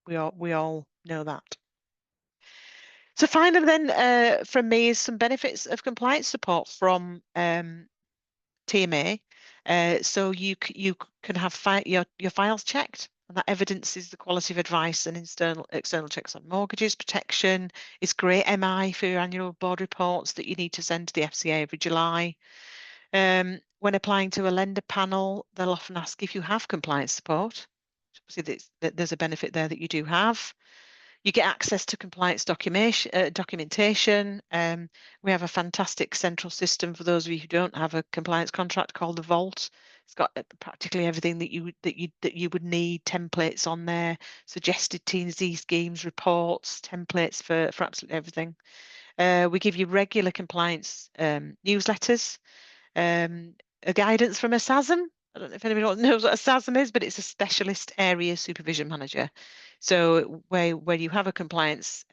We all know that. So finally then, from me is some benefits of compliance support from TMA. So you can have your files checked, and that evidences the quality of advice and external checks on mortgages, protection. It's great MI for your annual board reports that you need to send to the FCA every July. When applying to a lender panel, they'll often ask if you have compliance support. Obviously, there's a benefit there that you do have. You get access to compliance documentation. We have a fantastic central system for those of you who don't have a compliance contract called the Vault. It's got practically everything that you would need, templates on there, suggested T&Z schemes, reports, templates for absolutely everything. We give you regular compliance newsletters, a guidance from a SASM. I don't know if anybody knows what a SASM is, but it's a specialist area supervision manager. So where you have a compliance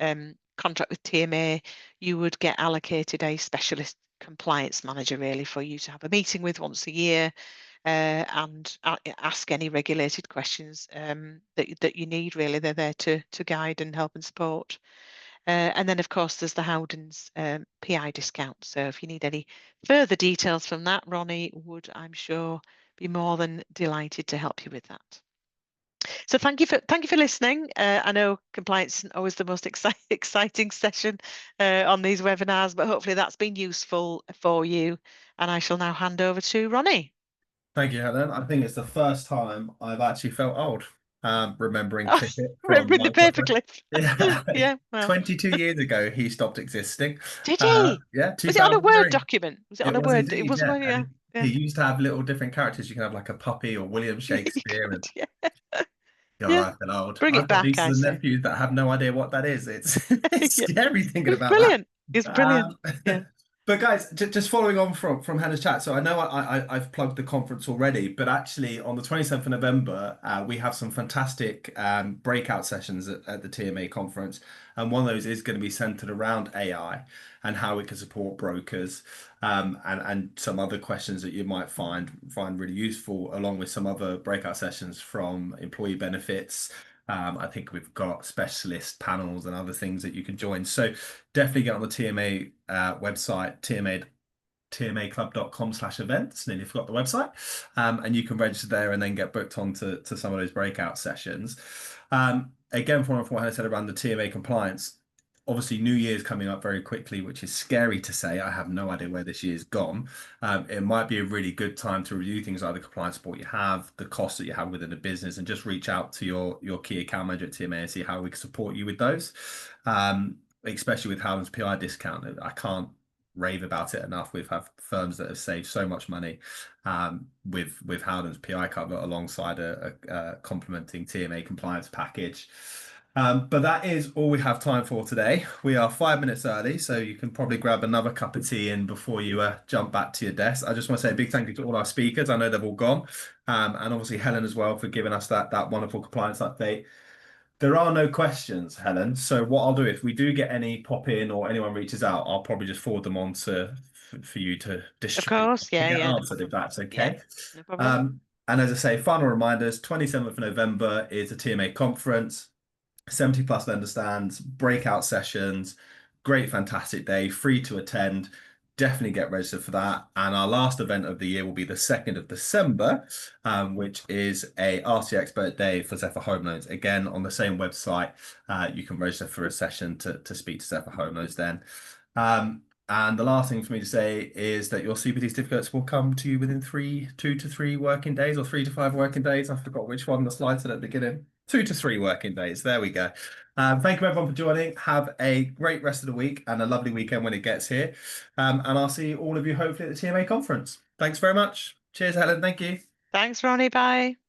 contract with TMA, you would get allocated a specialist compliance manager really for you to have a meeting with once a year and ask any regulated questions that you need really. They're there to guide and help and support. And then, of course, there's the Howdens PI discount. So if you need any further details from that, Ronnie would, I'm sure, be more than delighted to help you with that. So thank you for listening. I know compliance isn't always the most exciting session on these webinars, but hopefully that's been useful for you. And I shall now hand over to Ronnie. Thank you, Helen. I think it's the first time I've actually felt old. remembering Oh, Clifford from remembering the Minecraft. paperclip. Yeah. Yeah, well. 22 years ago, he stopped existing. Did he? Yeah, Was it on a Word 2003. document? Was it on It a was Word? It indeed, was a yeah. Word, yeah. And Yeah. he used to have little different characters. You can have like a puppy or William You Shakespeare. could, And yeah. you're Yeah. right, and old. Bring I've it got back, nieces I and say. nephews that have no idea what that is. It's it's Yeah. scary thinking It's about brilliant. It's that. brilliant. Yeah. But guys, just following on from Hannah's chat, so I know I've plugged the conference already, but actually on the 27th of November, we have some fantastic breakout sessions at the TMA conference, and one of those is going to be centered around AI and how it can support brokers, and some other questions that you might find really useful, along with some other breakout sessions from employee benefits. I think we've got specialist panels and other things that you can join. So definitely get on the TMA website, tmaclub.com/events, and then you've got the website, and you can register there and then get booked onto some of those breakout sessions. Again, from what I said around the TMA compliance, obviously New Year's coming up very quickly, which is scary to say. I have no idea where this year's gone. It might be a really good time to review things like the compliance support you have, the costs that you have within the business, and just reach out to your key account manager at TMA and see how we can support you with those. Especially with Howden's PI discount. I can't rave about it enough. We've had firms that have saved so much money with Howden's PI cover alongside a complementing TMA compliance package. But that is all we have time for today. We are 5 minutes early, so you can probably grab another cup of tea in before you jump back to your desk. I just want to say a big thank you to all our speakers. I know they've all gone, and obviously Helen as well for giving us that wonderful compliance update. There are no questions, Helen. So what I'll do, if we do get any pop in or anyone reaches out, I'll probably just forward them on for you to Of distribute course. to Yeah, get yeah. No answered, if problem. that's Yeah, okay. no problem. And as I say, final reminders, 27th of November is a TMA conference, 70 plus vendor stands, breakout sessions, great, fantastic day, free to attend. Definitely get registered for that. And our last event of the year will be the 2nd of December, which is a RC Expert Day for Zephyr Home Loans. Again, on the same website, you can register for a session to speak to Zephyr Home Loans then. And the last thing for me to say is that your CPD certificates will come to you within 2 to 3 working days, or 3 to 5 working days. I forgot which one the slide said at the beginning. 2 to 3 working days. There we go. Thank you everyone for joining. Have a great rest of the week and a lovely weekend when it gets here. And I'll see all of you hopefully at the TMA conference. Thanks very much. Cheers, Helen. Thank you. Thanks, Ronnie. Bye.